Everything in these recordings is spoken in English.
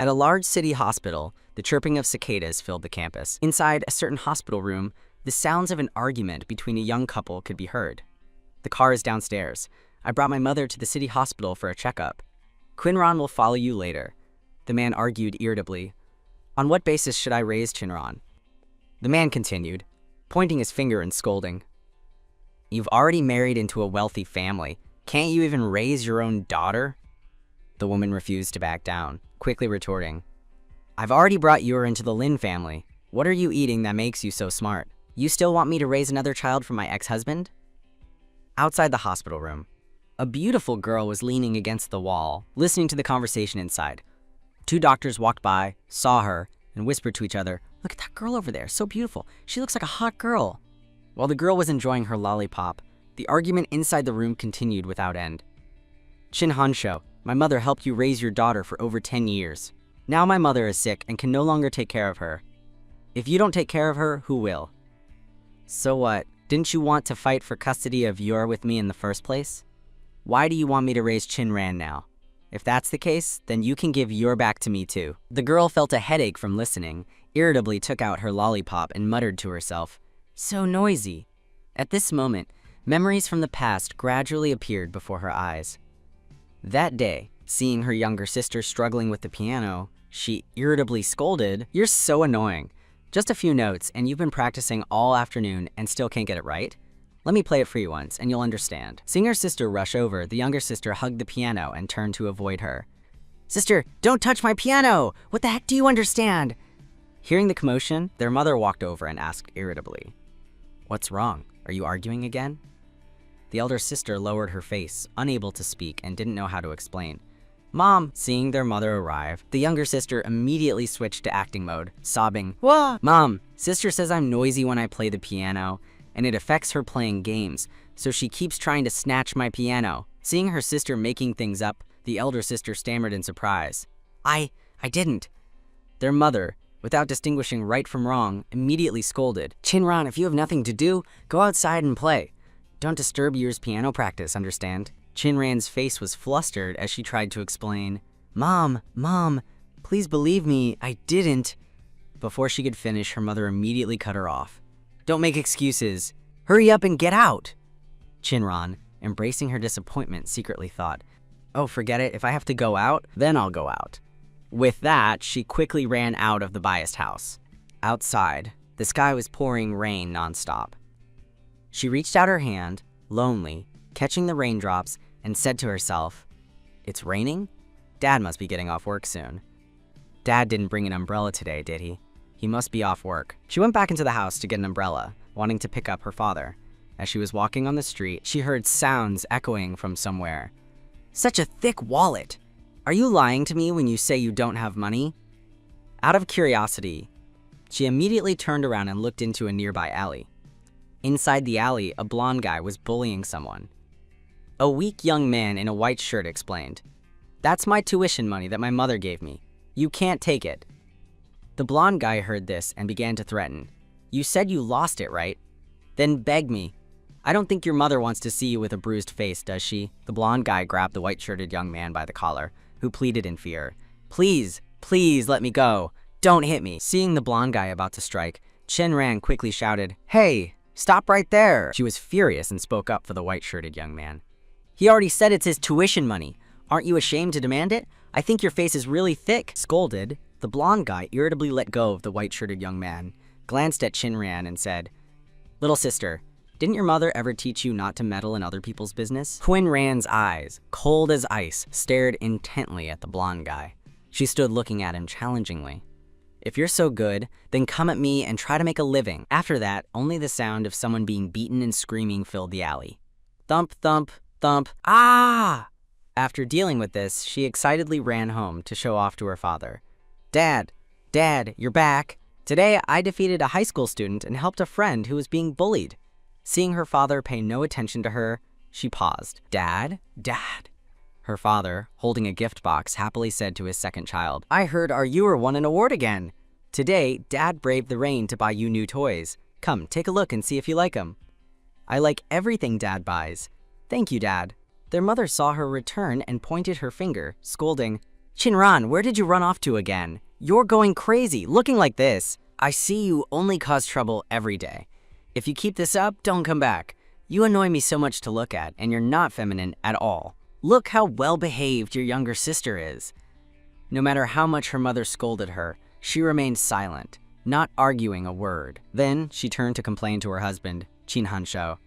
At a large city hospital, the chirping of cicadas filled the campus. Inside a certain hospital room, the sounds of an argument between a young couple could be heard. The car is downstairs. I brought my mother to the city hospital for a checkup. Quinron will follow you later. The man argued irritably. On what basis should I raise Chinron? The man continued, pointing his finger and scolding. You've already married into a wealthy family. Can't you even raise your own daughter? The woman refused to back down, quickly retorting. I've already brought Yor into the Lin family. What are you eating that makes you so smart? You still want me to raise another child from my ex-husband? Outside the hospital room, a beautiful girl was leaning against the wall, listening to the conversation inside. Two doctors walked by, saw her, and whispered to each other, Look at that girl over there, so beautiful. She looks like a hot girl. While the girl was enjoying her lollipop, the argument inside the room continued without end. Chin Hansho, my mother helped you raise your daughter for over 10 years. Now my mother is sick and can no longer take care of her. If you don't take care of her, who will? So what? Didn't you want to fight for custody of Yor with me in the first place? Why do you want me to raise Chinran now? If that's the case, then you can give Yor back to me too. The girl felt a headache from listening, irritably took out her lollipop and muttered to herself, So noisy. At this moment, memories from the past gradually appeared before her eyes. That day, seeing her younger sister struggling with the piano, she irritably scolded, You're so annoying. Just a few notes, and you've been practicing all afternoon and still can't get it right? Let me play it for you once, and you'll understand. Seeing her sister rush over, the younger sister hugged the piano and turned to avoid her. Sister, don't touch my piano! What the heck do you understand? Hearing the commotion, their mother walked over and asked irritably, What's wrong? Are you arguing again? The elder sister lowered her face, unable to speak, and didn't know how to explain. Mom! Seeing their mother arrive, the younger sister immediately switched to acting mode, sobbing, Wah! Mom, sister says I'm noisy when I play the piano, and it affects her playing games, so she keeps trying to snatch my piano. Seeing her sister making things up, the elder sister stammered in surprise. I didn't. Their mother, without distinguishing right from wrong, immediately scolded. Chinran, if you have nothing to do, go outside and play. Don't disturb Yor's piano practice, understand? Chinran's face was flustered as she tried to explain, Mom, please believe me, I didn't. Before she could finish, her mother immediately cut her off. Don't make excuses. Hurry up and get out. Chinran, embracing her disappointment, secretly thought, Oh, forget it. If I have to go out, then I'll go out. With that, she quickly ran out of the biased house. Outside, the sky was pouring rain nonstop. She reached out her hand, lonely, catching the raindrops, and said to herself, It's raining? Dad must be getting off work soon. Dad didn't bring an umbrella today, did he? He must be off work. She went back into the house to get an umbrella, wanting to pick up her father. As she was walking on the street, she heard sounds echoing from somewhere. Such a thick wallet! Are you lying to me when you say you don't have money? Out of curiosity, she immediately turned around and looked into a nearby alley. Inside the alley, a blonde guy was bullying someone. A weak young man in a white shirt explained, That's my tuition money that my mother gave me. You can't take it. The blonde guy heard this and began to threaten. You said you lost it, right? Then beg me. I don't think your mother wants to see you with a bruised face, does she? The blonde guy grabbed the white-shirted young man by the collar, who pleaded in fear. Please let me go. Don't hit me. Seeing the blonde guy about to strike, Chinran quickly shouted, Hey, stop right there. She was furious and spoke up for the white-shirted young man. He already said it's his tuition money. Aren't you ashamed to demand it? I think your face is really thick. Scolded, the blonde guy irritably let go of the white-shirted young man, glanced at Chinran and said, Little sister, didn't your mother ever teach you not to meddle in other people's business? Quinran's eyes, cold as ice, stared intently at the blonde guy. She stood looking at him challengingly. If you're so good, then come at me and try to make a living. After that, only the sound of someone being beaten and screaming filled the alley. Thump, thump, thump, ah! After dealing with this, she excitedly ran home to show off to her father. Dad, you're back. Today, I defeated a high school student and helped a friend who was being bullied. Seeing her father pay no attention to her, she paused. Dad? Her father, holding a gift box, happily said to his second child, I heard you won an award again. Today, Dad braved the rain to buy you new toys. Come, take a look and see if you like them. I like everything Dad buys. Thank you, Dad. Their mother saw her return and pointed her finger, scolding, Chinran, where did you run off to again? You're going crazy, looking like this. I see you only cause trouble every day. If you keep this up, don't come back. You annoy me so much to look at, and you're not feminine at all. Look how well-behaved your younger sister is. No matter how much her mother scolded her, she remained silent, not arguing a word. Then she turned to complain to her husband, Chin Han-shou.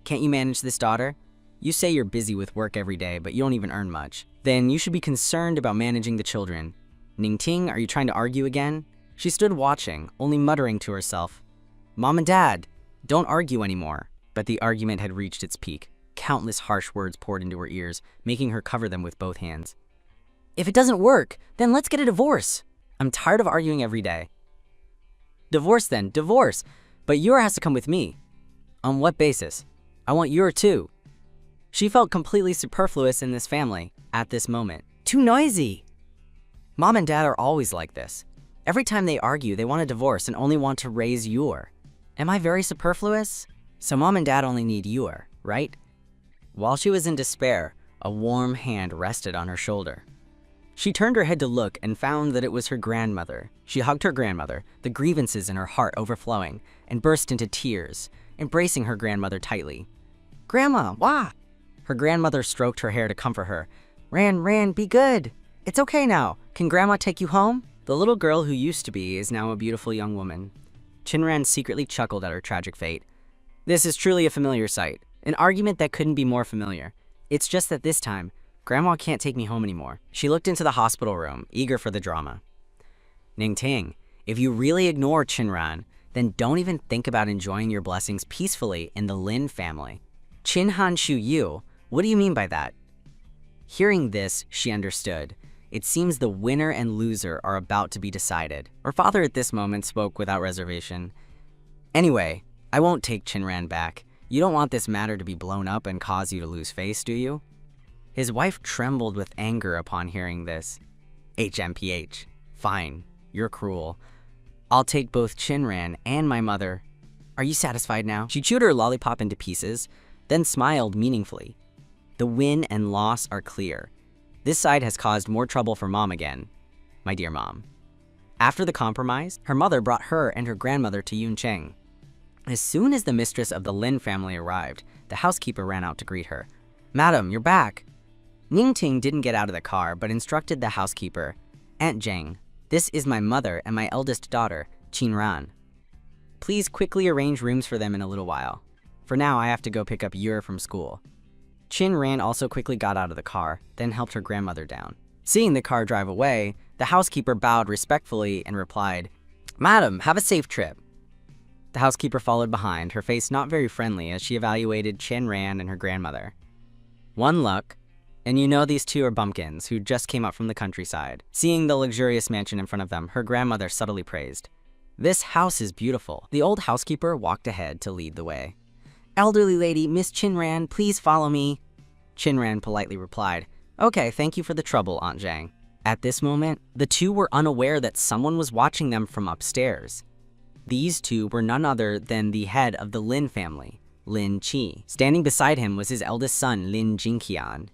Can't you manage this, daughter? You say you're busy with work every day, but you don't even earn much. Then you should be concerned about managing the children. Ningting, are you trying to argue again? She stood watching, only muttering to herself, Mom and Dad, don't argue anymore. But the argument had reached its peak. Countless harsh words poured into her ears, making her cover them with both hands. If it doesn't work, then let's get a divorce. I'm tired of arguing every day. Divorce then, divorce. But Yor has to come with me. On what basis? I want Yor too. She felt completely superfluous in this family at this moment. Too noisy. Mom and Dad are always like this. Every time they argue, they want a divorce and only want to raise Yor. Am I very superfluous? So Mom and Dad only need Yor, right? While she was in despair, a warm hand rested on her shoulder. She turned her head to look and found that it was her grandmother. She hugged her grandmother, the grievances in her heart overflowing, and burst into tears, embracing her grandmother tightly. Grandma, why? Her grandmother stroked her hair to comfort her. Ran, be good. It's okay now. Can Grandma take you home? The little girl who used to be is now a beautiful young woman. Chinran secretly chuckled at her tragic fate. This is truly a familiar sight, an argument that couldn't be more familiar. It's just that this time, Grandma can't take me home anymore. She looked into the hospital room, eager for the drama. Ningting, if you really ignore Chinran, then don't even think about enjoying your blessings peacefully in the Lin family. Chin Han Shu Yu, what do you mean by that? Hearing this, she understood. It seems the winner and loser are about to be decided. Her father at this moment spoke without reservation. Anyway, I won't take Chinran back. You don't want this matter to be blown up and cause you to lose face, do you? His wife trembled with anger upon hearing this. HMPH. Fine, you're cruel. I'll take both Chinran and my mother. Are you satisfied now? She chewed her lollipop into pieces, then smiled meaningfully. The win and loss are clear. This side has caused more trouble for Mom again. My dear Mom. After the compromise, her mother brought her and her grandmother to Yuncheng. As soon as the mistress of the Lin family arrived, the housekeeper ran out to greet her. Madam, you're back. Ningting didn't get out of the car, but instructed the housekeeper, Aunt Zheng, this is my mother and my eldest daughter, Chinran. Please quickly arrange rooms for them in a little while. For now, I have to go pick up Yor from school. Chinran also quickly got out of the car, then helped her grandmother down. Seeing the car drive away, the housekeeper bowed respectfully and replied, Madam, have a safe trip. The housekeeper followed behind, her face not very friendly as she evaluated Chinran and her grandmother. One look, and you know these two are bumpkins who just came up from the countryside. Seeing the luxurious mansion in front of them, her grandmother subtly praised. This house is beautiful. The old housekeeper walked ahead to lead the way. Elderly lady, Miss Chinran, please follow me. Chinran politely replied, Okay, thank you for the trouble, Aunt Zhang. At this moment, the two were unaware that someone was watching them from upstairs. These two were none other than the head of the Lin family, Lin Qi. Standing beside him was his eldest son, Lin Jingqian.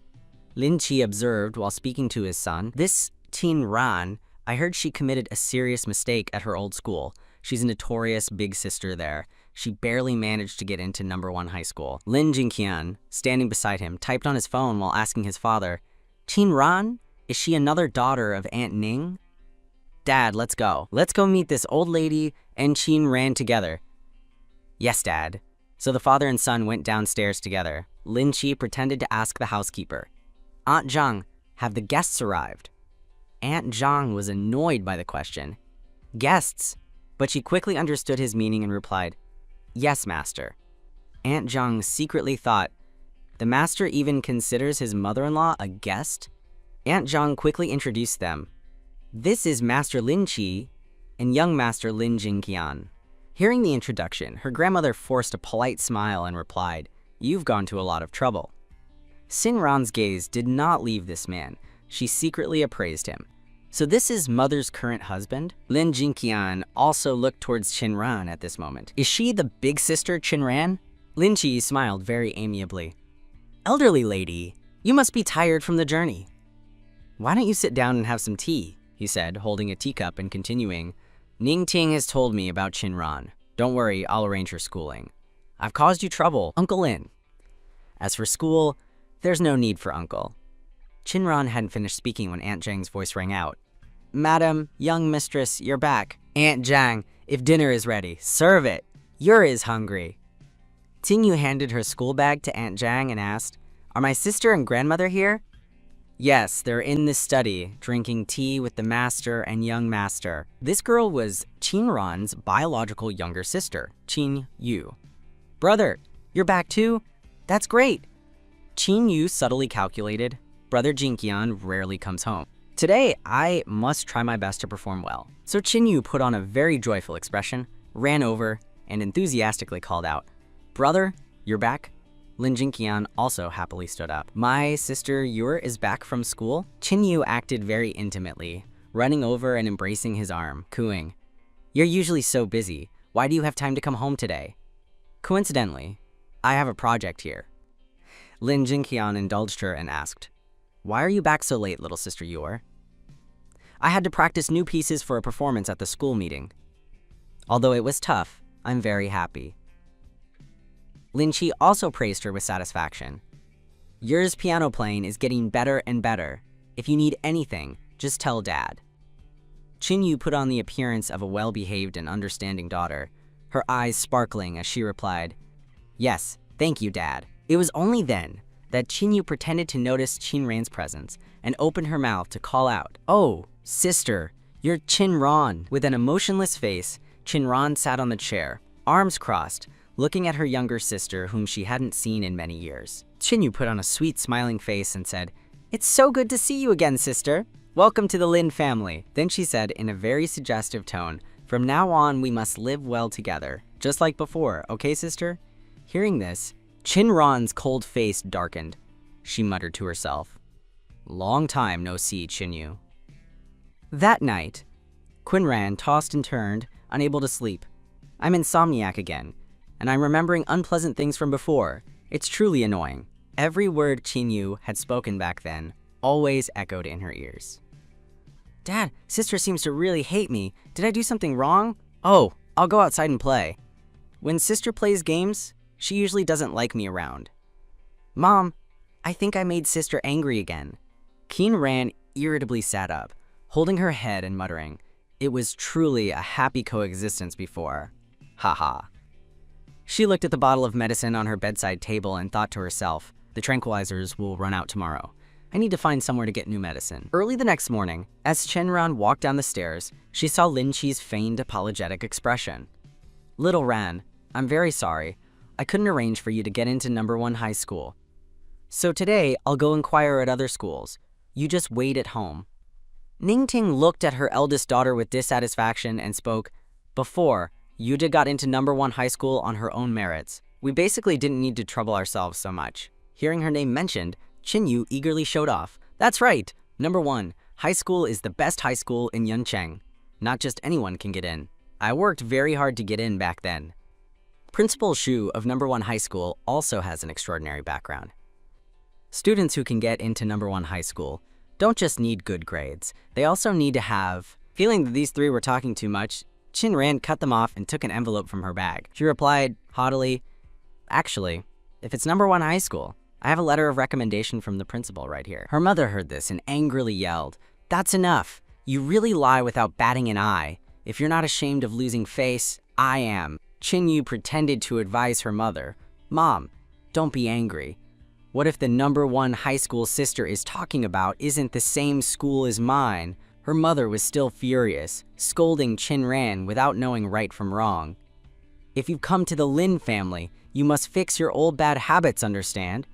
Lin Qi observed while speaking to his son, This Tin Ran, I heard she committed a serious mistake at her old school. She's a notorious big sister there. She barely managed to get into #1 high school. Lin Jingqian, standing beside him, typed on his phone while asking his father, Tin Ran, is she another daughter of Aunt Ning? Dad, let's go. Let's go meet this old lady and Chin Ran together. Yes, Dad. So the father and son went downstairs together. Lin Qi pretended to ask the housekeeper, Aunt Zhang, have the guests arrived? Aunt Zhang was annoyed by the question. Guests? But she quickly understood his meaning and replied, Yes, master. Aunt Zhang secretly thought, the master even considers his mother-in-law a guest? Aunt Zhang quickly introduced them. This is Master Lin Qi and young Master Lin Jingqian. Hearing the introduction, her grandmother forced a polite smile and replied, You've gone to a lot of trouble. Sinran's gaze did not leave this man. She secretly appraised him. So this is mother's current husband? Lin Jingqian also looked towards Chinran at this moment. Is she the big sister Chinran? Lin Qi smiled very amiably. Elderly lady, you must be tired from the journey. Why don't you sit down and have some tea? He said, holding a teacup and continuing. Ning Ting has told me about Chinran. Don't worry, I'll arrange her schooling. I've caused you trouble, Uncle Lin. As for school, there's no need for Uncle. Chinran hadn't finished speaking when Aunt Zhang's voice rang out. Madam, young mistress, you're back. Aunt Zhang, if dinner is ready, serve it. You're as hungry. Ting Yu handed her school bag to Aunt Zhang and asked, Are my sister and grandmother here? Yes, they're in the study, drinking tea with the master and young master. This girl was Chinran's biological younger sister, Qin Yu. Brother, you're back too? That's great. Qin Yu subtly calculated, Brother Jinqian rarely comes home. Today, I must try my best to perform well. So Qin Yu put on a very joyful expression, ran over, and enthusiastically called out, Brother, you're back? Lin Jinqian also happily stood up. My sister Yur is back from school? Qin Yu acted very intimately, running over and embracing his arm, cooing, You're usually so busy. Why do you have time to come home today? Coincidentally, I have a project here. Lin Jinqian indulged her and asked, Why are you back so late, little sister Yur? I had to practice new pieces for a performance at the school meeting. Although it was tough, I'm very happy. Lin Qi also praised her with satisfaction. Yur's piano playing is getting better and better. If you need anything, just tell Dad. Qin Yu put on the appearance of a well-behaved and understanding daughter, her eyes sparkling as she replied, Yes, thank you, Dad. It was only then that Qin Yu pretended to notice Qinran's presence and opened her mouth to call out, Oh, sister, you're Qinran. With an emotionless face, Qinran sat on the chair, arms crossed, looking at her younger sister whom she hadn't seen in many years. Qin Yu put on a sweet smiling face and said, It's so good to see you again, sister. Welcome to the Lin family. Then she said in a very suggestive tone, From now on, we must live well together, just like before, okay, sister? Hearing this, Qinran's cold face darkened. She muttered to herself, Long time no see, Qin Yu. That night, Qinran tossed and turned, unable to sleep. I'm insomniac again, and I'm remembering unpleasant things from before. It's truly annoying. Every word Qin Yu had spoken back then always echoed in her ears. Dad, sister seems to really hate me. Did I do something wrong? Oh, I'll go outside and play. When sister plays games, she usually doesn't like me around. Mom, I think I made sister angry again. Qinran irritably sat up, holding her head and muttering, It was truly a happy coexistence before. Haha. She looked at the bottle of medicine on her bedside table and thought to herself, The tranquilizers will run out tomorrow. I need to find somewhere to get new medicine. Early the next morning, as Chenran walked down the stairs, she saw Lin Qi's feigned apologetic expression. Little Ran, I'm very sorry. I couldn't arrange for you to get into number 1 high school. So today, I'll go inquire at other schools. You just wait at home. Ningting looked at her eldest daughter with dissatisfaction and spoke, Before, Yuda got into number 1 high school on her own merits. We basically didn't need to trouble ourselves so much. Hearing her name mentioned, Qin Yu eagerly showed off. That's right! Number 1, high school is the best high school in Yuncheng. Not just anyone can get in. I worked very hard to get in back then. Principal Xu of number 1 high school also has an extraordinary background. Students who can get into number 1 high school don't just need good grades. They also need to have... Feeling that these three were talking too much, Qinran cut them off and took an envelope from her bag. She replied, haughtily, Actually, if it's number 1 high school, I have a letter of recommendation from the principal right here. Her mother heard this and angrily yelled, That's enough. You really lie without batting an eye. If you're not ashamed of losing face, I am. Qin Yu pretended to advise her mother, Mom, don't be angry. What if the number 1 high school sister is talking about isn't the same school as mine? Her mother was still furious, scolding Qinran without knowing right from wrong. If you've come to the Lin family, you must fix your old bad habits, understand?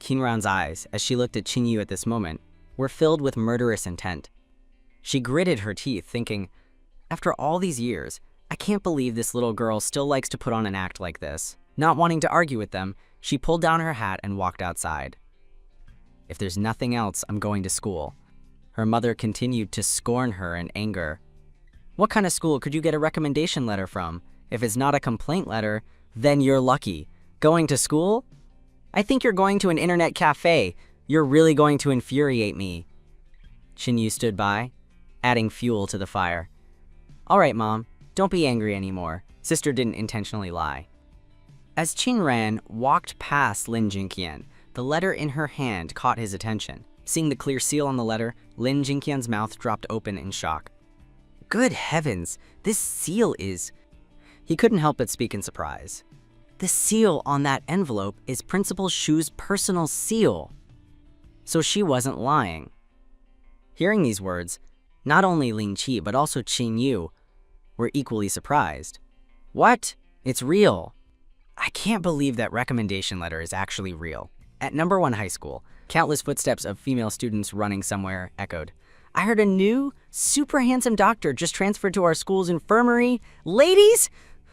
Qinran's eyes, as she looked at Qin Yu at this moment, were filled with murderous intent. She gritted her teeth, thinking, After all these years, I can't believe this little girl still likes to put on an act like this. Not wanting to argue with them, she pulled down her hat and walked outside. If there's nothing else, I'm going to school. Her mother continued to scorn her in anger. What kind of school could you get a recommendation letter from? If it's not a complaint letter, then you're lucky. Going to school? I think you're going to an internet cafe. You're really going to infuriate me. Chin-yu stood by, adding fuel to the fire. All right, Mom, don't be angry anymore. Sister didn't intentionally lie. As Chin-ran walked past Lin Jinqian, the letter in her hand caught his attention. Seeing the clear seal on the letter, Lin Jinqian's mouth dropped open in shock. Good heavens, this seal is... He couldn't help but speak in surprise. The seal on that envelope is Principal Shu's personal seal. So she wasn't lying. Hearing these words, not only Ling Qi but also Qin Yu were equally surprised. What? It's real. I can't believe that recommendation letter is actually real. At number 1 high school, countless footsteps of female students running somewhere echoed. I heard a new, super handsome doctor just transferred to our school's infirmary. Ladies,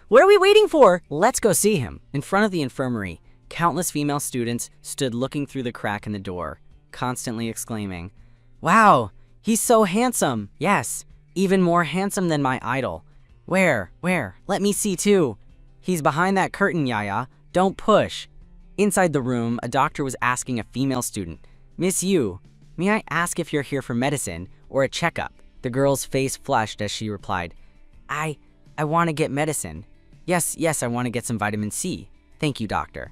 what are we waiting for? Let's go see him. In front of the infirmary, countless female students stood looking through the crack in the door, constantly exclaiming, Wow, he's so handsome. Yes, even more handsome than my idol. Where? Let me see too. He's behind that curtain, Yaya. Don't push. Inside the room, a doctor was asking a female student, Miss Yu, may I ask if you're here for medicine or a checkup? The girl's face flushed as she replied, I want to get medicine. Yes, I want to get some vitamin C. Thank you, doctor.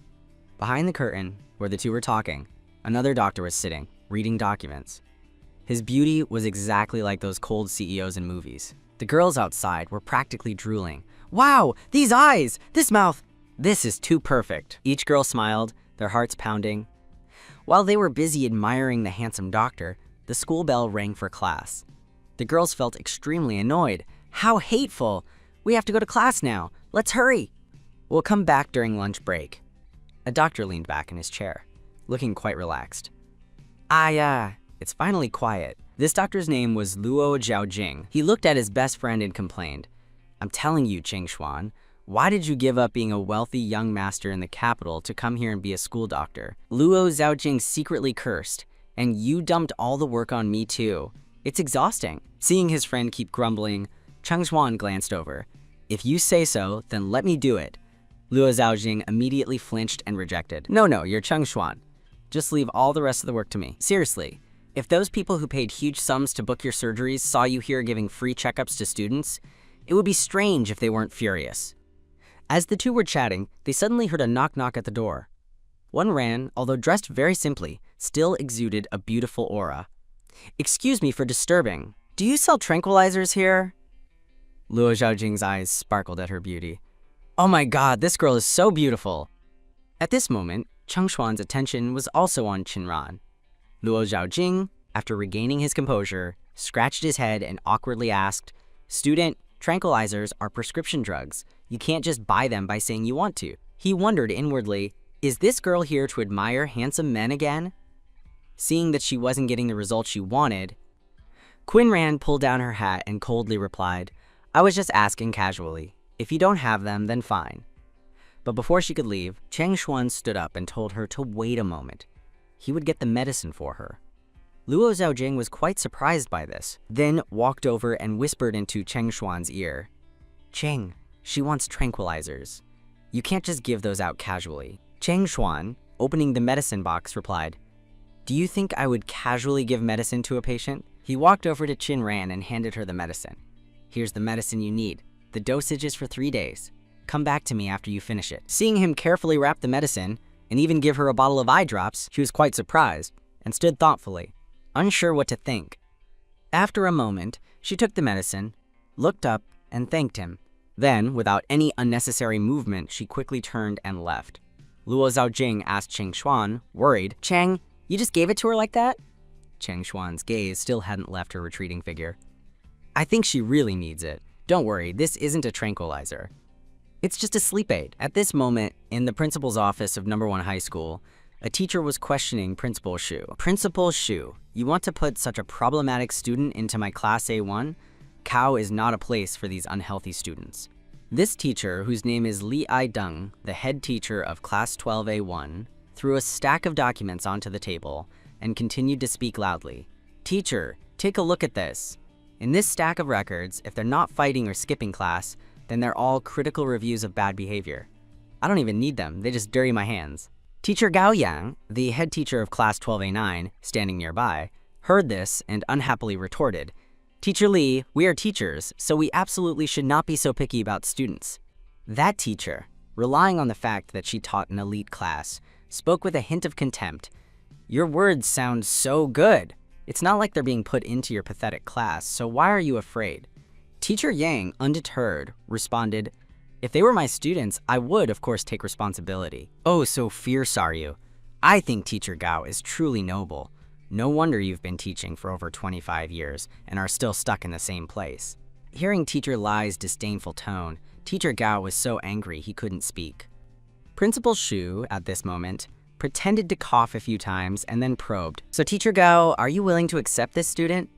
Behind the curtain, where the two were talking, another doctor was sitting, reading documents. His beauty was exactly like those cold CEOs in movies. The girls outside were practically drooling. Wow, these eyes, this mouth, this is too perfect. Each girl smiled, their hearts pounding. While they were busy admiring the handsome doctor, the school bell rang for class. The girls felt extremely annoyed. How hateful! We have to go to class now. Let's hurry. We'll come back during lunch break. A doctor leaned back in his chair, looking quite relaxed. It's finally quiet. This doctor's name was Luo Zhaojing. He looked at his best friend and complained, I'm telling you, Cheng Xuan, why did you give up being a wealthy young master in the capital to come here and be a school doctor? Luo Zhaojing secretly cursed, and you dumped all the work on me too. It's exhausting. Seeing his friend keep grumbling, Cheng Xuan glanced over. If you say so, then let me do it. Luo Zhaojing immediately flinched and rejected. No, you're Cheng Xuan. Just leave all the rest of the work to me. Seriously, if those people who paid huge sums to book your surgeries saw you here giving free checkups to students, it would be strange if they weren't furious. As the two were chatting, they suddenly heard a knock-knock at the door. One ran, although dressed very simply, still exuded a beautiful aura. Excuse me for disturbing. Do you sell tranquilizers here? Luo Zhaojing's eyes sparkled at her beauty. Oh my god, this girl is so beautiful. At this moment, Cheng Xuan's attention was also on Qinran. Luo Zhaojing, after regaining his composure, scratched his head and awkwardly asked, Student, tranquilizers are prescription drugs. You can't just buy them by saying you want to. He wondered inwardly, is this girl here to admire handsome men again? Seeing that she wasn't getting the results she wanted, Qinran pulled down her hat and coldly replied, I was just asking casually. If you don't have them, then fine. But before she could leave, Cheng Xuan stood up and told her to wait a moment. He would get the medicine for her. Luo Zhaojing was quite surprised by this, then walked over and whispered into Cheng Xuan's ear. Cheng, she wants tranquilizers. You can't just give those out casually. Cheng Xuan, opening the medicine box, replied, Do you think I would casually give medicine to a patient? He walked over to Qinran and handed her the medicine. Here's the medicine you need. The dosage is for 3 days. Come back to me after you finish it. Seeing him carefully wrap the medicine, and even give her a bottle of eye drops, she was quite surprised, and stood thoughtfully, unsure what to think. After a moment, she took the medicine, looked up, and thanked him. Then, without any unnecessary movement, she quickly turned and left. Luo Zhaojing asked Cheng Xuan, worried, Cheng, you just gave it to her like that? Cheng Xuan's gaze still hadn't left her retreating figure. I think she really needs it. Don't worry, this isn't a tranquilizer. It's just a sleep aid. At this moment, in the principal's office of number 1 high school, a teacher was questioning Principal Shu. Principal Shu, you want to put such a problematic student into my class A1? Kao is not a place for these unhealthy students. This teacher, whose name is Li Aideng, the head teacher of class 12A1, threw a stack of documents onto the table and continued to speak loudly. Teacher, take a look at this. In this stack of records, if they're not fighting or skipping class, then they're all critical reviews of bad behavior. I don't even need them, they just dirty my hands. Teacher Gao Yang, the head teacher of class 12A9, standing nearby, heard this and unhappily retorted, "Teacher Lee, we are teachers, so we absolutely should not be so picky about students." That teacher, relying on the fact that she taught an elite class, spoke with a hint of contempt. "Your words sound so good. It's not like they're being put into your pathetic class, so why are you afraid?" Teacher Yang, undeterred, responded, "If they were my students, I would, of course, take responsibility." "Oh, so fierce are you? I think Teacher Gao is truly noble. No wonder you've been teaching for over 25 years and are still stuck in the same place." Hearing Teacher Lai's disdainful tone, Teacher Gao was so angry he couldn't speak. Principal Shu, at this moment, pretended to cough a few times and then probed, "So Teacher Gao, are you willing to accept this student?"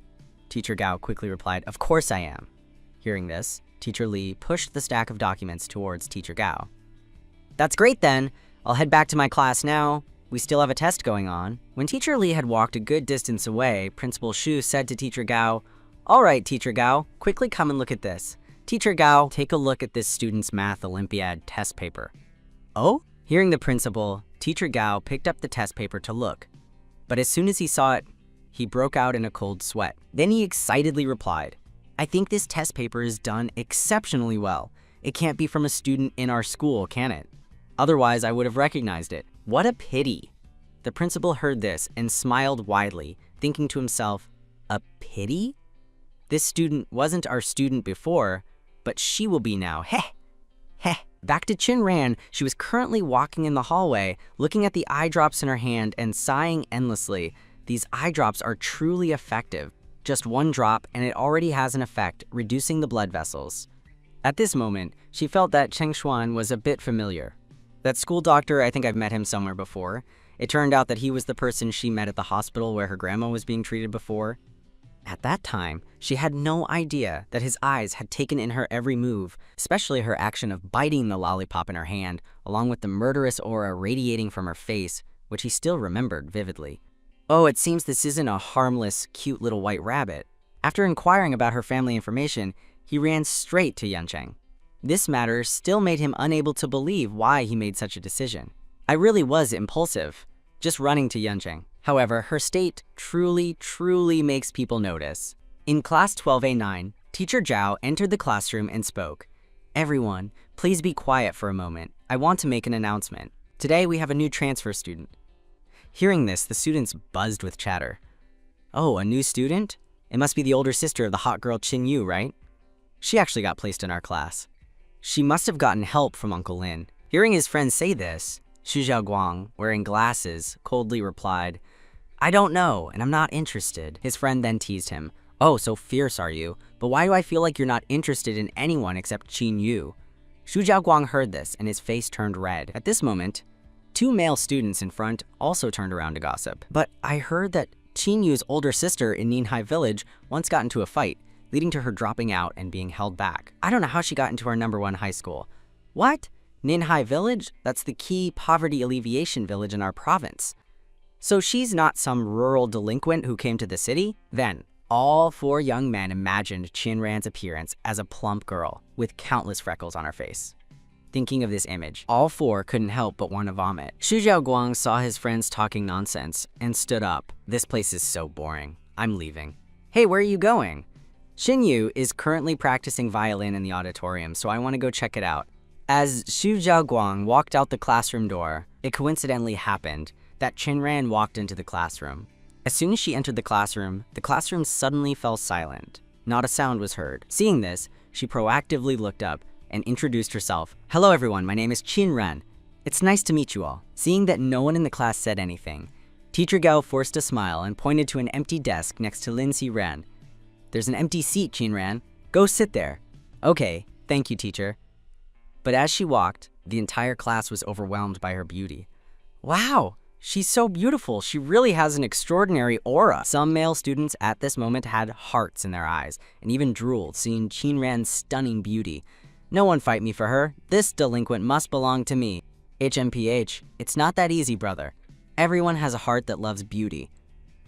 Teacher Gao quickly replied, "Of course I am." Hearing this, Teacher Lee pushed the stack of documents towards Teacher Gao. "That's great then. I'll head back to my class now. We still have a test going on." When Teacher Lee had walked a good distance away, Principal Shu said to Teacher Gao, "All right, Teacher Gao, quickly come and look at this. Teacher Gao, take a look at this student's Math Olympiad test paper." "Oh?" Hearing the principal, Teacher Gao picked up the test paper to look. But as soon as he saw it, he broke out in a cold sweat. Then he excitedly replied, "I think this test paper is done exceptionally well. It can't be from a student in our school, can it? Otherwise, I would have recognized it. What a pity." The principal heard this and smiled widely, thinking to himself, "A pity? This student wasn't our student before, but she will be now. Heh, heh." Back to Chin Ran, she was currently walking in the hallway, looking at the eye drops in her hand and sighing endlessly. These eye drops are truly effective. Just one drop and it already has an effect, reducing the blood vessels. At this moment, she felt that Cheng Xuan was a bit familiar. That school doctor, I think I've met him somewhere before. It turned out that he was the person she met at the hospital where her grandma was being treated before. At that time, she had no idea that his eyes had taken in her every move, especially her action of biting the lollipop in her hand, along with the murderous aura radiating from her face, which he still remembered vividly. "Oh, it seems this isn't a harmless, cute little white rabbit." After inquiring about her family information, he ran straight to Yancheng. This matter still made him unable to believe why he made such a decision. "I really was impulsive, just running to Yancheng." However, her state truly makes people notice. In class 12A9, Teacher Zhao entered the classroom and spoke. "Everyone, please be quiet for a moment. I want to make an announcement. Today we have a new transfer student." Hearing this, the students buzzed with chatter. "Oh, a new student? It must be the older sister of the hot girl Qin Yu, right? She actually got placed in our class. She must have gotten help from Uncle Lin." Hearing his friends say this, Xu Xiaoguang, wearing glasses, coldly replied, "I don't know, and I'm not interested." His friend then teased him. "Oh, so fierce are you? But why do I feel like you're not interested in anyone except Qin Yu?" Xu Xiaoguang heard this, and his face turned red. At this moment, two male students in front also turned around to gossip. "But I heard that Qin Yu's older sister in Ninhai Village once got into a fight, leading to her dropping out and being held back. I don't know how she got into our #1 high school." "What? Ninhai Village? That's the key poverty alleviation village in our province. So she's not some rural delinquent who came to the city?" Then, all four young men imagined Chin Ran's appearance as a plump girl with countless freckles on her face. Thinking of this image, all four couldn't help but want to vomit. Xu Xiaoguang saw his friends talking nonsense and stood up. "This place is so boring. I'm leaving." "Hey, where are you going?" "Xin Yu is currently practicing violin in the auditorium, so I want to go check it out." As Xu Xiaoguang walked out the classroom door, it coincidentally happened that Chin Ran walked into the classroom. As soon as she entered the classroom suddenly fell silent. Not a sound was heard. Seeing this, she proactively looked up and introduced herself. "Hello everyone, my name is Chin Ran. It's nice to meet you all." Seeing that no one in the class said anything, Teacher Gao forced a smile and pointed to an empty desk next to Lin Si Ran. "There's an empty seat, Chin Ran. Go sit there." "Okay, thank you, teacher." But as she walked, the entire class was overwhelmed by her beauty. "Wow, she's so beautiful. She really has an extraordinary aura." Some male students at this moment had hearts in their eyes and even drooled, seeing Chin Ran's stunning beauty. "No one fight me for her. This delinquent must belong to me." HMPH, it's not that easy, brother. Everyone has a heart that loves beauty.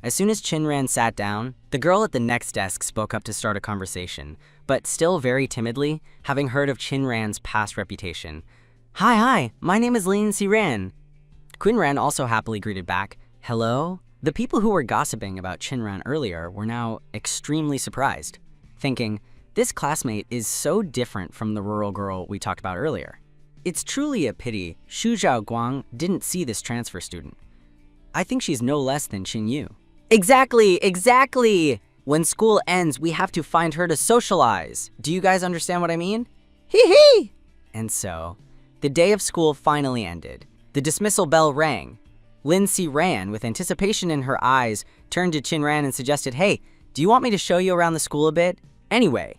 As soon as Chin Ran sat down, the girl at the next desk spoke up to start a conversation, but still very timidly, having heard of Chin Ran's past reputation. Hi, my name is Lin Si Ran." Quinn Ran also happily greeted back, "Hello?" The people who were gossiping about Chinran earlier were now extremely surprised, thinking, this classmate is so different from the rural girl we talked about earlier. It's truly a pity Xu Zhaoguang didn't see this transfer student. I think she's no less than Qin Yu. Exactly! When school ends, we have to find her to socialize. Do you guys understand what I mean? Hee! And so, the day of school finally ended. The dismissal bell rang. Lindsay ran with anticipation in her eyes, turned to Chinran and suggested, hey, do you want me to show you around the school a bit? Anyway,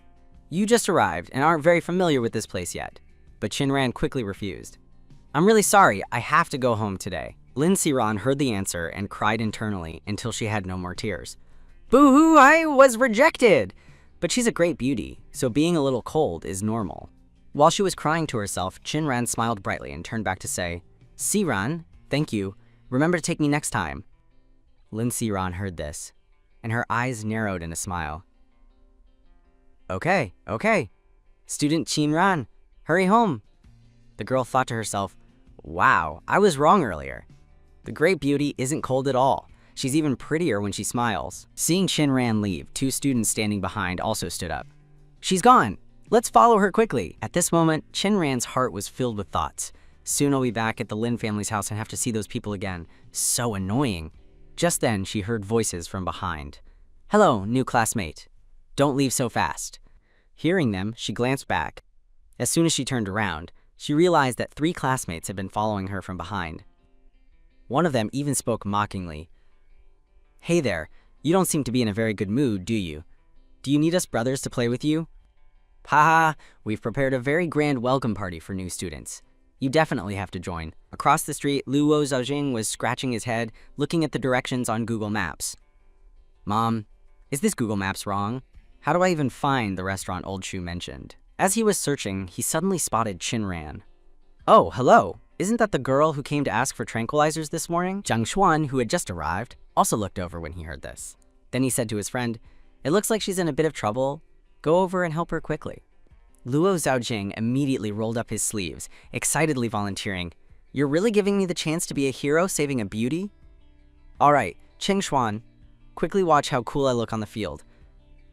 you just arrived and aren't very familiar with this place yet. But Chinran quickly refused. I'm really sorry, I have to go home today. Lindsay Ron heard the answer and cried internally until she had no more tears. Boo-hoo, I was rejected! But she's a great beauty, so being a little cold is normal. While she was crying to herself, Chinran smiled brightly and turned back to say, Siran, thank you. Remember to take me next time. Lindsay Ron heard this, and her eyes narrowed in a smile. Okay. Student Chinran, hurry home. The girl thought to herself, wow, I was wrong earlier. The great beauty isn't cold at all. She's even prettier when she smiles. Seeing Chinran leave, two students standing behind also stood up. She's gone. Let's follow her quickly. At this moment, Chinran's heart was filled with thoughts. Soon I'll be back at the Lin family's house and have to see those people again. So annoying. Just then, she heard voices from behind. Hello, new classmate. Don't leave so fast. Hearing them, she glanced back. As soon as she turned around, she realized that 3 classmates had been following her from behind. One of them even spoke mockingly. Hey there, you don't seem to be in a very good mood, do you? Do you need us brothers to play with you? Haha, we've prepared a very grand welcome party for new students. You definitely have to join. Across the street, Luo Zhaojing was scratching his head, looking at the directions on Google Maps. Mom, is this Google Maps wrong? How do I even find the restaurant Old Shu mentioned? As he was searching, he suddenly spotted Chinran. Oh, hello. Isn't that the girl who came to ask for tranquilizers this morning? Zhang Xuan, who had just arrived, also looked over when he heard this. Then he said to his friend, it looks like she's in a bit of trouble. Go over and help her quickly. Luo Zhaojing immediately rolled up his sleeves, excitedly volunteering, You're really giving me the chance to be a hero saving a beauty? Alright, Cheng Xuan, quickly watch how cool I look on the field.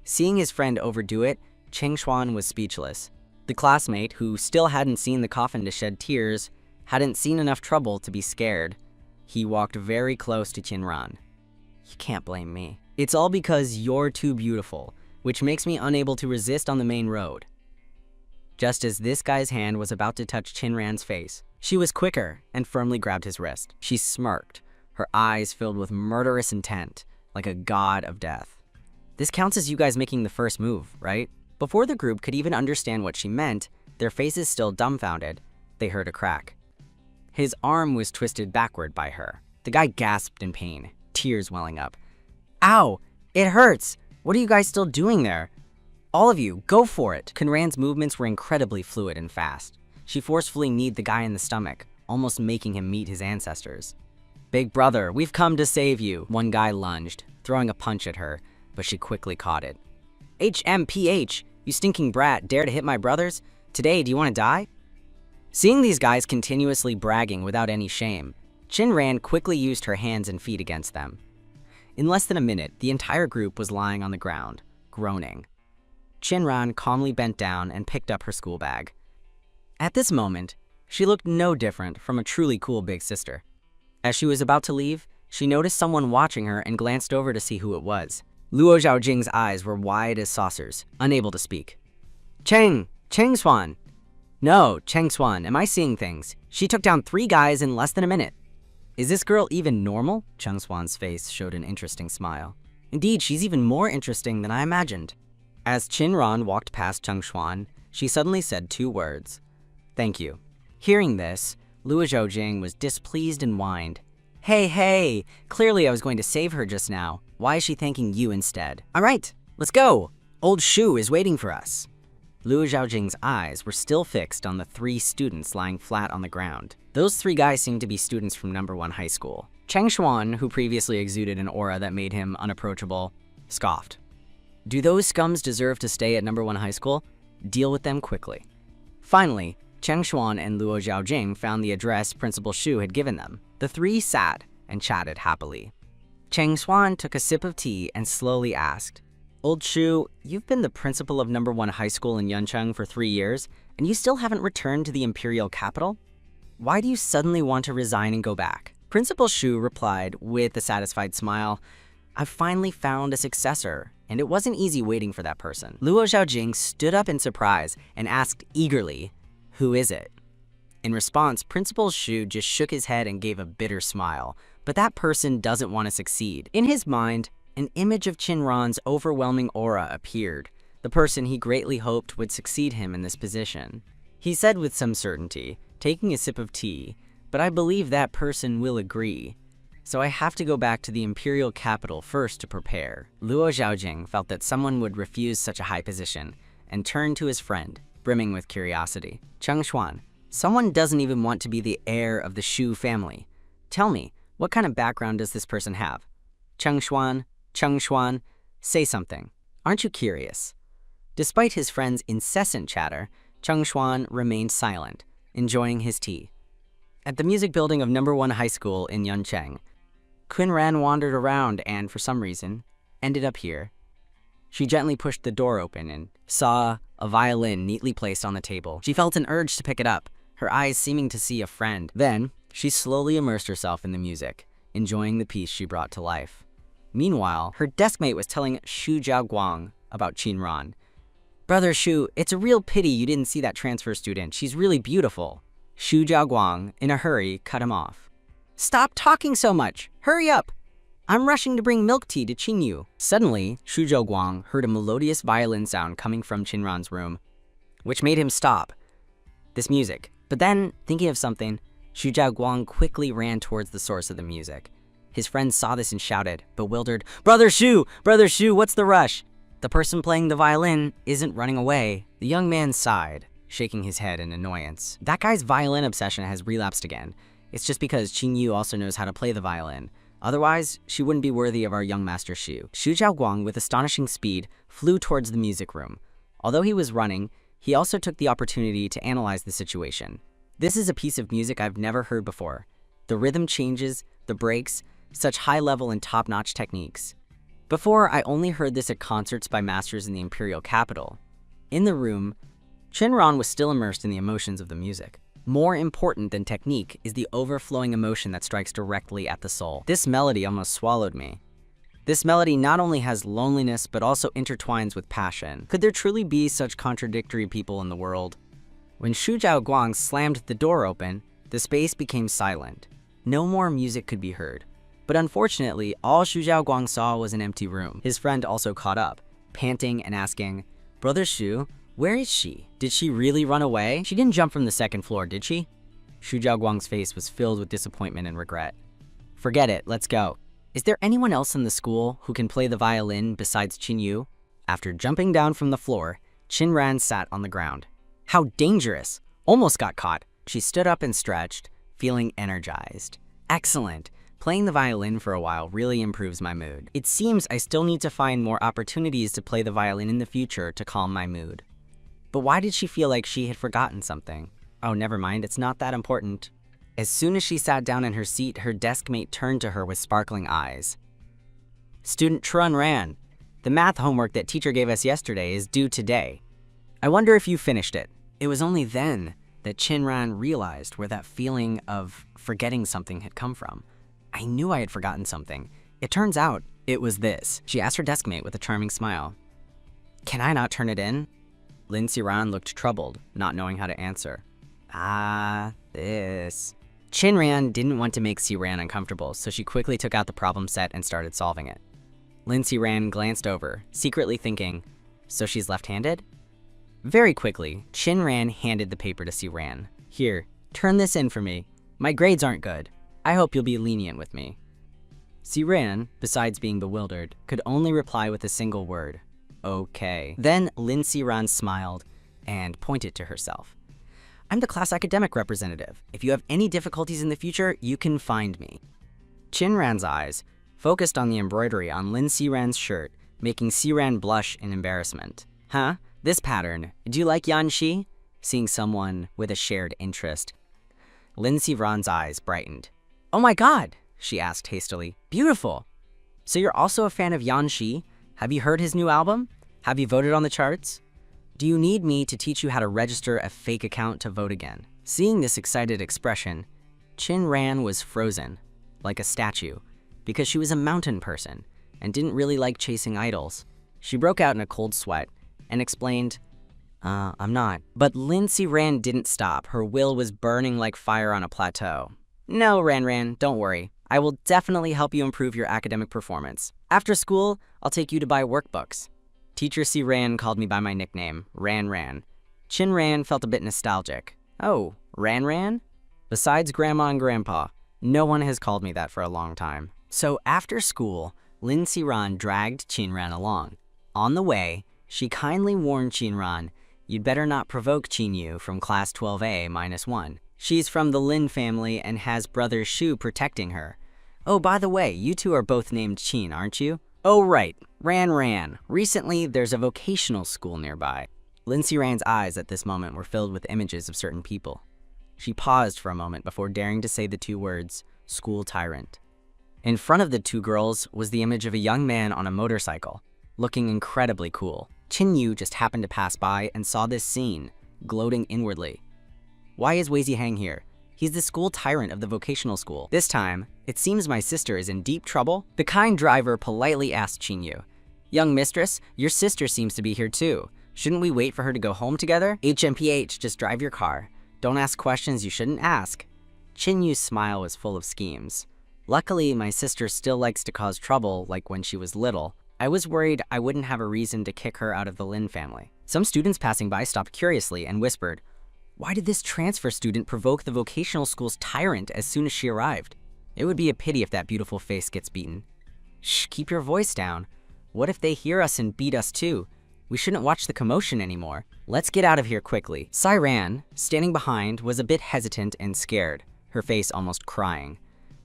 Seeing his friend overdo it, Cheng Xuan was speechless. The classmate, who still hadn't seen the coffin to shed tears, hadn't seen enough trouble to be scared. He walked very close to Chinran. You can't blame me. It's all because you're too beautiful, which makes me unable to resist on the main road. Just as this guy's hand was about to touch Chinran's face, she was quicker and firmly grabbed his wrist. She smirked, her eyes filled with murderous intent, like a god of death. This counts as you guys making the first move, right? Before the group could even understand what she meant, their faces still dumbfounded, they heard a crack. His arm was twisted backward by her. The guy gasped in pain, tears welling up. Ow! It hurts! What are you guys still doing there? All of you, go for it! Chinran's movements were incredibly fluid and fast. She forcefully kneed the guy in the stomach, almost making him meet his ancestors. Big brother, we've come to save you. One guy lunged, throwing a punch at her, but she quickly caught it. HMPH, you stinking brat, dare to hit my brothers? Today, do you want to die? Seeing these guys continuously bragging without any shame, Chinran quickly used her hands and feet against them. In less than a minute, the entire group was lying on the ground, groaning. Chinran calmly bent down and picked up her school bag. At this moment, she looked no different from a truly cool big sister. As she was about to leave, she noticed someone watching her and glanced over to see who it was. Luo Zhaojing's eyes were wide as saucers, unable to speak. Cheng Xuan. No, Cheng Xuan, am I seeing things? She took down 3 guys in less than a minute. Is this girl even normal? Cheng Xuan's face showed an interesting smile. Indeed, she's even more interesting than I imagined. As Chinran walked past Cheng Xuan, she suddenly said 2 words. Thank you. Hearing this, Luo Zhaojing was displeased and whined. Hey, clearly I was going to save her just now. Why is she thanking you instead? All right, let's go. Old Shu is waiting for us. Luo Zhaojing's eyes were still fixed on the 3 students lying flat on the ground. Those 3 guys seemed to be students from No. 1 high school. Cheng Xuan, who previously exuded an aura that made him unapproachable, scoffed. Do those scums deserve to stay at No. 1 high school? Deal with them quickly. Finally, Cheng Xuan and Luo Zhaojing found the address Principal Shu had given them. The 3 sat and chatted happily. Chang Xuan took a sip of tea and slowly asked, "Old Shu, you've been the principal of number 1 high school in Yuncheng for 3 years, and you still haven't returned to the imperial capital? Why do you suddenly want to resign and go back?" Principal Shu replied with a satisfied smile, "I've finally found a successor, and it wasn't easy waiting for that person." Luo Xiaojing stood up in surprise and asked eagerly, "Who is it?" In response, Principal Shu just shook his head and gave a bitter smile, but that person doesn't want to succeed. In his mind, an image of Qinran's overwhelming aura appeared, the person he greatly hoped would succeed him in this position. He said with some certainty, taking a sip of tea, "But I believe that person will agree. So I have to go back to the imperial capital first to prepare." Luo Xiaojing felt that someone would refuse such a high position and turned to his friend, brimming with curiosity. "Cheng Xuan, someone doesn't even want to be the heir of the Shu family. Tell me, what kind of background does this person have? Cheng Xuan, say something. Aren't you curious?" Despite his friend's incessant chatter, Cheng Xuan remained silent, enjoying his tea. At the music building of number 1 high school in Yuncheng, Qinran wandered around and, for some reason, ended up here. She gently pushed the door open and saw a violin neatly placed on the table. She felt an urge to pick it up, her eyes seeming to see a friend. Then, she slowly immersed herself in the music, enjoying the piece she brought to life. Meanwhile, her deskmate was telling Xu Jiaoguang about Qinran. "Brother Xu, it's a real pity you didn't see that transfer student. She's really beautiful." Xu Jiaoguang, in a hurry, cut him off. "Stop talking so much! Hurry up! I'm rushing to bring milk tea to Qingyu." Suddenly, Xu Jiaoguang heard a melodious violin sound coming from Qinran's room, which made him stop this music. But then, thinking of something, Xu Jiaoguang quickly ran towards the source of the music. His friend saw this and shouted, bewildered, Brother Xu, what's the rush?" "The person playing the violin isn't running away." The young man sighed, shaking his head in annoyance. "That guy's violin obsession has relapsed again. It's just because Qingyu also knows how to play the violin. Otherwise, she wouldn't be worthy of our young master Xu." Xu Jiaoguang, with astonishing speed, flew towards the music room. Although he was running, he also took the opportunity to analyze the situation. "This is a piece of music I've never heard before. The rhythm changes, the breaks, such high-level and top-notch techniques. Before, I only heard this at concerts by masters in the imperial capital." In the room, Qinran was still immersed in the emotions of the music. More important than technique is the overflowing emotion that strikes directly at the soul. "This melody almost swallowed me. This melody not only has loneliness, but also intertwines with passion. Could there truly be such contradictory people in the world?" When Xu Jiaoguang slammed the door open, the space became silent. No more music could be heard. But unfortunately, all Xu Jiaoguang saw was an empty room. His friend also caught up, panting and asking, "Brother Xu, where is she? Did she really run away? She didn't jump from the 2nd floor, did she?" Xu Jiaoguang's face was filled with disappointment and regret. "Forget it, let's go. Is there anyone else in the school who can play the violin besides Qingyu?" After jumping down from the floor, Qinran sat on the ground. "How dangerous! Almost got caught." She stood up and stretched, feeling energized. "Excellent. Playing the violin for a while really improves my mood. It seems I still need to find more opportunities to play the violin in the future to calm my mood." But why did she feel like she had forgotten something? Oh, never mind, it's not that important. As soon as she sat down in her seat, her deskmate turned to her with sparkling eyes. "Student Trun Ran, the math homework that teacher gave us yesterday is due today. I wonder if you finished it." It was only then that Qinran realized where that feeling of forgetting something had come from. "I knew I had forgotten something. It turns out it was this." She asked her deskmate with a charming smile. "Can I not turn it in?" Lin Xiran looked troubled, not knowing how to answer. This. Qinran didn't want to make Xiran uncomfortable, so she quickly took out the problem set and started solving it. Lin Xiran glanced over, secretly thinking, so she's left-handed? Very quickly, Qinran handed the paper to Xiran. "Here, turn this in for me. My grades aren't good. I hope you'll be lenient with me." Xiran, besides being bewildered, could only reply with a single word, "Okay." Then Lin Xiran smiled and pointed to herself. "I'm the class academic representative. If you have any difficulties in the future, you can find me." Qinran's eyes focused on the embroidery on Lin Xiran's shirt, making Xiran blush in embarrassment. "Huh? This pattern. Do you like Yan Shi?" Seeing someone with a shared interest. Lin Xiran's eyes brightened. "Oh my god," she asked hastily. "Beautiful." So you're also a fan of Yan Shi? Have you heard his new album? Have you voted on the charts? Do you need me to teach you how to register a fake account to vote again? Seeing this excited expression, Chin Ran was frozen, like a statue, because she was a mountain person and didn't really like chasing idols. She broke out in a cold sweat and explained, I'm not. But Lindsay Ran didn't stop. Her will was burning like fire on a plateau. No, Ran, don't worry. I will definitely help you improve your academic performance. After school, I'll take you to buy workbooks. Teacher C. Ran called me by my nickname, Ran. Chin Ran felt a bit nostalgic. Oh, Ran? Besides Grandma and Grandpa, no one has called me that for a long time. So after school, Lindsay Ran dragged Chin Ran along. On the way, she kindly warned Chin Ran, you'd better not provoke Chin Yu from class 12A-1. She's from the Lin family and has brother Shu protecting her. Oh, by the way, you two are both named Chin, aren't you? Oh, right, Ran. Recently, there's a vocational school nearby. Lindsay Ran's eyes at this moment were filled with images of certain people. She paused for a moment before daring to say the two words, school tyrant. In front of the two girls was the image of a young man on a motorcycle, looking incredibly cool. Chin Yu just happened to pass by and saw this scene, gloating inwardly. Why is Wei Zihang here? He's the school tyrant of the vocational school. This time, it seems my sister is in deep trouble. The kind driver politely asked Chin Yu, young mistress, your sister seems to be here too. Shouldn't we wait for her to go home together? HMPH, just drive your car. Don't ask questions you shouldn't ask. Chin Yu's smile was full of schemes. Luckily, my sister still likes to cause trouble like when she was little. I was worried I wouldn't have a reason to kick her out of the Lin family. Some students passing by stopped curiously and whispered, why did this transfer student provoke the vocational school's tyrant as soon as she arrived? It would be a pity if that beautiful face gets beaten. Shh, keep your voice down. What if they hear us and beat us too? We shouldn't watch the commotion anymore. Let's get out of here quickly. Sai Ran, standing behind, was a bit hesitant and scared, her face almost crying.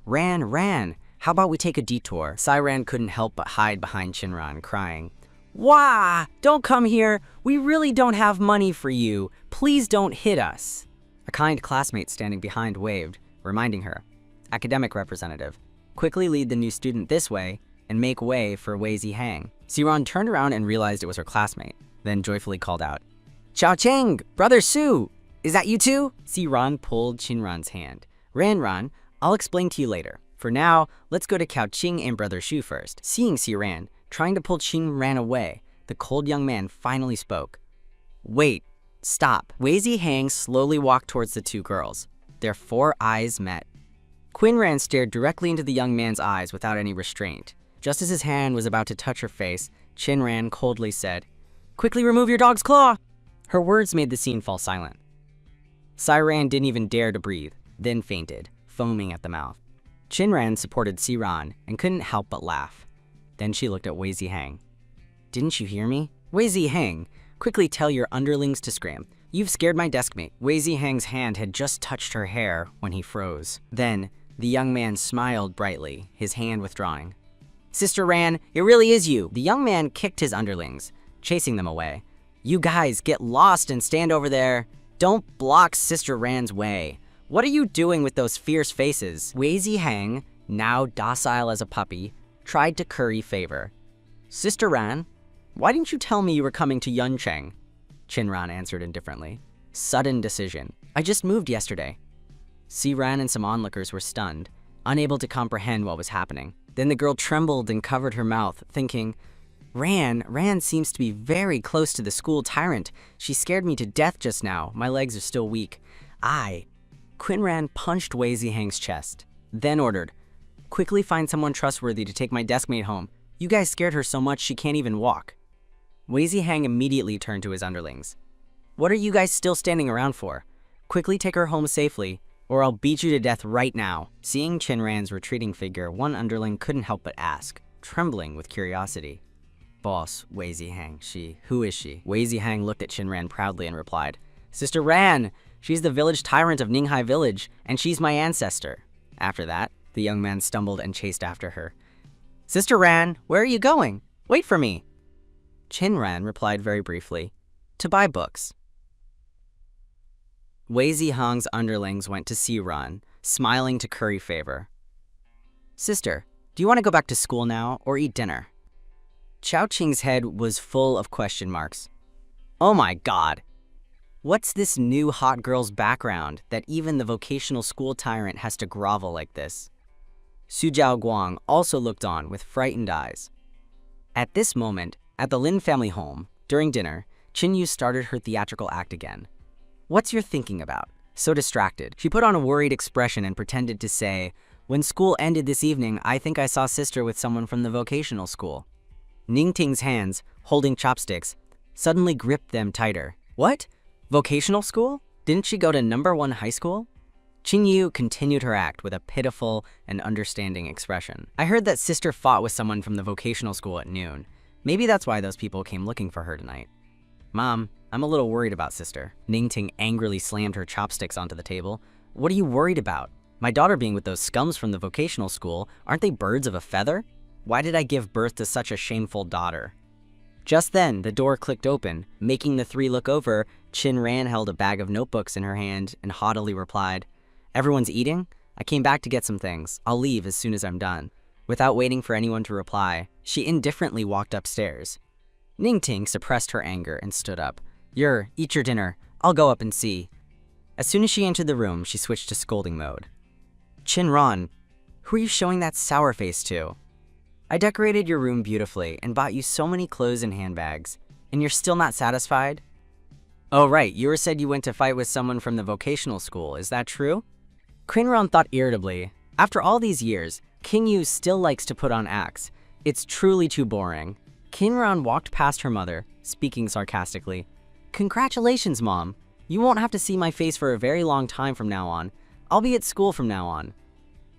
Ran, how about we take a detour? Sai Ran couldn't help but hide behind Chin Ran, crying, wah! Don't come here! We really don't have money for you. Please don't hit us. A kind classmate standing behind waved, reminding her, academic representative, quickly lead the new student this way and make way for Wei Zihang. Siran turned around and realized it was her classmate, then joyfully called out, Chao Cheng, brother Su, is that you too? Siran pulled Chin Ran's hand. Ran, I'll explain to you later. For now, let's go to Cao Qing and brother Shu first. Seeing Siran trying to pull Chin Ran away, the cold young man finally spoke. Wait, stop. Wei Zihang slowly walked towards the two girls. Their four eyes met. Qin Ran stared directly into the young man's eyes without any restraint. Just as his hand was about to touch her face, Chin Ran coldly said, quickly remove your dog's claw! Her words made the scene fall silent. Sai Ran didn't even dare to breathe, then fainted, foaming at the mouth. Chin Ran supported Si Ran and couldn't help but laugh. Then she looked at Wei Zihang. Didn't you hear me? Wei Zihang, quickly tell your underlings to scram. You've scared my deskmate. Wei Zihang's hand had just touched her hair when he froze. Then, the young man smiled brightly, his hand withdrawing. Sister Ran, it really is you. The young man kicked his underlings, chasing them away. You guys, get lost and stand over there. Don't block Sister Ran's way. What are you doing with those fierce faces? Wei Zihang, now docile as a puppy, tried to curry favor. Sister Ran, why didn't you tell me you were coming to Yuncheng? Chin Ran answered indifferently. Sudden decision. I just moved yesterday. Si Ran and some onlookers were stunned, unable to comprehend what was happening. Then the girl trembled and covered her mouth, thinking, Ran seems to be very close to the school tyrant. She scared me to death just now. My legs are still weak. Qin Ran punched Wei Zihang's chest, then ordered, quickly find someone trustworthy to take my deskmate home. You guys scared her so much she can't even walk. Wei Zihang immediately turned to his underlings. What are you guys still standing around for? Quickly take her home safely, or I'll beat you to death right now. Seeing Chin Ran's retreating figure, one underling couldn't help but ask, trembling with curiosity. Boss, Wei Zihang, who is she? Wei Zihang looked at Chin Ran proudly and replied, Sister Ran, she's the village tyrant of Ninghai Village, and she's my ancestor. After that, the young man stumbled and chased after her. Sister Ran, where are you going? Wait for me. Chin Ran replied very briefly, to buy books. Wei Zihang's underlings went to see Ran, smiling to curry favor. Sister, Do you want to go back to school now or eat dinner? Chao Qing's head was full of question marks. Oh my god! What's this new hot girl's background that even the vocational school tyrant has to grovel like this? Su Jiao Guang also looked on with frightened eyes. At this moment, at the Lin family home, during dinner, Qin Yu started her theatrical act again. What's you're thinking about? So distracted. She put on a worried expression and pretended to say, when school ended this evening, I think I saw sister with someone from the vocational school. Ningting's hands, holding chopsticks, suddenly gripped them tighter. What? Vocational school? Didn't she go to #1 high school? Qin Yu continued her act with a pitiful and understanding expression. I heard that sister fought with someone from the vocational school at noon. Maybe that's why those people came looking for her tonight. Mom, I'm a little worried about sister. Ningting angrily slammed her chopsticks onto the table. What are you worried about? My daughter being with those scums from the vocational school, aren't they birds of a feather? Why did I give birth to such a shameful daughter? Just then, the door clicked open. Making the three look over, Qin Ran held a bag of notebooks in her hand and haughtily replied, Everyone's eating? I came back to get some things. I'll leave as soon as I'm done. Without waiting for anyone to reply, she indifferently walked upstairs. Ningting suppressed her anger and stood up. Eat your dinner. I'll go up and see. As soon as she entered the room, she switched to scolding mode. Qin Ran, who are you showing that sour face to? I decorated your room beautifully and bought you so many clothes and handbags, and you're still not satisfied? Oh right, you said you went to fight with someone from the vocational school, is that true? Qin Ran thought irritably, after all these years, King Yu still likes to put on acts. It's truly too boring. Qin Ran walked past her mother, speaking sarcastically. Congratulations, Mom. You won't have to see my face for a very long time from now on. I'll be at school from now on.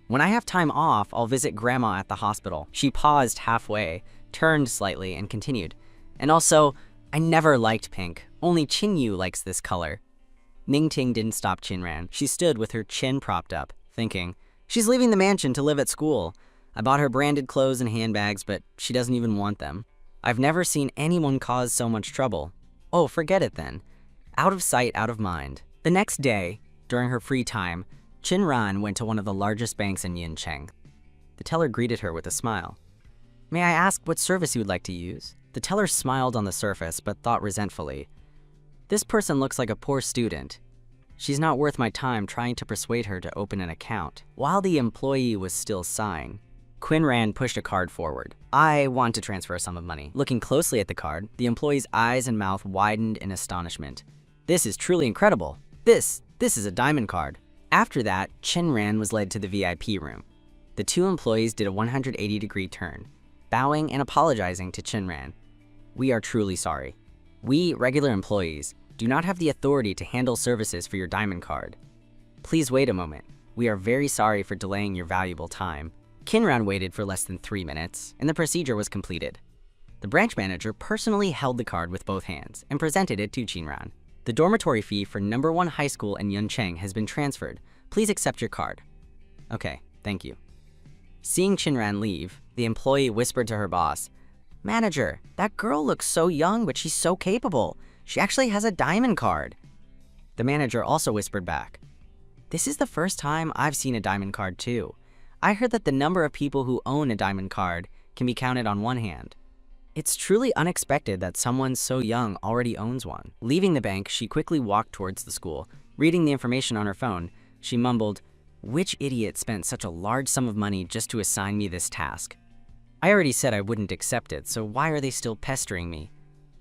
When I have time off, I'll visit Grandma at the hospital. She paused halfway, turned slightly, and continued. And also, I never liked pink. Only Qin Yu likes this color. Ningting didn't stop Qin Ran. She stood with her chin propped up, thinking, she's leaving the mansion to live at school. I bought her branded clothes and handbags, but she doesn't even want them. I've never seen anyone cause so much trouble. Oh, forget it then. Out of sight, out of mind. The next day, during her free time, Qin Ran went to one of the largest banks in Yincheng. The teller greeted her with a smile. May I ask what service you would like to use? The teller smiled on the surface, but thought resentfully. This person looks like a poor student. She's not worth my time trying to persuade her to open an account. While the employee was still sighing, Qin Ran pushed a card forward. I want to transfer a sum of money. Looking closely at the card, the employee's eyes and mouth widened in astonishment. This is truly incredible. This is a diamond card. After that, Qin Ran was led to the VIP room. The two employees did a 180-degree turn, bowing and apologizing to Qin Ran. We are truly sorry. We, regular employees, do not have the authority to handle services for your diamond card. Please wait a moment. We are very sorry for delaying your valuable time. Qin Ran waited for less than 3 minutes, and the procedure was completed. The branch manager personally held the card with both hands and presented it to Qin Ran. The dormitory fee for #1 high school in Yuncheng has been transferred. Please accept your card. Okay, thank you. Seeing Qin Ran leave, the employee whispered to her boss, Manager, that girl looks so young, but she's so capable. She actually has a diamond card. The manager also whispered back, This is the first time I've seen a diamond card too. I heard that the number of people who own a diamond card can be counted on one hand. It's truly unexpected that someone so young already owns one. Leaving the bank, she quickly walked towards the school. Reading the information on her phone, she mumbled, Which idiot spent such a large sum of money just to assign me this task? I already said I wouldn't accept it, so why are they still pestering me?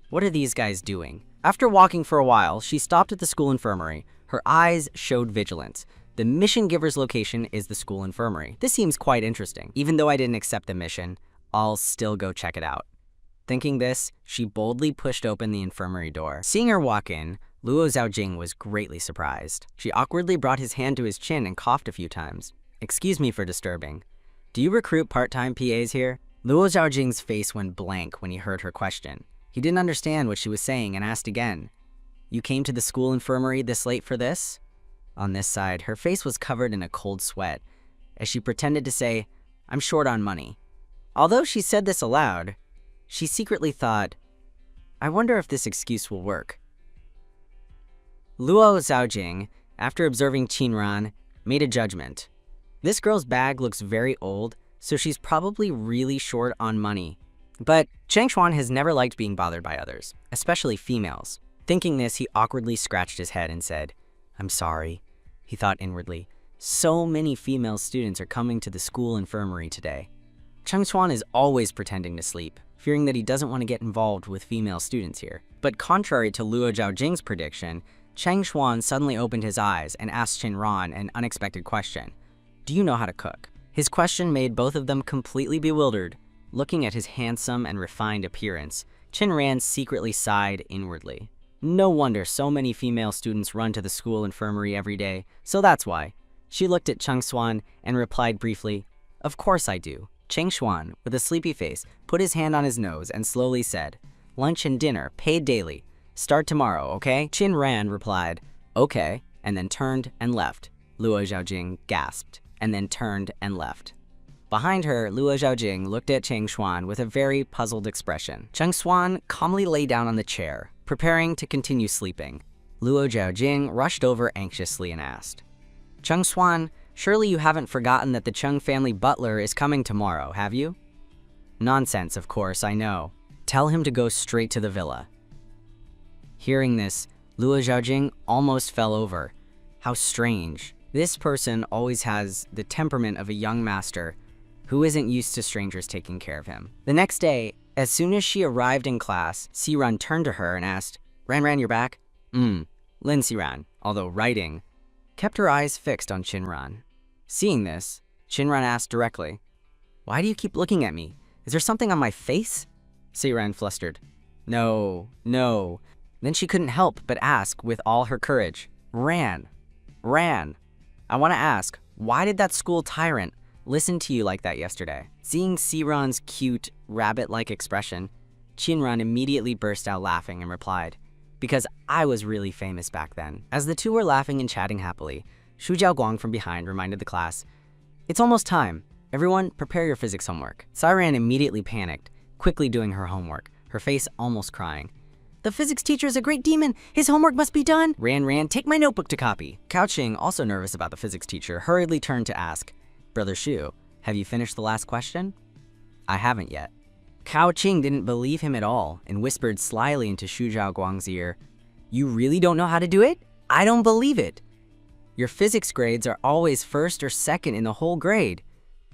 What are these guys doing? After walking for a while, she stopped at the school infirmary. Her eyes showed vigilance. The mission giver's location is the school infirmary. This seems quite interesting. Even though I didn't accept the mission, I'll still go check it out. Thinking this, she boldly pushed open the infirmary door. Seeing her walk in, Luo Zhaojing was greatly surprised. She awkwardly brought his hand to his chin and coughed a few times. Excuse me for disturbing. Do you recruit part-time PAs here? Luo Zhaojing's face went blank when he heard her question. He didn't understand what she was saying and asked again. You came to the school infirmary this late for this? On this side, her face was covered in a cold sweat, as she pretended to say, I'm short on money. Although she said this aloud, she secretly thought, I wonder if this excuse will work. Luo Zhaojing, after observing Qin Ran, made a judgment. This girl's bag looks very old, so she's probably really short on money. But Chang Xuan has never liked being bothered by others, especially females. Thinking this, he awkwardly scratched his head and said, "I'm sorry," he thought inwardly. So many female students are coming to the school infirmary today. Chang Xuan is always pretending to sleep, fearing that he doesn't want to get involved with female students here. But contrary to Luo Zhaojing's prediction, Chang Xuan suddenly opened his eyes and asked Qin Ran an unexpected question. "Do you know how to cook?" His question made both of them completely bewildered. Looking at his handsome and refined appearance, Qin Ran secretly sighed inwardly. No wonder so many female students run to the school infirmary every day, so that's why. She looked at Chang Xuan and replied briefly, "Of course I do." Chang Xuan, with a sleepy face, put his hand on his nose and slowly said, "Lunch and dinner, paid daily. Start tomorrow, okay?" Qin Ran replied, "Okay," and then turned and left. Luo Zhaojing gasped, and then turned and left. Behind her, Luo Zhaojing looked at Chang Xuan with a very puzzled expression. Chang Xuan calmly lay down on the chair, preparing to continue sleeping. Luo Zhaojing rushed over anxiously and asked, "Chang Xuan, surely you haven't forgotten that the Chung family butler is coming tomorrow, have you?" "Nonsense, of course, I know. Tell him to go straight to the villa." Hearing this, Luo Zhaojing almost fell over. How strange. This person always has the temperament of a young master who isn't used to strangers taking care of him. The next day, as soon as she arrived in class, Siran turned to her and asked, Ran, you're back?" Lin Siran, although writing, kept her eyes fixed on Qinran. Seeing this, Qinran asked directly, "Why do you keep looking at me? Is there something on my face?" Siran flustered, No. Then she couldn't help but ask with all her courage, Ran, I want to ask, why did that school tyrant listen to you like that yesterday?" Seeing Siran's cute, rabbit-like expression, Qinran immediately burst out laughing and replied, "Because I was really famous back then." As the two were laughing and chatting happily, Shu Jiaoguang from behind reminded the class, "It's almost time. Everyone, prepare your physics homework." Siran immediately panicked, quickly doing her homework, her face almost crying. "The physics teacher is a great demon. His homework must be done." Ran, take my notebook to copy. Kaoqing, also nervous about the physics teacher, hurriedly turned to ask, "Brother Shu, have you finished the last question?" "I haven't yet." Kaoqing didn't believe him at all and whispered slyly into Shu Jiaoguang's ear, "You really don't know how to do it? I don't believe it. Your physics grades are always first or second in the whole grade.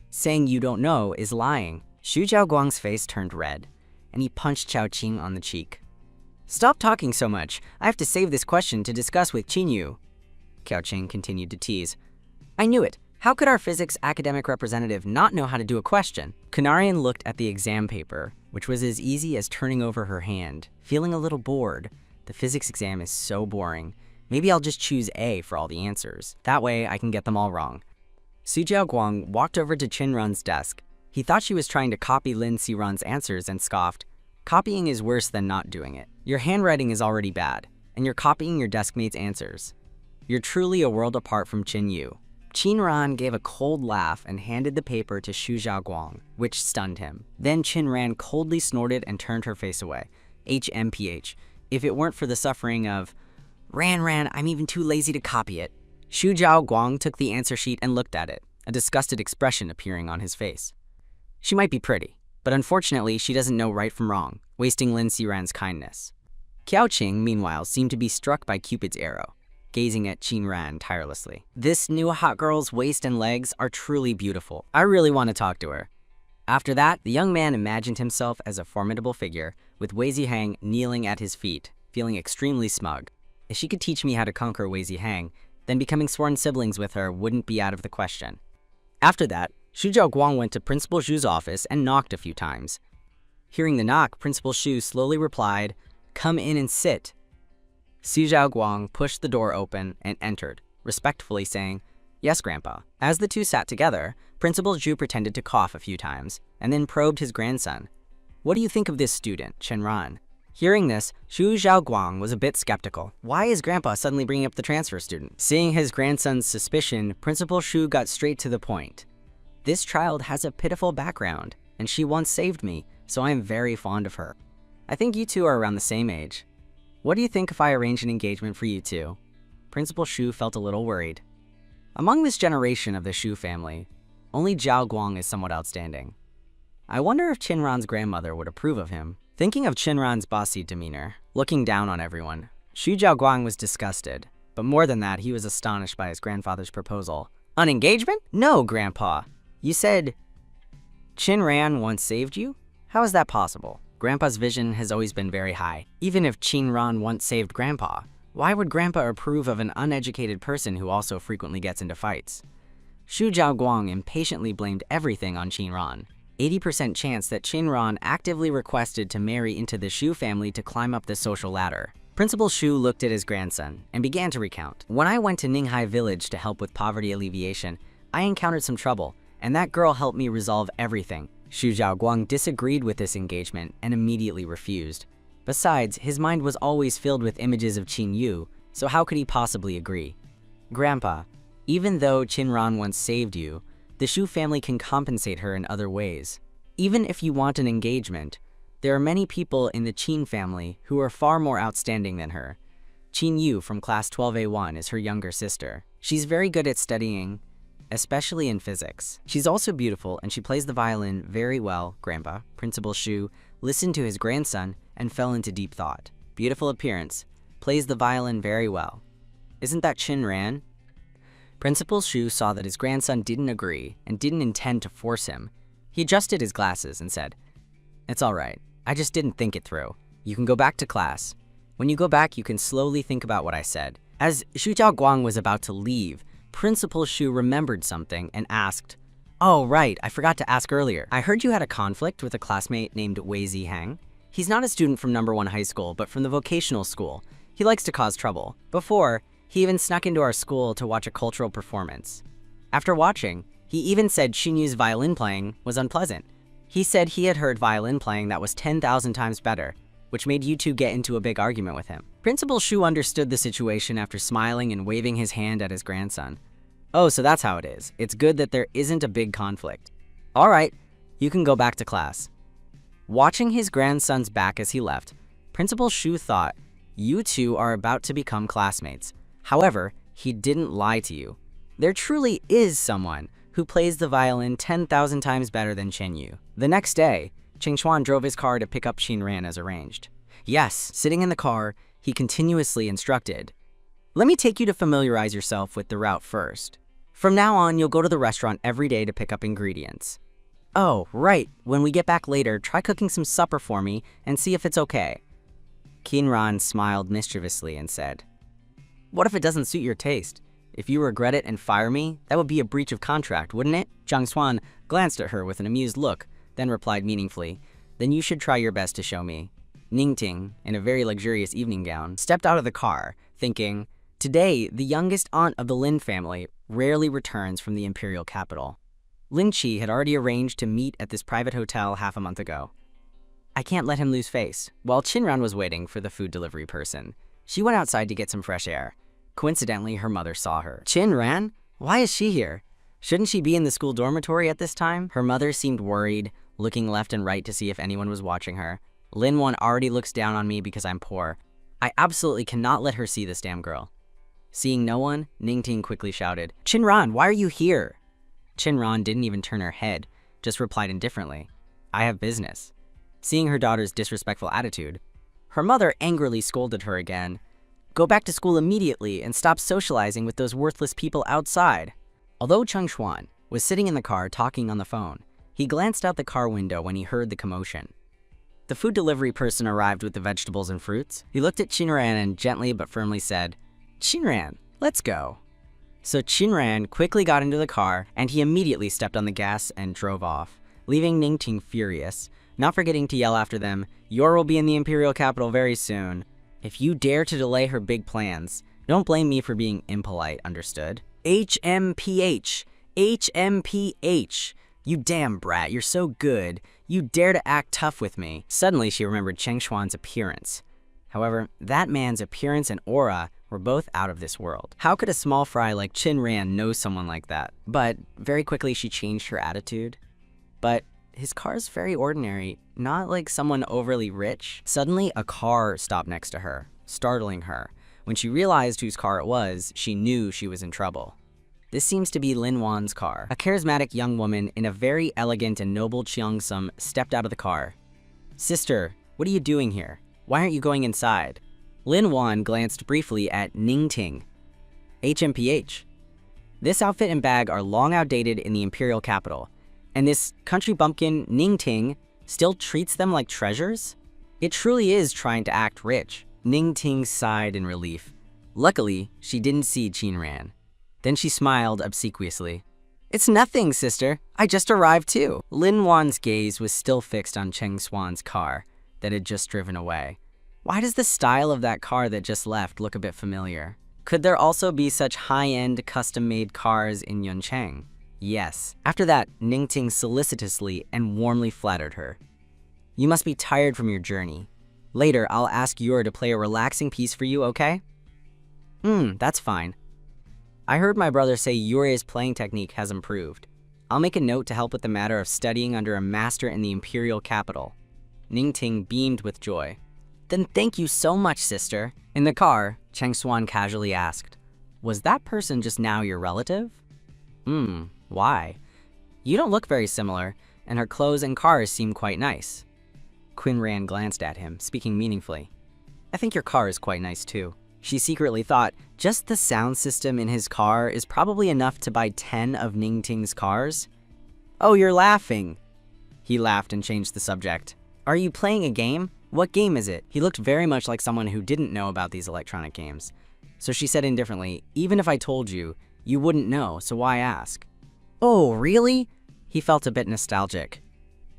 Saying you don't know is lying." Shu Jiaoguang's face turned red, and he punched Kaoqing on the cheek. "Stop talking so much. I have to save this question to discuss with Qinyu." Kaoqing continued to tease. "I knew it. How could our physics academic representative not know how to do a question?" Kanarian looked at the exam paper, which was as easy as turning over her hand, feeling a little bored. The physics exam is so boring. Maybe I'll just choose A for all the answers. That way I can get them all wrong. Su Jiaoguang walked over to Qinran's desk. He thought she was trying to copy Lin Siran's answers and scoffed, "Copying is worse than not doing it. Your handwriting is already bad, and you're copying your deskmate's answers. You're truly a world apart from Qinyu." Qinran gave a cold laugh and handed the paper to Shu Jiaoguang, which stunned him. Then Qinran coldly snorted and turned her face away. HMPH. If it weren't for the suffering of, Ran, I'm even too lazy to copy it." Shu Jiaoguang took the answer sheet and looked at it, a disgusted expression appearing on his face. She might be pretty, but unfortunately she doesn't know right from wrong, wasting Lin Siran's kindness. Kaoqing, meanwhile, seemed to be struck by Cupid's arrow, gazing at Qinran tirelessly. "This new hot girl's waist and legs are truly beautiful. I really want to talk to her." After that, the young man imagined himself as a formidable figure, with Wei Zihang kneeling at his feet, feeling extremely smug. If she could teach me how to conquer Wei Zihang, then becoming sworn siblings with her wouldn't be out of the question. After that, Shu Jiaoguang went to Principal Shu's office and knocked a few times. Hearing the knock, Principal Shu slowly replied, "Come in and sit." Su Jiaoguang pushed the door open and entered, respectfully saying, "Yes, Grandpa." As the two sat together, Principal Zhu pretended to cough a few times, and then probed his grandson. "What do you think of this student, Qinran?" Hearing this, Shu Jiaoguang was a bit skeptical. Why is Grandpa suddenly bringing up the transfer student? Seeing his grandson's suspicion, Principal Shu got straight to the point. "This child has a pitiful background, and she once saved me, so I am very fond of her. I think you two are around the same age. What do you think if I arrange an engagement for you two?" Principal Shu felt a little worried. Among this generation of the Shu family, Only Zhao Guang is somewhat outstanding. I wonder if Qinran's grandmother would approve of him. Thinking of Qinran's bossy demeanor, looking down on everyone, Xu Zhaoguang was disgusted. But more than that, he was astonished by his grandfather's proposal. An engagement? No, Grandpa. You said Qinran once saved you? How is that possible? Grandpa's vision has always been very high. Even if Qinran once saved Grandpa, why would Grandpa approve of an uneducated person who also frequently gets into fights? Xu Zhaoguang impatiently blamed everything on Qinran. 80% chance that Qinran actively requested to marry into the Xu family to climb up the social ladder. Principal Xu looked at his grandson and began to recount. When I went to Ninghai village to help with poverty alleviation, I encountered some trouble, and that girl helped me resolve everything. Xu Zhaoguang disagreed with this engagement and immediately refused. Besides, his mind was always filled with images of Qin Yu, so how could he possibly agree? Grandpa, even though Qinran once saved you, the Xu family can compensate her in other ways. Even if you want an engagement, there are many people in the Qin family who are far more outstanding than her. Qin Yu from class 12A1 is her younger sister. She's very good at studying, especially in physics. She's also beautiful and she plays the violin very well, Grandpa. Principal Xu listened to his grandson and fell into deep thought. Beautiful appearance, plays the violin very well. Isn't that Qinran? Principal Xu saw that his grandson didn't agree and didn't intend to force him. He adjusted his glasses and said, "It's all right. I just didn't think it through. You can go back to class. When you go back, you can slowly think about what I said." As Xu Zhaoguang was about to leave, Principal Xu remembered something and asked, "Oh, right, I forgot to ask earlier. I heard you had a conflict with a classmate named Wei Zihang. He's not a student from number 1 high school, but from the vocational school. He likes to cause trouble. Before, he even snuck into our school to watch a cultural performance. After watching, he even said Xinyu's violin playing was unpleasant. He said he had heard violin playing that was 10,000 times better, which made you two get into a big argument with him." Principal Xu understood the situation after smiling and waving his hand at his grandson. "Oh, so that's how it is. It's good that there isn't a big conflict. All right, you can go back to class." Watching his grandson's back as he left, Principal Xu thought, "You two are about to become classmates." However, he didn't lie to you. There truly is someone who plays the violin 10,000 times better than Chen Yu. The next day, Cheng Xuan drove his car to pick up Qinran as arranged. Yes, sitting in the car, he continuously instructed, "Let me take you to familiarize yourself with the route first. From now on, you'll go to the restaurant every day to pick up ingredients. Oh, right, when we get back later, try cooking some supper for me and see if it's okay." Qinran smiled mischievously and said, "What if it doesn't suit your taste? If you regret it and fire me, that would be a breach of contract, wouldn't it?" Zhang Xuan glanced at her with an amused look, then replied meaningfully, "Then you should try your best to show me." Ningting, in a very luxurious evening gown, stepped out of the car, thinking, today, the youngest aunt of the Lin family rarely returns from the imperial capital. Lin Qi had already arranged to meet at this private hotel half a month ago. I can't let him lose face. While Qinran was waiting for the food delivery person, she went outside to get some fresh air. Coincidentally, her mother saw her. "Qinran? Why is she here? Shouldn't she be in the school dormitory at this time?" Her mother seemed worried, looking left and right to see if anyone was watching her. "Lin Wan already looks down on me because I'm poor. I absolutely cannot let her see this damn girl." Seeing no one, Ningting quickly shouted, "Qinran, why are you here?" Qinran didn't even turn her head, just replied indifferently, "I have business." Seeing her daughter's disrespectful attitude, her mother angrily scolded her again. "Go back to school immediately and stop socializing with those worthless people outside." Although Cheng Xuan was sitting in the car talking on the phone, he glanced out the car window when he heard the commotion. The food delivery person arrived with the vegetables and fruits. He looked at Qinran and gently but firmly said, "Qinran, let's go." So Qinran quickly got into the car and he immediately stepped on the gas and drove off, leaving Ningting furious, not forgetting to yell after them, "Yor will be in the imperial capital very soon. If you dare to delay her big plans, don't blame me for being impolite, understood?" HMPH, HMPH. You damn brat, you're so good. You dare to act tough with me. Suddenly she remembered Cheng Xuan's appearance. However, that man's appearance and aura were both out of this world. How could a small fry like Qinran know someone like that? But very quickly she changed her attitude. But his car's very ordinary, not like someone overly rich. Suddenly, a car stopped next to her, startling her. When she realized whose car it was, she knew she was in trouble. This seems to be Lin Wan's car. A charismatic young woman in a very elegant and noble cheongsam stepped out of the car. Sister, what are you doing here? Why aren't you going inside? Lin Wan glanced briefly at Ningting. HMPH. This outfit and bag are long outdated in the imperial capital, and this country bumpkin, Ningting, still treats them like treasures? It truly is trying to act rich. Ningting sighed in relief. Luckily, she didn't see Qinran. Then she smiled obsequiously. It's nothing, sister. I just arrived too. Lin Wan's gaze was still fixed on Cheng Xuan's car that had just driven away. Why does the style of that car that just left look a bit familiar? Could there also be such high-end, custom-made cars in Yuncheng? Yes. After that, Ningting solicitously and warmly flattered her. You must be tired from your journey. Later, I'll ask Yor to play a relaxing piece for you, okay? That's fine. I heard my brother say Yurie's playing technique has improved. I'll make a note to help with the matter of studying under a master in the imperial capital. Ningting beamed with joy. Then thank you so much, sister. In the car, Cheng Xuan casually asked, was that person just now your relative? Why? You don't look very similar, and her clothes and cars seem quite nice. Qinran glanced at him, speaking meaningfully. I think your car is quite nice too. She secretly thought, just the sound system in his car is probably enough to buy 10 of Ningting's cars. Oh, you're laughing. He laughed and changed the subject. Are you playing a game? What game is it? He looked very much like someone who didn't know about these electronic games. So she said indifferently, even if I told you, you wouldn't know, so why ask? Oh, really? He felt a bit nostalgic.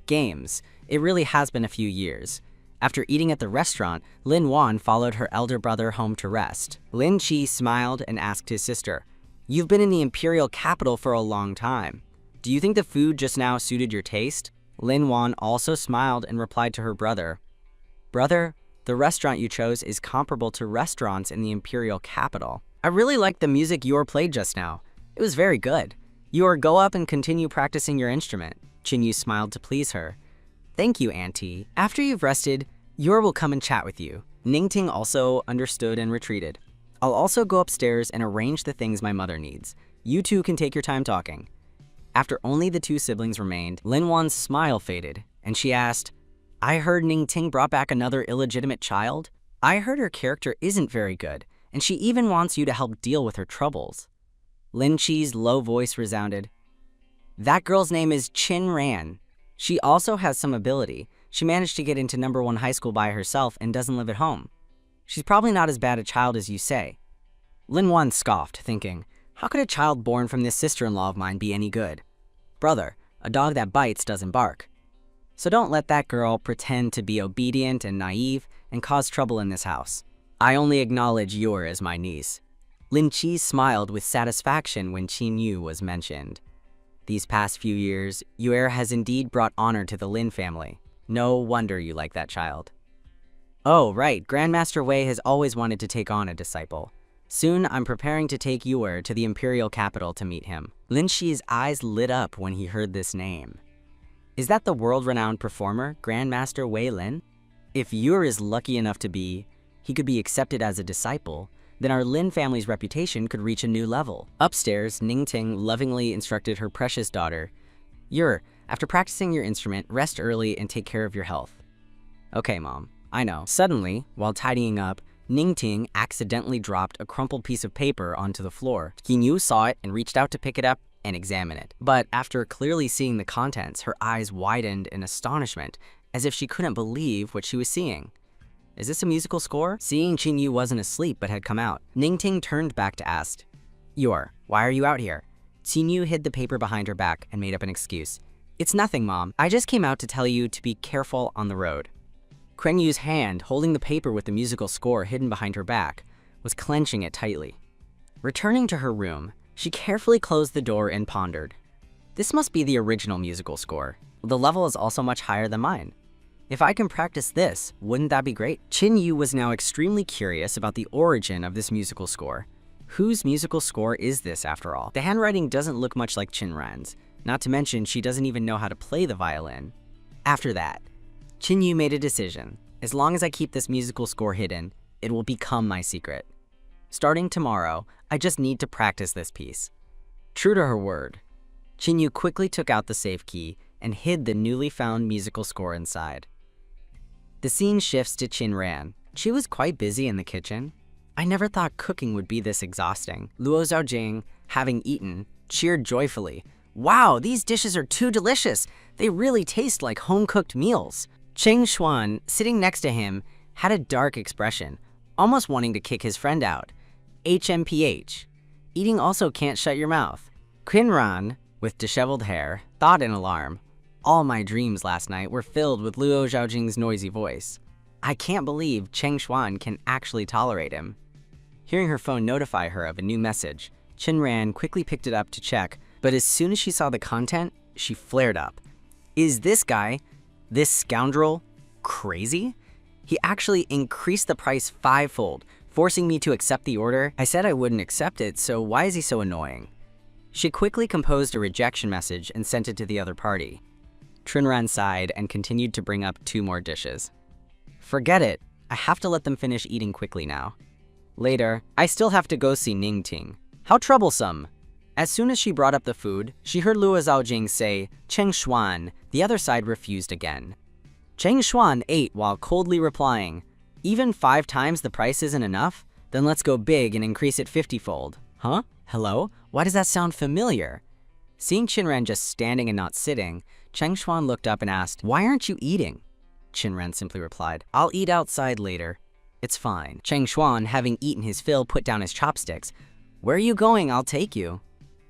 Games. It really has been a few years. After eating at the restaurant, Lin Wan followed her elder brother home to rest. Lin Qi smiled and asked his sister, You've been in the imperial capital for a long time. Do you think the food just now suited your taste? Lin Wan also smiled and replied to her brother, Brother, the restaurant you chose is comparable to restaurants in the imperial capital. I really liked the music Yor played just now. It was very good. Yor, go up and continue practicing your instrument. Qinyu smiled to please her. Thank you, Auntie. After you've rested, Yor will come and chat with you. Ningting also understood and retreated. I'll also go upstairs and arrange the things my mother needs. You two can take your time talking. After only the two siblings remained, Lin Wan's smile faded, and she asked, I heard Ningting brought back another illegitimate child? I heard her character isn't very good, and she even wants you to help deal with her troubles. Lin Qi's low voice resounded. That girl's name is Qinran. She also has some ability. She managed to get into #1 high school by herself and doesn't live at home. She's probably not as bad a child as you say. Lin Wan scoffed, thinking, how could a child born from this sister-in-law of mine be any good? Brother, a dog that bites doesn't bark. So don't let that girl pretend to be obedient and naive and cause trouble in this house. I only acknowledge Yor as my niece. Lin Qi smiled with satisfaction when Qin Yu was mentioned. These past few years, Yor has indeed brought honor to the Lin family. No wonder you like that child. Oh, right, Grandmaster Wei has always wanted to take on a disciple. Soon, I'm preparing to take Yor to the imperial capital to meet him. Lin Qi's eyes lit up when he heard this name. Is that the world-renowned performer, Grandmaster Wei Lin? If Yor is lucky enough to be, he could be accepted as a disciple, then our Lin family's reputation could reach a new level. Upstairs, Ningting lovingly instructed her precious daughter, Yor, after practicing your instrument, rest early and take care of your health. Okay, Mom, I know. Suddenly, while tidying up, Ningting accidentally dropped a crumpled piece of paper onto the floor. Qinyu saw it and reached out to pick it up and examine it. But after clearly seeing the contents, her eyes widened in astonishment, as if she couldn't believe what she was seeing. Is this a musical score? Seeing Qinyu wasn't asleep but had come out, Ningting turned back to ask, Yor, why are you out here? Qinyu hid the paper behind her back and made up an excuse. It's nothing, Mom. I just came out to tell you to be careful on the road. Qinyu's hand, holding the paper with the musical score hidden behind her back, was clenching it tightly. Returning to her room, she carefully closed the door and pondered. This must be the original musical score. The level is also much higher than mine. If I can practice this, wouldn't that be great? Qinyu was now extremely curious about the origin of this musical score. Whose musical score is this, after all? The handwriting doesn't look much like Qinran's, not to mention she doesn't even know how to play the violin. After that, Qinyu made a decision. As long as I keep this musical score hidden, it will become my secret. Starting tomorrow, I just need to practice this piece. True to her word, Chinyu quickly took out the safe key and hid the newly found musical score inside. The scene shifts to Chinran. She was quite busy in the kitchen. I never thought cooking would be this exhausting. Luo Zhaojing, having eaten, cheered joyfully. Wow, these dishes are too delicious. They really taste like home-cooked meals. Cheng Xuan, sitting next to him, had a dark expression, almost wanting to kick his friend out. HMPH. Eating also can't shut your mouth. Qinran, with disheveled hair, thought in alarm. All my dreams last night were filled with Luo Zhaojing's noisy voice. I can't believe Cheng Xuan can actually tolerate him. Hearing her phone notify her of a new message, Chinran quickly picked it up to check, but as soon as she saw the content, she flared up. Is this guy, this scoundrel, crazy? He actually increased the price 5-fold, forcing me to accept the order. I said I wouldn't accept it, so why is he so annoying? She quickly composed a rejection message and sent it to the other party. Trinran sighed and continued to bring up 2 more dishes. Forget it. I have to let them finish eating quickly now. Later, I still have to go see Ningting. How troublesome. As soon as she brought up the food, she heard Luo Zhaojing say, Cheng Xuan. The other side refused again. Cheng Xuan ate while coldly replying, even 5 times the price isn't enough? Then let's go big and increase it 50-fold. Huh? Hello? Why does that sound familiar? Seeing Chinran just standing and not sitting, Cheng Xuan looked up and asked, why aren't you eating? Chinran simply replied, I'll eat outside later. It's fine. Cheng Xuan, having eaten his fill, put down his chopsticks. Where are you going? I'll take you.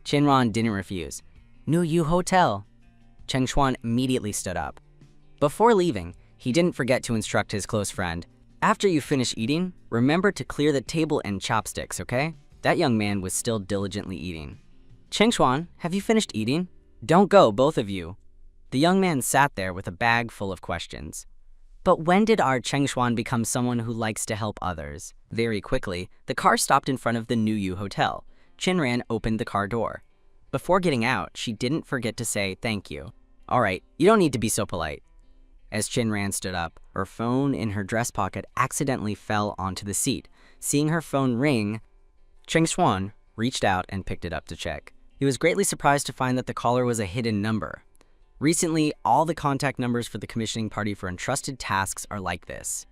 Chinran didn't refuse. New Yu Hotel. Cheng Xuan immediately stood up. Before leaving, he didn't forget to instruct his close friend, after you finish eating, remember to clear the table and chopsticks, okay? That young man was still diligently eating. Cheng Xuan, have you finished eating? Don't go, both of you. The young man sat there with a bag full of questions. But when did our Cheng Xuan become someone who likes to help others? Very quickly, the car stopped in front of the New Yu Hotel. Chinran opened the car door. Before getting out, she didn't forget to say thank you. All right, you don't need to be so polite. As Chinran stood up, her phone in her dress pocket accidentally fell onto the seat. Seeing her phone ring, Cheng Xuan reached out and picked it up to check. He was greatly surprised to find that the caller was a hidden number. Recently, all the contact numbers for the commissioning party for entrusted tasks are like this.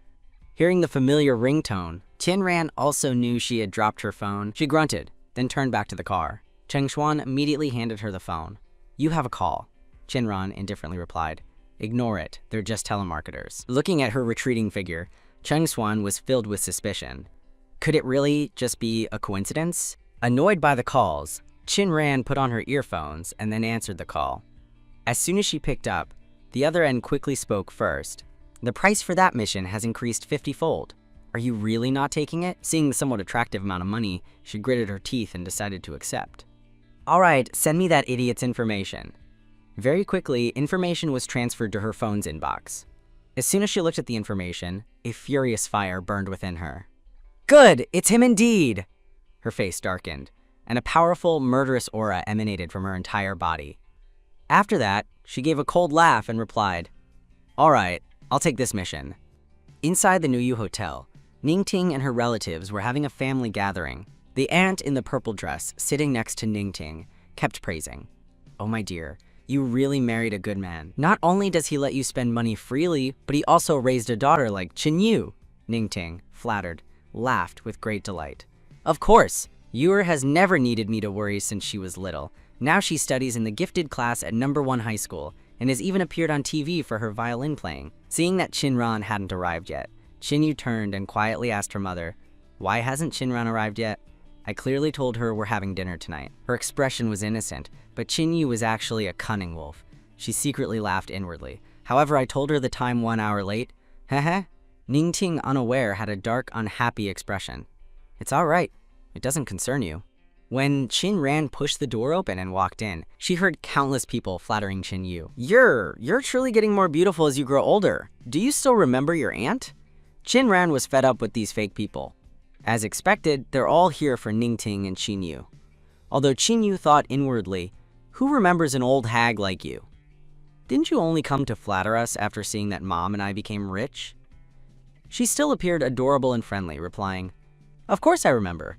Hearing the familiar ringtone, Chinran also knew she had dropped her phone. She grunted, then turned back to the car. Cheng Xuan immediately handed her the phone. You have a call, Chinran indifferently replied. Ignore it, they're just telemarketers. Looking at her retreating figure, Cheng Xuan was filled with suspicion. Could it really just be a coincidence? Annoyed by the calls, Chinran put on her earphones and then answered the call. As soon as she picked up, the other end quickly spoke first. The price for that mission has increased 50-fold. Are you really not taking it? Seeing the somewhat attractive amount of money, she gritted her teeth and decided to accept. All right, send me that idiot's information. Very quickly, information was transferred to her phone's inbox. As soon as she looked at the information, a furious fire burned within her. Good, it's him indeed! Her face darkened, and a powerful, murderous aura emanated from her entire body. After that, she gave a cold laugh and replied, All right, I'll take this mission. Inside the New Yu Hotel, Ningting and her relatives were having a family gathering. The aunt in the purple dress, sitting next to Ningting, kept praising. Oh my dear, you really married a good man. Not only does he let you spend money freely, but he also raised a daughter like Chinyu. Ningting, flattered, laughed with great delight. Of course, Yuer has never needed me to worry since she was little. Now she studies in the gifted class at #1 high school and has even appeared on TV for her violin playing. Seeing that Chinran hadn't arrived yet, Chinyu turned and quietly asked her mother, Why hasn't Chinran arrived yet? I clearly told her we're having dinner tonight. Her expression was innocent, but Chinyu was actually a cunning wolf. She secretly laughed inwardly. However, I told her the time 1 hour late. Heh. Ningting, unaware, had a dark, unhappy expression. It's all right. It doesn't concern you. When Chinran pushed the door open and walked in, she heard countless people flattering Chinyu. You're truly getting more beautiful as you grow older. Do you still remember your aunt? Chinran was fed up with these fake people. As expected, they're all here for Ningting and Chinyu. Although Chinyu thought inwardly, who remembers an old hag like you? Didn't you only come to flatter us after seeing that Mom and I became rich? She still appeared adorable and friendly, replying, Of course I remember.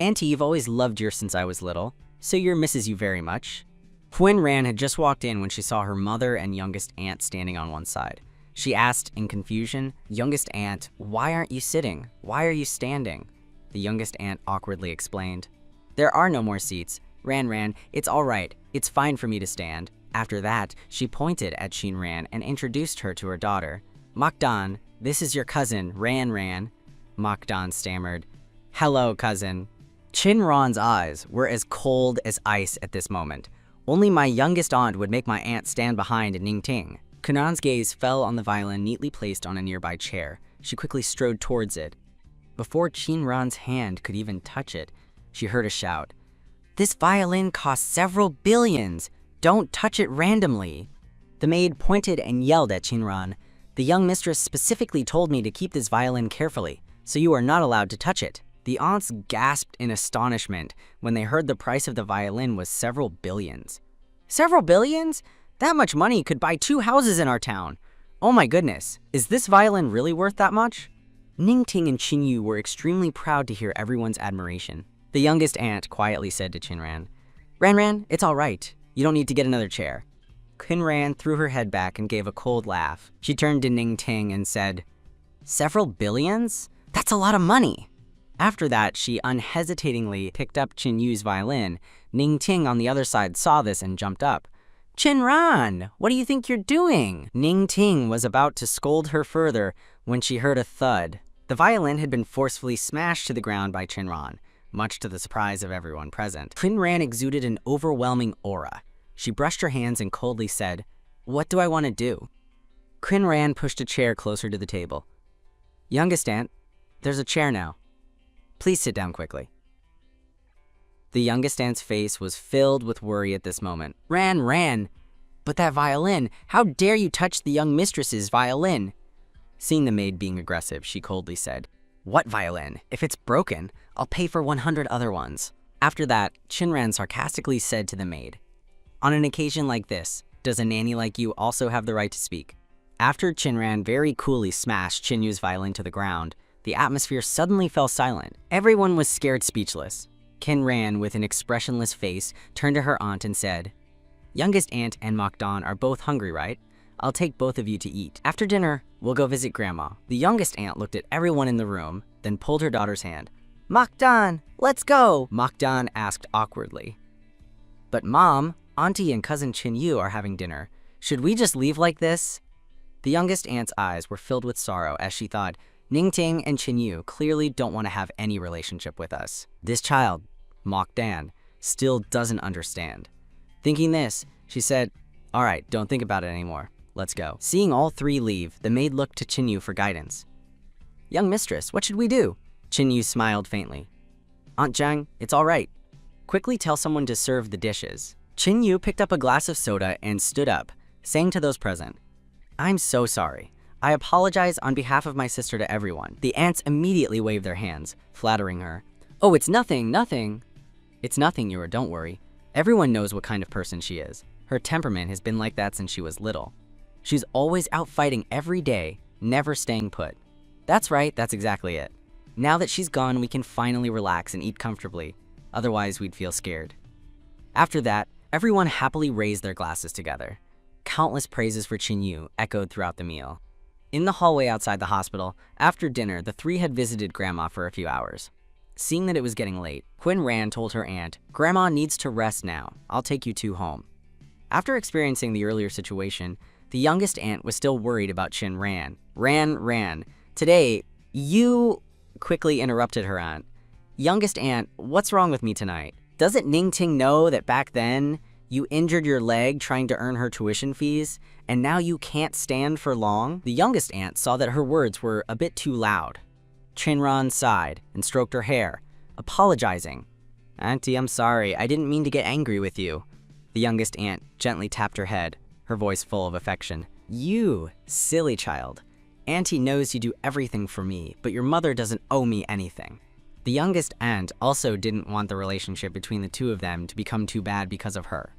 Auntie, you've always loved you since I was little. "So your misses you very much?" Quinn Ran had just walked in when she saw her mother and youngest aunt standing on one side. She asked in confusion, "Youngest aunt, why aren't you sitting? Why are you standing?" The youngest aunt awkwardly explained, "There are no more seats. Ran, it's all right. It's fine for me to stand." After that, she pointed at Chin Ran and introduced her to her daughter. "Mokdan, this is your cousin, Ran. Mokdan stammered, "Hello, cousin." Chin Ran's eyes were as cold as ice at this moment. Only my youngest aunt would make my aunt stand behind Ning Ting. Kunan's gaze fell on the violin neatly placed on a nearby chair. She quickly strode towards it. Before Chin Ran's hand could even touch it, she heard a shout. "This violin costs several billions! Don't touch it randomly!" The maid pointed and yelled at Chin Ran. "The young mistress specifically told me to keep this violin carefully, so you are not allowed to touch it." The aunts gasped in astonishment when they heard the price of the violin was several billions. "Several billions? That much money could buy 2 houses in our town. Oh my goodness, is this violin really worth that much?" Ning Ting and Chin Yu were extremely proud to hear everyone's admiration. The youngest aunt quietly said to Chin Ran, Ran, it's all right. You don't need to get another chair." Chin Ran threw her head back and gave a cold laugh. She turned to Ning Ting and said, "Several billions? That's a lot of money." After that, she unhesitatingly picked up Chin Yu's violin. Ning Ting on the other side saw this and jumped up. "Chin Ran, what do you think you're doing?" Ning Ting was about to scold her further when she heard a thud. The violin had been forcefully smashed to the ground by Chin Ran, much to the surprise of everyone present. Chin Ran exuded an overwhelming aura. She brushed her hands and coldly said, "What do I want to do?" Chin Ran pushed a chair closer to the table. "Youngest aunt, there's a chair now. Please sit down quickly." The youngest aunt's face was filled with worry at this moment. Ran, but that violin, how dare you touch the young mistress's violin?" Seeing the maid being aggressive, she coldly said, "What violin? If it's broken, I'll pay for 100 other ones." After that, Chin Ran sarcastically said to the maid, "On an occasion like this, does a nanny like you also have the right to speak?" After Chin Ran very coolly smashed Chin Yu's violin to the ground, the atmosphere suddenly fell silent. Everyone was scared speechless. Chin Ran, with an expressionless face, turned to her aunt and said, "Youngest aunt and Mokdan are both hungry, right? I'll take both of you to eat. After dinner, we'll go visit Grandma." The youngest aunt looked at everyone in the room, then pulled her daughter's hand. "Mokdan, let's go!" Mokdan asked awkwardly. "But Mom, Auntie and Cousin Chin Yu are having dinner. Should we just leave like this?" The youngest aunt's eyes were filled with sorrow as she thought, Ning Ting and Chin Yu clearly don't want to have any relationship with us. This child, Mokdan, still doesn't understand. Thinking this, she said, "All right, don't think about it anymore. Let's go." Seeing all three leave, the maid looked to Chin Yu for guidance. "Young mistress, what should we do?" Chin Yu smiled faintly. "Aunt Zhang, it's all right. Quickly tell someone to serve the dishes." Chin Yu picked up a glass of soda and stood up, saying to those present, "I'm so sorry. I apologize on behalf of my sister to everyone." The aunts immediately waved their hands, flattering her. "Oh, it's nothing. It's nothing, Yura, don't worry. Everyone knows what kind of person she is. Her temperament has been like that since she was little. She's always out fighting every day, never staying put." "That's right, that's exactly it. Now that she's gone, we can finally relax and eat comfortably. Otherwise, we'd feel scared." After that, everyone happily raised their glasses together. Countless praises for Chin Yu echoed throughout the meal. In the hallway outside the hospital, after dinner, the three had visited Grandma for a few hours. Seeing that it was getting late, Quinn Ran told her aunt, "Grandma needs to rest now. I'll take you two home." After experiencing the earlier situation, the youngest aunt was still worried about Chin Ran. Ran, today, you quickly interrupted her aunt. "Youngest aunt, what's wrong with me tonight? Doesn't Ning Ting know that back then you injured your leg trying to earn her tuition fees, and now you can't stand for long?" The youngest aunt saw that her words were a bit too loud. Chin Ran sighed and stroked her hair, apologizing. "Auntie, I'm sorry. I didn't mean to get angry with you." The youngest aunt gently tapped her head, her voice full of affection. "You silly child. Auntie knows you do everything for me, but your mother doesn't owe me anything." The youngest aunt also didn't want the relationship between the two of them to become too bad because of her.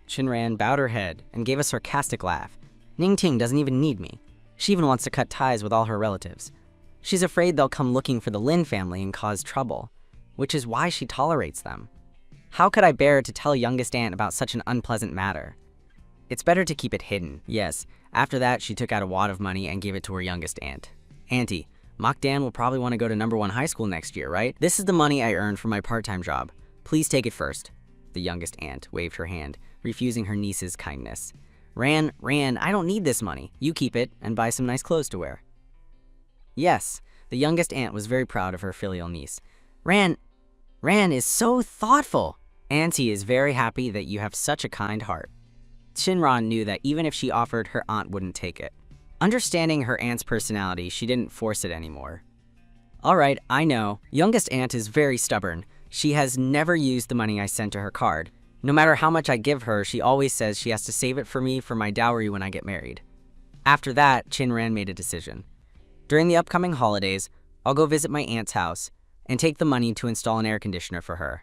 Chin Ran bowed her head and gave a sarcastic laugh. "Ning Ting doesn't even need me. She even wants to cut ties with all her relatives. She's afraid they'll come looking for the Lin family and cause trouble, which is why she tolerates them." How could I bear to tell youngest aunt about such an unpleasant matter? It's better to keep it hidden. Yes, after that, she took out a wad of money and gave it to her youngest aunt. Auntie, Mock Dan will probably want to go to #1 high school next year, right? This is the money I earned from my part-time job. Please take it first. The youngest aunt waved her hand, refusing her niece's kindness. Ran, I don't need this money. You keep it and buy some nice clothes to wear. Yes, the youngest aunt was very proud of her filial niece. Ran is so thoughtful. Auntie is very happy that you have such a kind heart. Shinran knew that even if she offered, her aunt wouldn't take it. Understanding her aunt's personality, she didn't force it anymore. All right, I know. Youngest aunt is very stubborn. She has never used the money I sent to her card. No matter how much I give her, she always says she has to save it for me for my dowry when I get married. After that, Chinran made a decision. During the upcoming holidays, I'll go visit my aunt's house and take the money to install an air conditioner for her.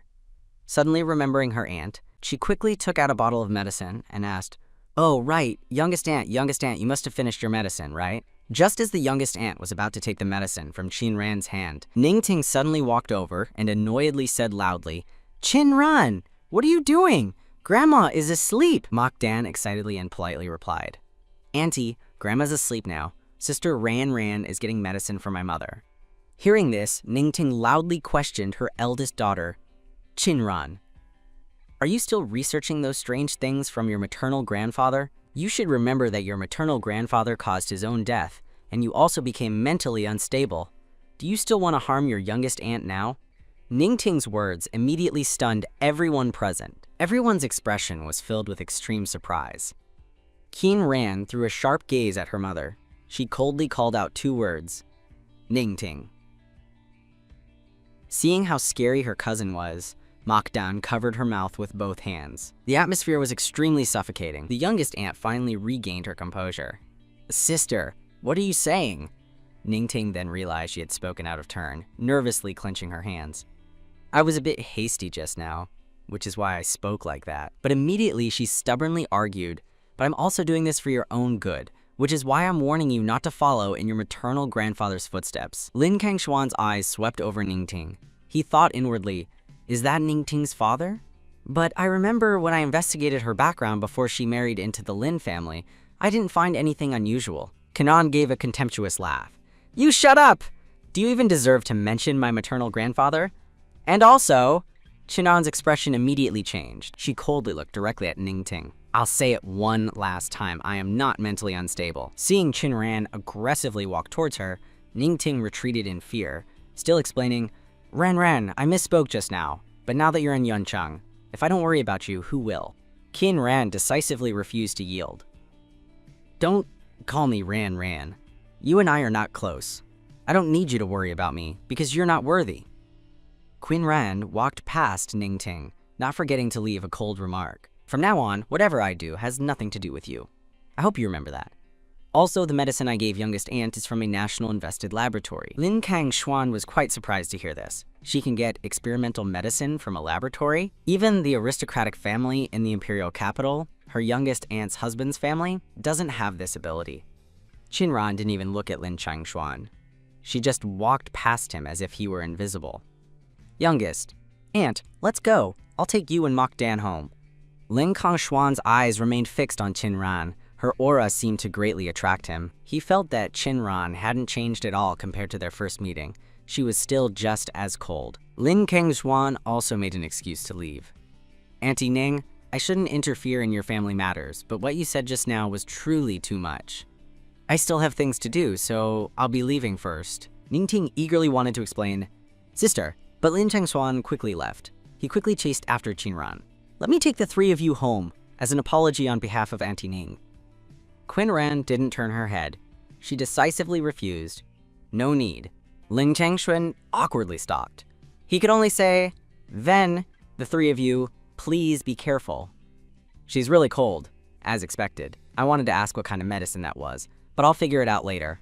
Suddenly remembering her aunt, she quickly took out a bottle of medicine and asked, "Oh, right, youngest aunt, you must have finished your medicine, right?" Just as the youngest aunt was about to take the medicine from Chinran's hand, Ningting suddenly walked over and annoyedly said loudly, "Chinran, what are you doing? Grandma is asleep," Mock Dan excitedly and politely replied. "Auntie, Grandma's asleep now. Sister Ran is getting medicine for my mother." Hearing this, Ningting loudly questioned her eldest daughter, Chinran. "Are you still researching those strange things from your maternal grandfather? You should remember that your maternal grandfather caused his own death, and you also became mentally unstable. Do you still want to harm your youngest aunt now?" Ningting's words immediately stunned everyone present. Everyone's expression was filled with extreme surprise. Qin Ran threw a sharp gaze at her mother. She coldly called out 2 words, Ningting. Seeing how scary her cousin was, Mock Dan covered her mouth with both hands. The atmosphere was extremely suffocating. The youngest aunt finally regained her composure. "Sister, what are you saying?" Ningting then realized she had spoken out of turn, nervously clenching her hands. "I was a bit hasty just now, which is why I spoke like that." But immediately she stubbornly argued, "But I'm also doing this for your own good, which is why I'm warning you not to follow in your maternal grandfather's footsteps." Lin Kangshuan's eyes swept over Ningting. He thought inwardly, "Is that Ningting's father? But I remember when I investigated her background before she married into the Lin family, I didn't find anything unusual." Kanan gave a contemptuous laugh. "You shut up! Do you even deserve to mention my maternal grandfather? And also," Chinan's expression immediately changed. She coldly looked directly at Ningting. "I'll say it one last time, I am not mentally unstable." Seeing Chinran aggressively walk towards her, Ningting retreated in fear, still explaining, Ran, I misspoke just now, but now that you're in Yuncheng, if I don't worry about you, who will?" Qin Ran decisively refused to yield. "Don't call me Ran. You and I are not close. I don't need you to worry about me, because you're not worthy." Qin Ran walked past Ningting, not forgetting to leave a cold remark. "From now on, whatever I do has nothing to do with you. I hope you remember that. Also, the medicine I gave youngest aunt is from a national invested laboratory." Lin Kangshuan was quite surprised to hear this. She can get experimental medicine from a laboratory? Even the aristocratic family in the imperial capital, her youngest aunt's husband's family, doesn't have this ability. Chinran didn't even look at Lin Kangshuan. She just walked past him as if he were invisible. "Youngest aunt, let's go. I'll take you and Mock Dan home." Lin Kangshuan's eyes remained fixed on Chinran. Her aura seemed to greatly attract him. He felt that Chinran hadn't changed at all compared to their first meeting. She was still just as cold. Lin Kangshuan also made an excuse to leave. "Auntie Ning, I shouldn't interfere in your family matters, but what you said just now was truly too much. I still have things to do, so I'll be leaving first." Ningting eagerly wanted to explain, "Sister," but Lin Kangshuan quickly left. He quickly chased after Chinran. "Let me take the 3 of you home, as an apology on behalf of Auntie Ning." Qin Ran didn't turn her head. She decisively refused. "No need." Lin Changshuan awkwardly stopped. He could only say, "Then, the 3 of you, please be careful." "She's really cold," as expected. I wanted to ask what kind of medicine that was, but I'll figure it out later.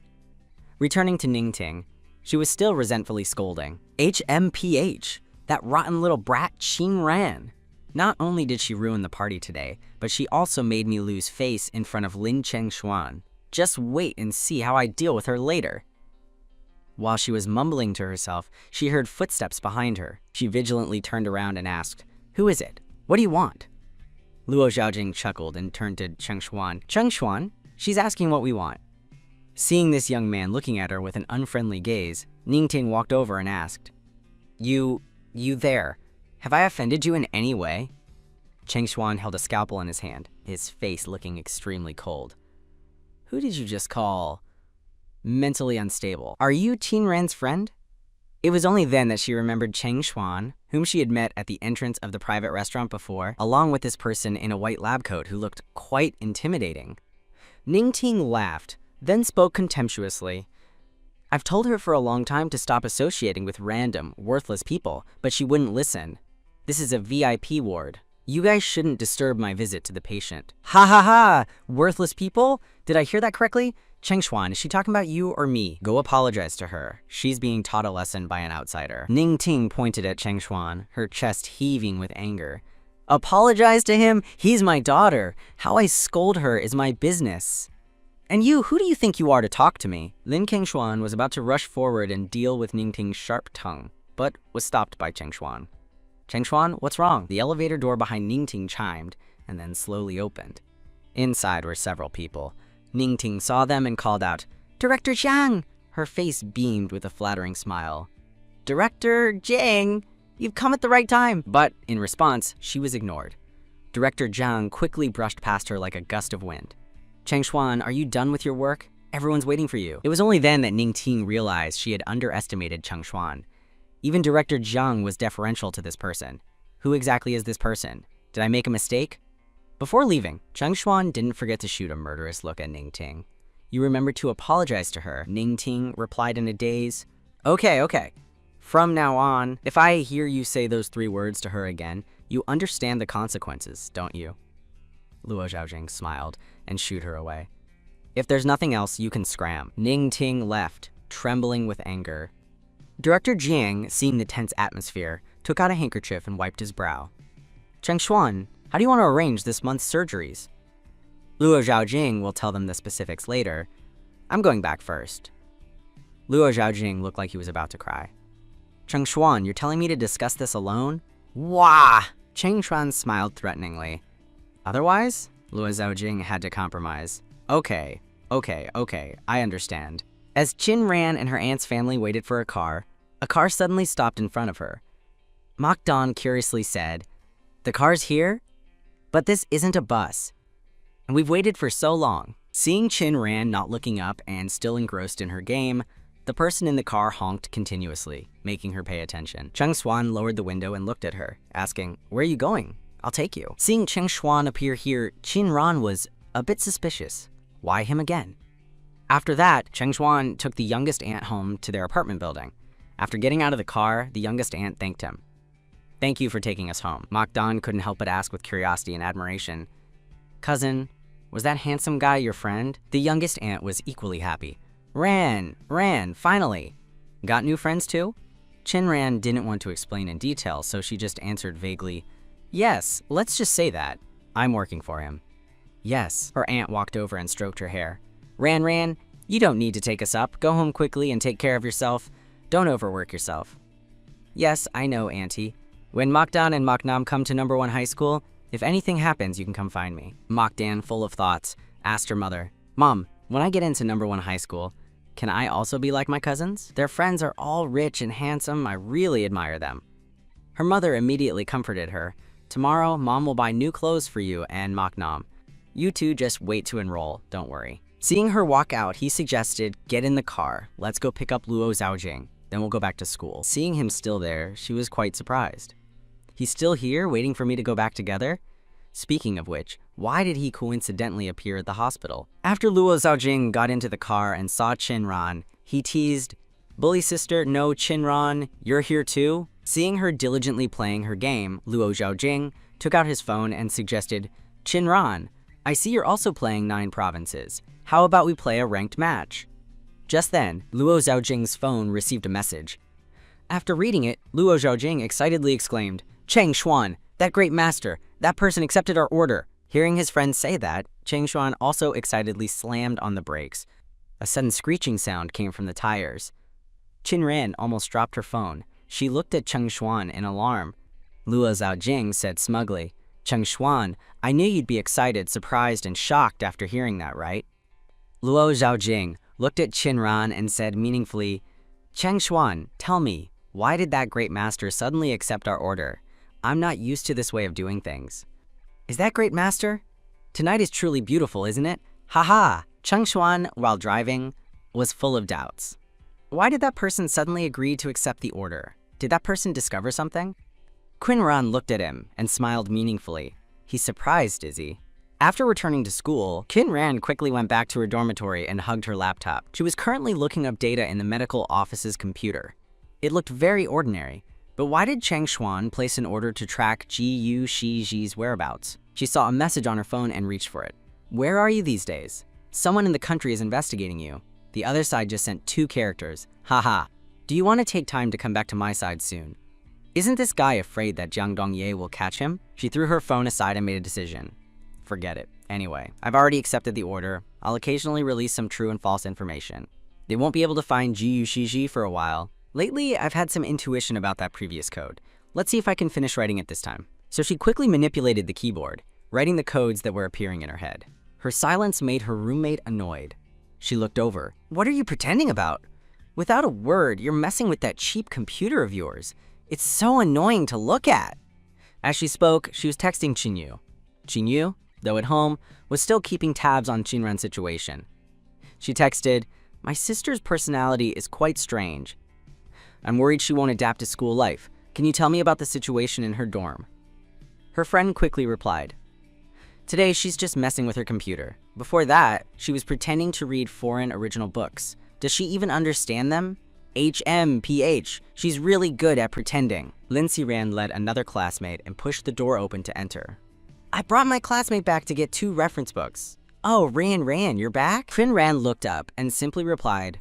Returning to Ningting, she was still resentfully scolding. "HMPH, that rotten little brat Qin Ran. Not only did she ruin the party today, but she also made me lose face in front of Lin Changshuan. Just wait and see how I deal with her later." While she was mumbling to herself, she heard footsteps behind her. She vigilantly turned around and asked, Who is it? What do you want? Luo Xiaojing chuckled and turned to Cheng Xuan. Cheng Xuan, she's asking what we want. Seeing this young man looking at her with an unfriendly gaze, Ningting walked over and asked, You there. Have I offended you in any way? Cheng Xuan held a scalpel in his hand, his face looking extremely cold. Who did you just call mentally unstable? Are you Qin Ren's friend? It was only then that she remembered Cheng Xuan, whom she had met at the entrance of the private restaurant before, along with this person in a white lab coat who looked quite intimidating. Ningting laughed, then spoke contemptuously. I've told her for a long time to stop associating with random, worthless people, but she wouldn't listen. This is a VIP ward. You guys shouldn't disturb my visit to the patient. Ha ha ha! Worthless people? Did I hear that correctly? Cheng Xuan, is she talking about you or me? Go apologize to her. She's being taught a lesson by an outsider. Ningting pointed at Cheng Xuan, her chest heaving with anger. Apologize to him? He's my daughter. How I scold her is my business. And you, who do you think you are to talk to me? Lin Kengshuan was about to rush forward and deal with Ningting's sharp tongue, but was stopped by Cheng Xuan. Cheng Xuan, what's wrong? The elevator door behind Ningting chimed, and then slowly opened. Inside were several people. Ningting saw them and called out, Director Zhang! Her face beamed with a flattering smile. Director Zhang, you've come at the right time! But, in response, she was ignored. Director Zhang quickly brushed past her like a gust of wind. Cheng Xuan, are you done with your work? Everyone's waiting for you. It was only then that Ningting realized she had underestimated Cheng Xuan. Even Director Zhang was deferential to this person. Who exactly is this person? Did I make a mistake? Before leaving, Cheng Xuan didn't forget to shoot a murderous look at Ningting. You remembered to apologize to her, Ningting replied in a daze. Okay. From now on, if I hear you say those 3 words to her again, you understand the consequences, don't you? Luo Xiaojing smiled and shooed her away. If there's nothing else, you can scram. Ningting left, trembling with anger. Director Jiang, seeing the tense atmosphere, took out a handkerchief and wiped his brow. Cheng Xuan, how do you want to arrange this month's surgeries? Luo Xiaojing will tell them the specifics later. I'm going back first. Luo Xiaojing looked like he was about to cry. Cheng Xuan, you're telling me to discuss this alone? Wah! Cheng Xuan smiled threateningly. Otherwise, Luo Xiaojing had to compromise. Okay, I understand. As Qin Ran and her aunt's family waited for a car suddenly stopped in front of her. Mok Dan curiously said, The car's here? But this isn't a bus. And we've waited for so long. Seeing Qin Ran not looking up and still engrossed in her game, the person in the car honked continuously, making her pay attention. Cheng Xuan lowered the window and looked at her, asking, Where are you going? I'll take you. Seeing Cheng Xuan appear here, Qin Ran was a bit suspicious. Why him again? After that, Cheng Xuan took the youngest aunt home to their apartment building. After getting out of the car, the youngest aunt thanked him. Thank you for taking us home. Mok Dan couldn't help but ask with curiosity and admiration. Cousin, was that handsome guy your friend? The youngest aunt was equally happy. Ran, finally. Got new friends too? Qin Ran didn't want to explain in detail, so she just answered vaguely, Yes, let's just say that. I'm working for him. Yes, her aunt walked over and stroked her hair. Ran, you don't need to take us up. Go home quickly and take care of yourself. Don't overwork yourself. Yes, I know, Auntie. When Mok Dan and Mok Nam come to number 1 high school, if anything happens, you can come find me. Mok Dan, full of thoughts, asked her mother, Mom, when I get into number 1 high school, can I also be like my cousins? Their friends are all rich and handsome. I really admire them. Her mother immediately comforted her. Tomorrow, Mom will buy new clothes for you and Mok Nam. You two just wait to enroll, don't worry. Seeing her walk out, he suggested, Get in the car. Let's go pick up Luo Xiaojing. Then we'll go back to school. Seeing him still there, she was quite surprised. He's still here, waiting for me to go back together? Speaking of which, why did he coincidentally appear at the hospital? After Luo Xiaojing got into the car and saw Qin Ran, he teased, Bully sister, no Qin Ran, you're here too? Seeing her diligently playing her game, Luo Xiaojing took out his phone and suggested, Qin Ran, I see you're also playing 9 provinces. How about we play a ranked match? Just then, Luo Xiaojing's phone received a message. After reading it, Luo Xiaojing excitedly exclaimed, Cheng Xuan, that great master, that person accepted our order. Hearing his friend say that, Cheng Xuan also excitedly slammed on the brakes. A sudden screeching sound came from the tires. Qin Ran almost dropped her phone. She looked at Cheng Xuan in alarm. Luo Zhaojing said smugly. Cheng Xuan, I knew you'd be excited, surprised, and shocked after hearing that, right? Luo Zhaojing looked at Qinran and said meaningfully, Cheng Xuan, tell me, why did that great master suddenly accept our order? I'm not used to this way of doing things. Is that great master? Tonight is truly beautiful, isn't it? Haha! Cheng Xuan, while driving, was full of doubts. Why did that person suddenly agree to accept the order? Did that person discover something? Qinran looked at him and smiled meaningfully. He's surprised, is he? After returning to school, Qinran quickly went back to her dormitory and hugged her laptop. She was currently looking up data in the medical office's computer. It looked very ordinary, but why did Cheng Xuan place an order to track Yu Shiji's whereabouts? She saw a message on her phone and reached for it. Where are you these days? Someone in the country is investigating you. The other side just sent 2 characters. Haha. Do you want to take time to come back to my side soon? Isn't this guy afraid that Jiang Dongye will catch him? She threw her phone aside and made a decision. Forget it. Anyway, I've already accepted the order. I'll occasionally release some true and false information. They won't be able to find Ji Shiji for a while. Lately, I've had some intuition about that previous code. Let's see if I can finish writing it this time. So she quickly manipulated the keyboard, writing the codes that were appearing in her head. Her silence made her roommate annoyed. She looked over. What are you pretending about? Without a word, you're messing with that cheap computer of yours. It's so annoying to look at. As she spoke, she was texting Qinyu. Qinyu, though at home, was still keeping tabs on Qinran's situation. She texted, my sister's personality is quite strange. I'm worried she won't adapt to school life. Can you tell me about the situation in her dorm? Her friend quickly replied, today she's just messing with her computer. Before that, she was pretending to read foreign original books. Does she even understand them? HMPH, she's really good at pretending. Lin Xiran led another classmate and pushed the door open to enter. I brought my classmate back to get 2 reference books. Oh, Ran, you're back? Qinran looked up and simply replied,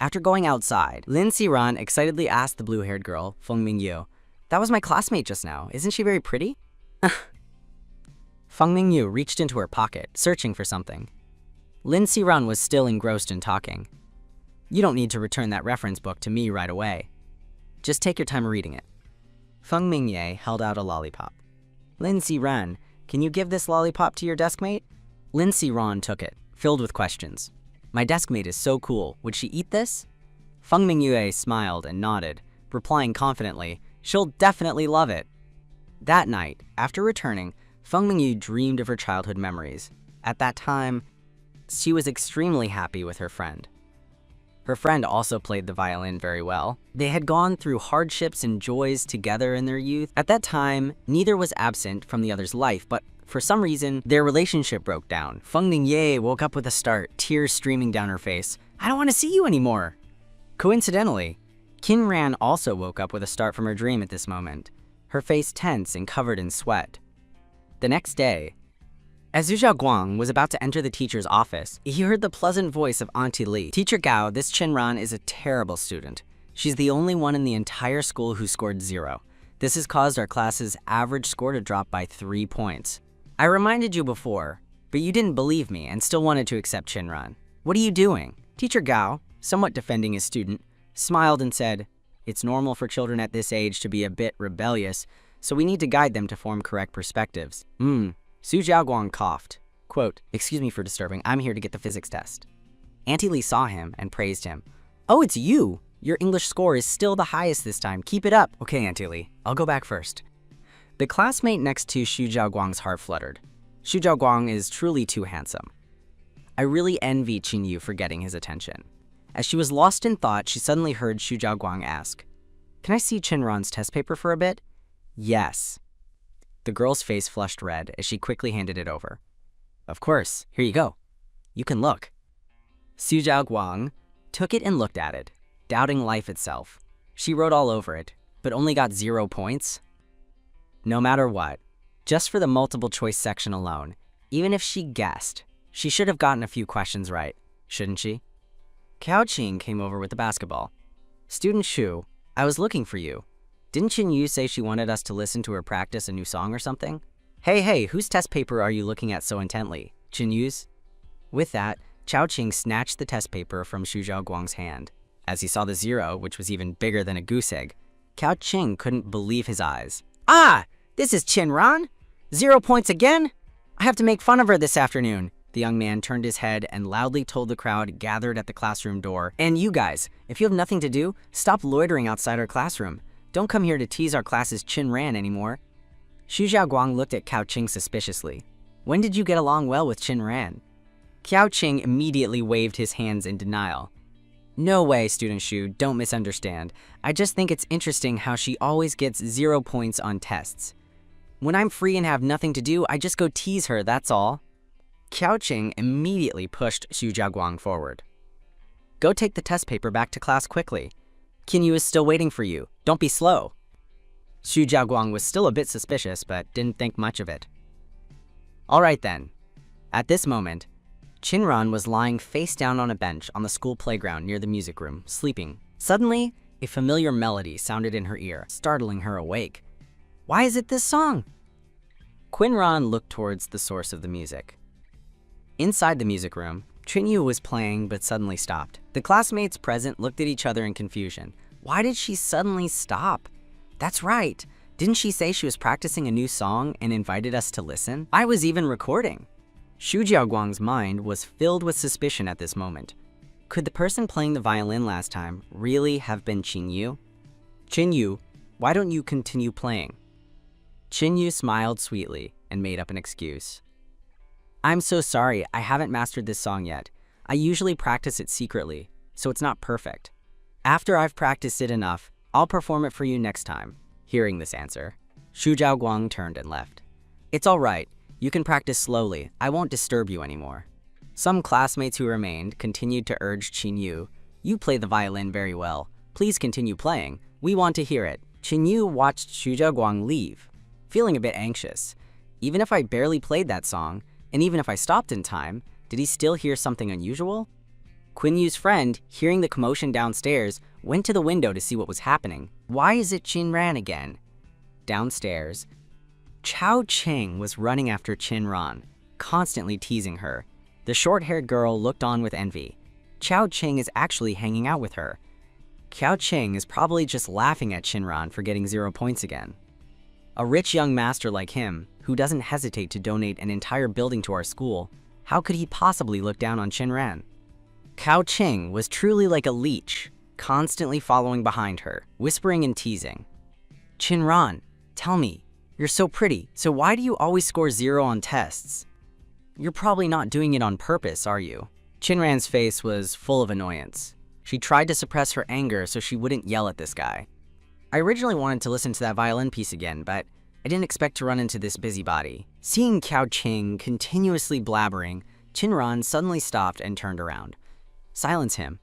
After going outside, Lin Xiran excitedly asked the blue-haired girl, Feng Mingyu, that was my classmate just now. Isn't she very pretty? Feng Mingyu reached into her pocket, searching for something. Lin Xiran was still engrossed in talking. You don't need to return that reference book to me right away. Just take your time reading it. Feng Mingye held out a lollipop. Lin Xiran, can you give this lollipop to your deskmate? Lin Xiran took it, filled with questions. My deskmate is so cool. Would she eat this? Feng Mingyue smiled and nodded, replying confidently, she'll definitely love it. That night, after returning, Feng Mingyu dreamed of her childhood memories. At that time, she was extremely happy with her friend. Her friend also played the violin very well. They had gone through hardships and joys together in their youth. At that time, neither was absent from the other's life, but for some reason, their relationship broke down. Feng Ningye woke up with a start, tears streaming down her face. I don't want to see you anymore. Coincidentally, Qinran also woke up with a start from her dream at this moment, her face tense and covered in sweat. The next day, as Zhu Xiaoguang was about to enter the teacher's office, he heard the pleasant voice of Auntie Li. Teacher Gao, this Qinran is a terrible student. She's the only one in the entire school who scored 0. This has caused our class's average score to drop by 3 points. I reminded you before, but you didn't believe me and still wanted to accept Qinran. What are you doing? Teacher Gao, somewhat defending his student, smiled and said, it's normal for children at this age to be a bit rebellious, so we need to guide them to form correct perspectives. Su Jiaoguang coughed. Quote, excuse me for disturbing, I'm here to get the physics test. Auntie Li saw him and praised him. Oh, it's you! Your English score is still the highest this time. Keep it up. Okay, Auntie Li, I'll go back first. The classmate next to Xu Jiaoguang's heart fluttered. Xu Jiaoguang is truly too handsome. I really envy Qinyu for getting his attention. As she was lost in thought, she suddenly heard Xu Jiaoguang ask, can I see Qinran's test paper for a bit? Yes. The girl's face flushed red as she quickly handed it over. Of course, here you go. You can look. Xu Jiaoguang took it and looked at it, doubting life itself. She wrote all over it, but only got 0 points. No matter what, just for the multiple choice section alone, even if she guessed, she should have gotten a few questions right, shouldn't she? Cao Qing came over with the basketball. Student Shu, I was looking for you. Didn't Qinyu say she wanted us to listen to her practice a new song or something? Hey, whose test paper are you looking at so intently? Qinyu's? With that, Cao Qing snatched the test paper from Xu Jiaoguang's hand. As he saw the 0, which was even bigger than a goose egg, Cao Qing couldn't believe his eyes. Ah, this is Chinran? 0 points again? I have to make fun of her this afternoon. The young man turned his head and loudly told the crowd gathered at the classroom door. And you guys, if you have nothing to do, stop loitering outside our classroom. Don't come here to tease our class's Chinran anymore. Xu Xiaoguang looked at Cao Qing suspiciously. When did you get along well with Chinran? Cao Qing immediately waved his hands in denial. No way, Student Xu, don't misunderstand. I just think it's interesting how she always gets 0 points on tests. When I'm free and have nothing to do, I just go tease her, that's all. Cao Qing immediately pushed Xu Jiaguang forward. Go take the test paper back to class quickly. Qinyu is still waiting for you. Don't be slow. Xu Jiaguang was still a bit suspicious, but didn't think much of it. All right then. At this moment, Chinran was lying face down on a bench on the school playground near the music room, sleeping. Suddenly, a familiar melody sounded in her ear, startling her awake. Why is it this song? Qinran looked towards the source of the music. Inside the music room, Chinyu was playing but suddenly stopped. The classmates present looked at each other in confusion. Why did she suddenly stop? That's right. Didn't she say she was practicing a new song and invited us to listen? I was even recording. Xu Jiaoguang's mind was filled with suspicion at this moment. Could the person playing the violin last time really have been Qinyu? Qinyu, why don't you continue playing? Qinyu smiled sweetly and made up an excuse. I'm so sorry, I haven't mastered this song yet. I usually practice it secretly, so it's not perfect. After I've practiced it enough, I'll perform it for you next time. Hearing this answer, Xu Jiaoguang turned and left. It's all right. You can practice slowly. I won't disturb you anymore. Some classmates who remained continued to urge Qinyu, you play the violin very well. Please continue playing. We want to hear it. Qinyu watched Xu Jiaoguang leave, feeling a bit anxious. Even if I barely played that song, and even if I stopped in time, did he still hear something unusual? Qinyu's friend, hearing the commotion downstairs, went to the window to see what was happening. Why is it Chinran again? Downstairs, Cao Qing was running after Chinran, constantly teasing her. The short-haired girl looked on with envy. Cao Qing is actually hanging out with her. Cao Qing is probably just laughing at Chinran for getting 0 points again. A rich young master like him, who doesn't hesitate to donate an entire building to our school, how could he possibly look down on Chinran? Cao Qing was truly like a leech, constantly following behind her, whispering and teasing. Chinran, tell me, you're so pretty, so why do you always score 0 on tests? You're probably not doing it on purpose, are you? Chinran's face was full of annoyance. She tried to suppress her anger so she wouldn't yell at this guy. I originally wanted to listen to that violin piece again, but I didn't expect to run into this busybody. Seeing Cao Qing continuously blabbering, Chinran suddenly stopped and turned around. Silence him.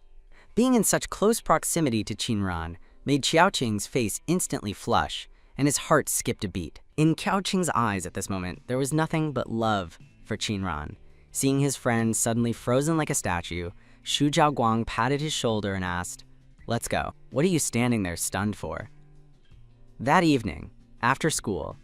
Being in such close proximity to Chinran made Cao Qing's face instantly flush, and his heart skipped a beat. In Cao Qing's eyes at this moment, there was nothing but love for Chinran. Seeing his friend suddenly frozen like a statue, Xu Jiaoguang patted his shoulder and asked, Let's go. What are you standing there stunned for? That evening, after school,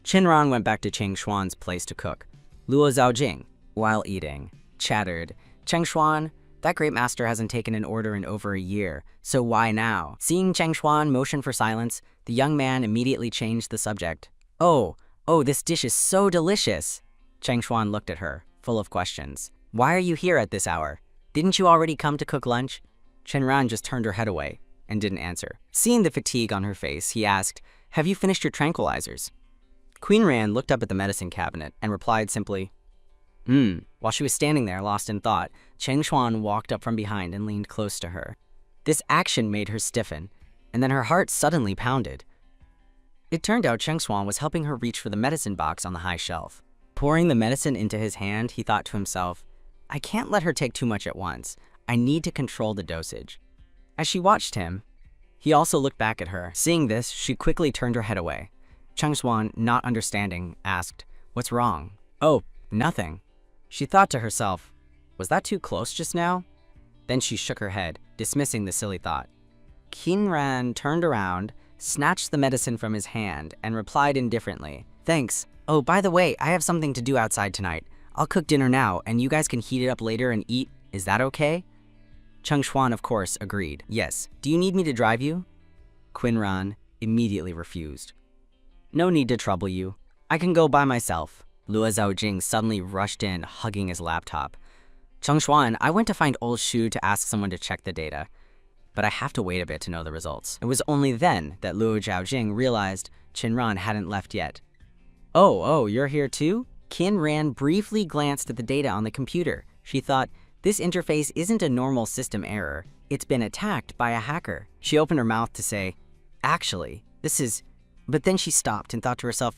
Chinran went back to Cheng Shuan's place to cook. Luo Zhaojing, while eating, chattered, Cheng Shuan, that great master hasn't taken an order in over a year, so why now? Seeing Cheng Shuan motion for silence, the young man immediately changed the subject. Oh, this dish is so delicious. Cheng Shuan looked at her, full of questions. Why are you here at this hour? Didn't you already come to cook lunch? Chinran just turned her head away and didn't answer. Seeing the fatigue on her face, he asked, Have you finished your tranquilizers? Queen Ran looked up at the medicine cabinet and replied simply, While she was standing there, lost in thought, Cheng Shuan walked up from behind and leaned close to her. This action made her stiffen, and then her heart suddenly pounded. It turned out Cheng Shuan was helping her reach for the medicine box on the high shelf. Pouring the medicine into his hand, he thought to himself, I can't let her take too much at once. I need to control the dosage. As she watched him, he also looked back at her. Seeing this, she quickly turned her head away. Cheng Shuan, not understanding, asked, What's wrong? Oh, nothing. She thought to herself, was that too close just now? Then she shook her head, dismissing the silly thought. Qin Ran turned around, snatched the medicine from his hand, and replied indifferently, Thanks. Oh, by the way, I have something to do outside tonight. I'll cook dinner now, and you guys can heat it up later and eat. Is that okay? Cheng Shuan, of course, agreed. Yes. Do you need me to drive you? Qin Ran, immediately refused. "No need to trouble you. I can go by myself." Luo Zhaojing suddenly rushed in, hugging his laptop. "Cheng Xuan, I went to find old Shu to ask someone to check the data, but I have to wait a bit to know the results." It was only then that Luo Zhaojing realized Qinran hadn't left yet. Oh, you're here too?" Qinran briefly glanced at the data on the computer. She thought, this interface isn't a normal system error. It's been attacked by a hacker. She opened her mouth to say, "Actually, this is..." But then she stopped and thought to herself,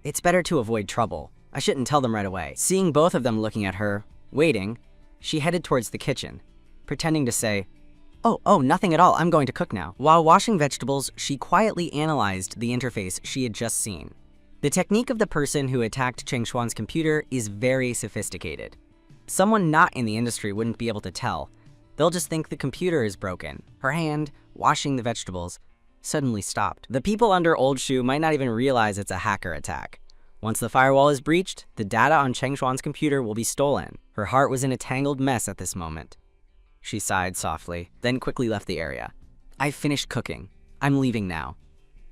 it's better to avoid trouble. I shouldn't tell them right away. Seeing both of them looking at her, waiting, she headed towards the kitchen, pretending to say, Oh, nothing at all. I'm going to cook now." While washing vegetables, she quietly analyzed the interface she had just seen. The technique of the person who attacked Cheng Xuan's computer is very sophisticated. Someone not in the industry wouldn't be able to tell. They'll just think the computer is broken. Her hand, washing the vegetables, suddenly stopped. The people under Old Shu might not even realize it's a hacker attack. Once the firewall is breached, the data on Cheng Xuan's computer will be stolen. Her heart was in a tangled mess at this moment. She sighed softly, then quickly left the area. "I've finished cooking. I'm leaving now."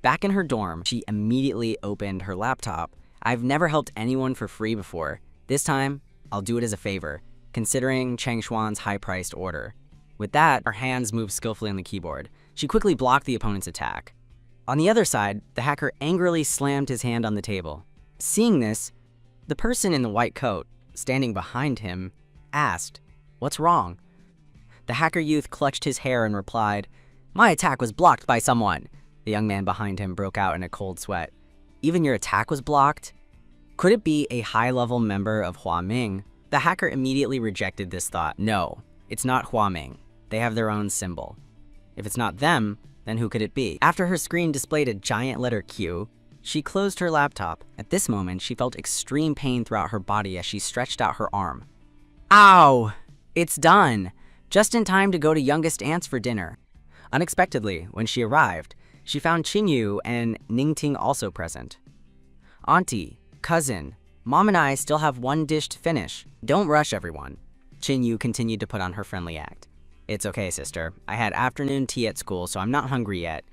Back in her dorm, she immediately opened her laptop. "I've never helped anyone for free before. This time, I'll do it as a favor, considering Cheng Xuan's high-priced order." With that, her hands moved skillfully on the keyboard. She quickly blocked the opponent's attack. On the other side, the hacker angrily slammed his hand on the table. Seeing this, the person in the white coat, standing behind him, asked, "What's wrong?" The hacker youth clutched his hair and replied, "My attack was blocked by someone." The young man behind him broke out in a cold sweat. "Even your attack was blocked? Could it be a high-level member of Hua Ming?" The hacker immediately rejected this thought. "No, it's not Hua Ming. They have their own symbol. If it's not them, then who could it be?" After her screen displayed a giant letter Q, she closed her laptop. At this moment, she felt extreme pain throughout her body as she stretched out her arm. "Ow! It's done! Just in time to go to youngest aunt's for dinner." Unexpectedly, when she arrived, she found Qinyu and Ningting also present. "Auntie, cousin, Mom and I still have one dish to finish. Don't rush, everyone." Qinyu continued to put on her friendly act. "It's okay, sister. I had afternoon tea at school, so I'm not hungry yet."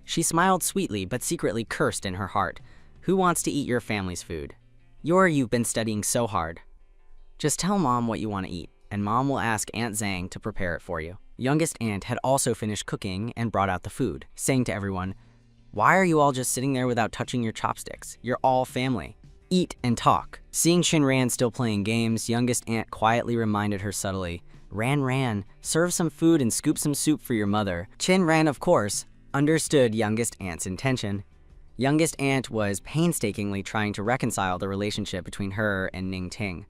She smiled sweetly, but secretly cursed in her heart. "Who wants to eat your family's food? You've been studying so hard. Just tell Mom what you want to eat, and Mom will ask Aunt Zhang to prepare it for you." Youngest aunt had also finished cooking and brought out the food, saying to everyone, "Why are you all just sitting there without touching your chopsticks? You're all family. Eat and talk." Seeing Qinran still playing games, youngest aunt quietly reminded her subtly, Ran, serve some food and scoop some soup for your mother." Qinran, of course, understood youngest aunt's intention. Youngest aunt was painstakingly trying to reconcile the relationship between her and Ningting.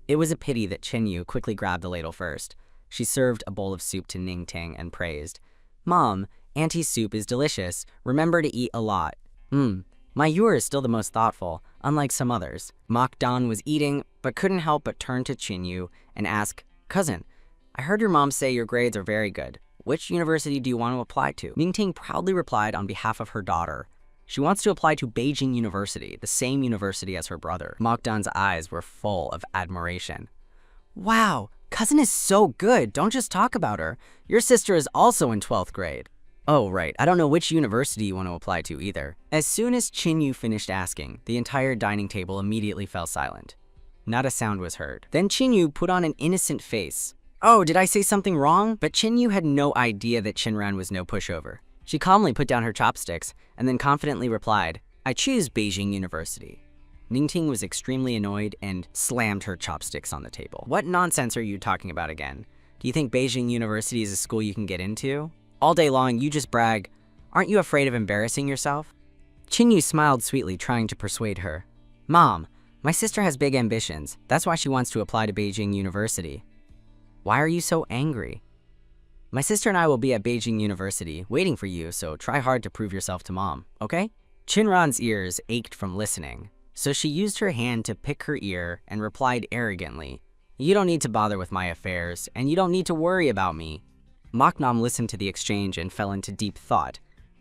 It was a pity that Qinyu quickly grabbed the ladle first. She served a bowl of soup to Ningting and praised, "Mom, Auntie's soup is delicious. Remember to eat a lot." My Yor is still the most thoughtful, unlike some others." Mok Dan was eating, but couldn't help but turn to Qinyu and ask, "Cousin, I heard your mom say your grades are very good. Which university do you want to apply to?" Ningting proudly replied on behalf of her daughter. She wants to apply to Beijing University, the same university as her brother. Mok Dan's eyes were full of admiration. "Wow, cousin is so good. Don't just talk about her. Your sister is also in 12th grade. "Oh, right. I don't know which university you want to apply to either." As soon as Qinyu finished asking, the entire dining table immediately fell silent. Not a sound was heard. Then Qinyu put on an innocent face. "Oh, did I say something wrong?" But Qinyu had no idea that Qinran was no pushover. She calmly put down her chopsticks and then confidently replied, "I choose Beijing University." Ningting was extremely annoyed and slammed her chopsticks on the table. "What nonsense are you talking about again? Do you think Beijing University is a school you can get into? All day long, you just brag. Aren't you afraid of embarrassing yourself?" Qinyu smiled sweetly, trying to persuade her. "Mom, my sister has big ambitions. That's why she wants to apply to Beijing University." "Why are you so angry?" "My sister and I will be at Beijing University, waiting for you, so try hard to prove yourself to Mom, okay?" Qinran's ears ached from listening, so she used her hand to pick her ear and replied arrogantly, "You don't need to bother with my affairs, and you don't need to worry about me." Moknam listened to the exchange and fell into deep thought.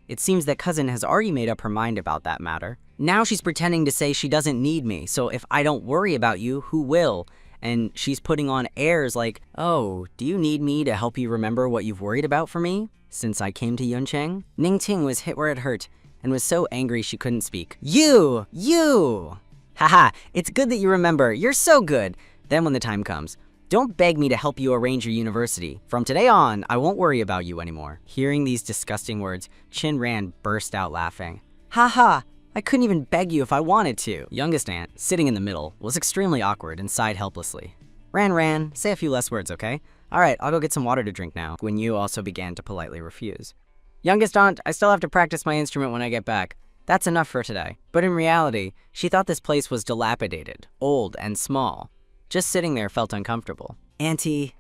It seems that cousin has already made up her mind about that matter. Now she's pretending to say she doesn't need me, so if I don't worry about you, who will? And she's putting on airs like, "Oh, do you need me to help you remember what you've worried about for me since I came to Yuncheng?" Ningting was hit where it hurt and was so angry she couldn't speak. You! Haha, it's good that you remember. You're so good. Then when the time comes, don't beg me to help you arrange your university. From today on, I won't worry about you anymore. Hearing these disgusting words, Chin Ran burst out laughing. Haha, I couldn't even beg you if I wanted to. Youngest aunt, sitting in the middle, was extremely awkward and sighed helplessly. Ran, say a few less words, okay? All right, I'll go get some water to drink now. Guan Yu also began to politely refuse. Youngest aunt, I still have to practice my instrument when I get back. That's enough for today. But in reality, she thought this place was dilapidated, old, and small. Just sitting there felt uncomfortable. Auntie,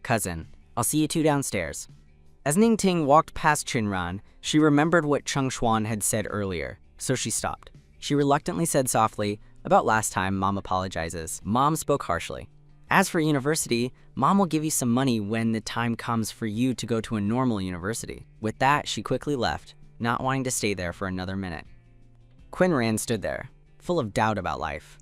cousin, I'll see you two downstairs. As Ningting walked past Chinran, she remembered what Cheng Xuan had said earlier, so she stopped. She reluctantly said softly, about last time Mom apologizes. Mom spoke harshly. As for university, Mom will give you some money when the time comes for you to go to a normal university. With that, she quickly left, not wanting to stay there for another minute. Qinran stood there, full of doubt about life.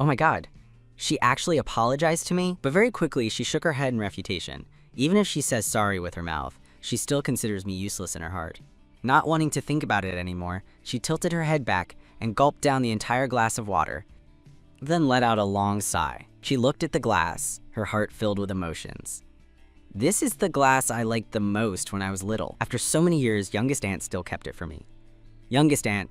Oh my god, she actually apologized to me? But very quickly, she shook her head in refutation. Even if she says sorry with her mouth, she still considers me useless in her heart. Not wanting to think about it anymore, she tilted her head back and gulped down the entire glass of water, then let out a long sigh. She looked at the glass, her heart filled with emotions. This is the glass I liked the most when I was little. After so many years, youngest aunt still kept it for me. Youngest aunt,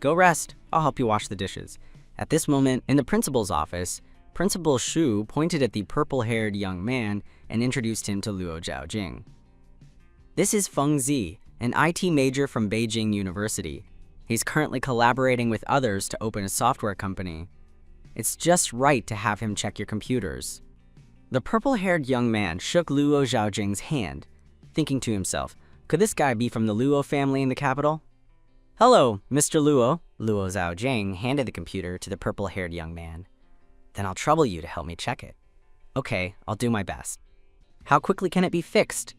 go rest. I'll help you wash the dishes. At this moment, in the principal's office, Principal Shu pointed at the purple-haired young man and introduced him to Luo Zhaojing. This is Feng Zi, an IT major from Beijing University. He's currently collaborating with others to open a software company. It's just right to have him check your computers. The purple-haired young man shook Luo Zhaojing's hand, thinking to himself, could this guy be from the Luo family in the capital? Hello, Mr. Luo. Luo Zhaojing handed the computer to the purple-haired young man. Then I'll trouble you to help me check it. Okay, I'll do my best. How quickly can it be fixed?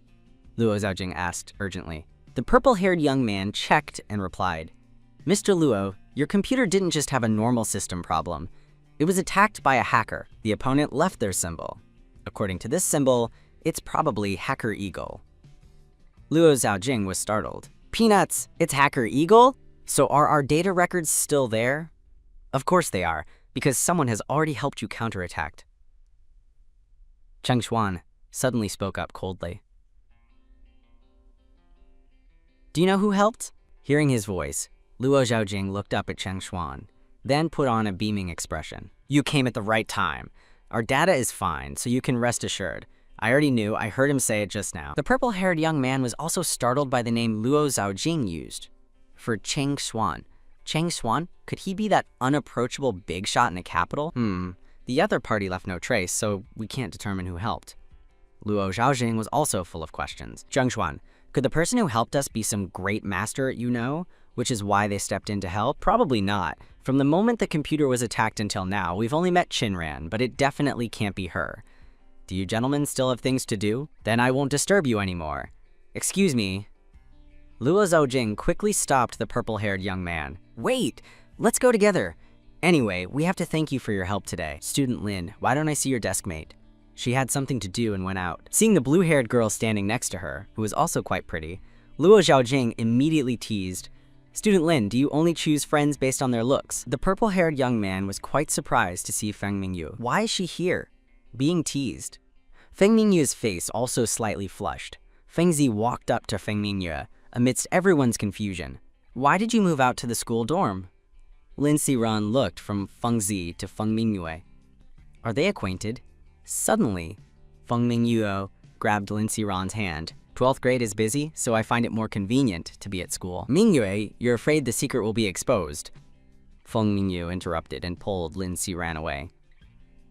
Luo Zhaojing asked urgently. The purple-haired young man checked and replied, Mr. Luo, your computer didn't just have a normal system problem. It was attacked by a hacker. The opponent left their symbol. According to this symbol, it's probably Hacker Eagle. Luo Zhaojing was startled. Peanuts, it's Hacker Eagle? So are our data records still there? Of course they are, because someone has already helped you counterattack. Cheng Xuan suddenly spoke up coldly. Do you know who helped? Hearing his voice, Luo Zhaojing looked up at Cheng Xuan, then put on a beaming expression. You came at the right time. Our data is fine, so you can rest assured. I already knew, I heard him say it just now. The purple-haired young man was also startled by the name Luo Zhaojing used for Cheng Xuan. Cheng Xuan? Could he be that unapproachable big shot in the capital? The other party left no trace, so we can't determine who helped. Luo Zhaojing was also full of questions. Cheng Xuan, could the person who helped us be some great master you know, which is why they stepped in to help? Probably not. From the moment the computer was attacked until now, we've only met Chinran, but it definitely can't be her. Do you gentlemen still have things to do? Then I won't disturb you anymore. Excuse me. Luo Zhaojing quickly stopped the purple-haired young man. Wait, let's go together. Anyway, we have to thank you for your help today. Student Lin, why don't I see your desk mate? She had something to do and went out. Seeing the blue-haired girl standing next to her, who was also quite pretty, Luo Zhaojing immediately teased, Student Lin, do you only choose friends based on their looks? The purple-haired young man was quite surprised to see Feng Mingyu. Why is she here? Being teased. Feng Mingyu's face also slightly flushed. Feng Zi walked up to Feng Mingyu amidst everyone's confusion. Why did you move out to the school dorm? Lin Xiran looked from Feng Zi to Feng Mingyu. Are they acquainted? Suddenly, Feng Mingyu grabbed Lin Xiran's hand. 12th grade is busy, so I find it more convenient to be at school. Mingyu, you're afraid the secret will be exposed. Feng Mingyu interrupted and pulled Lin Xiran away.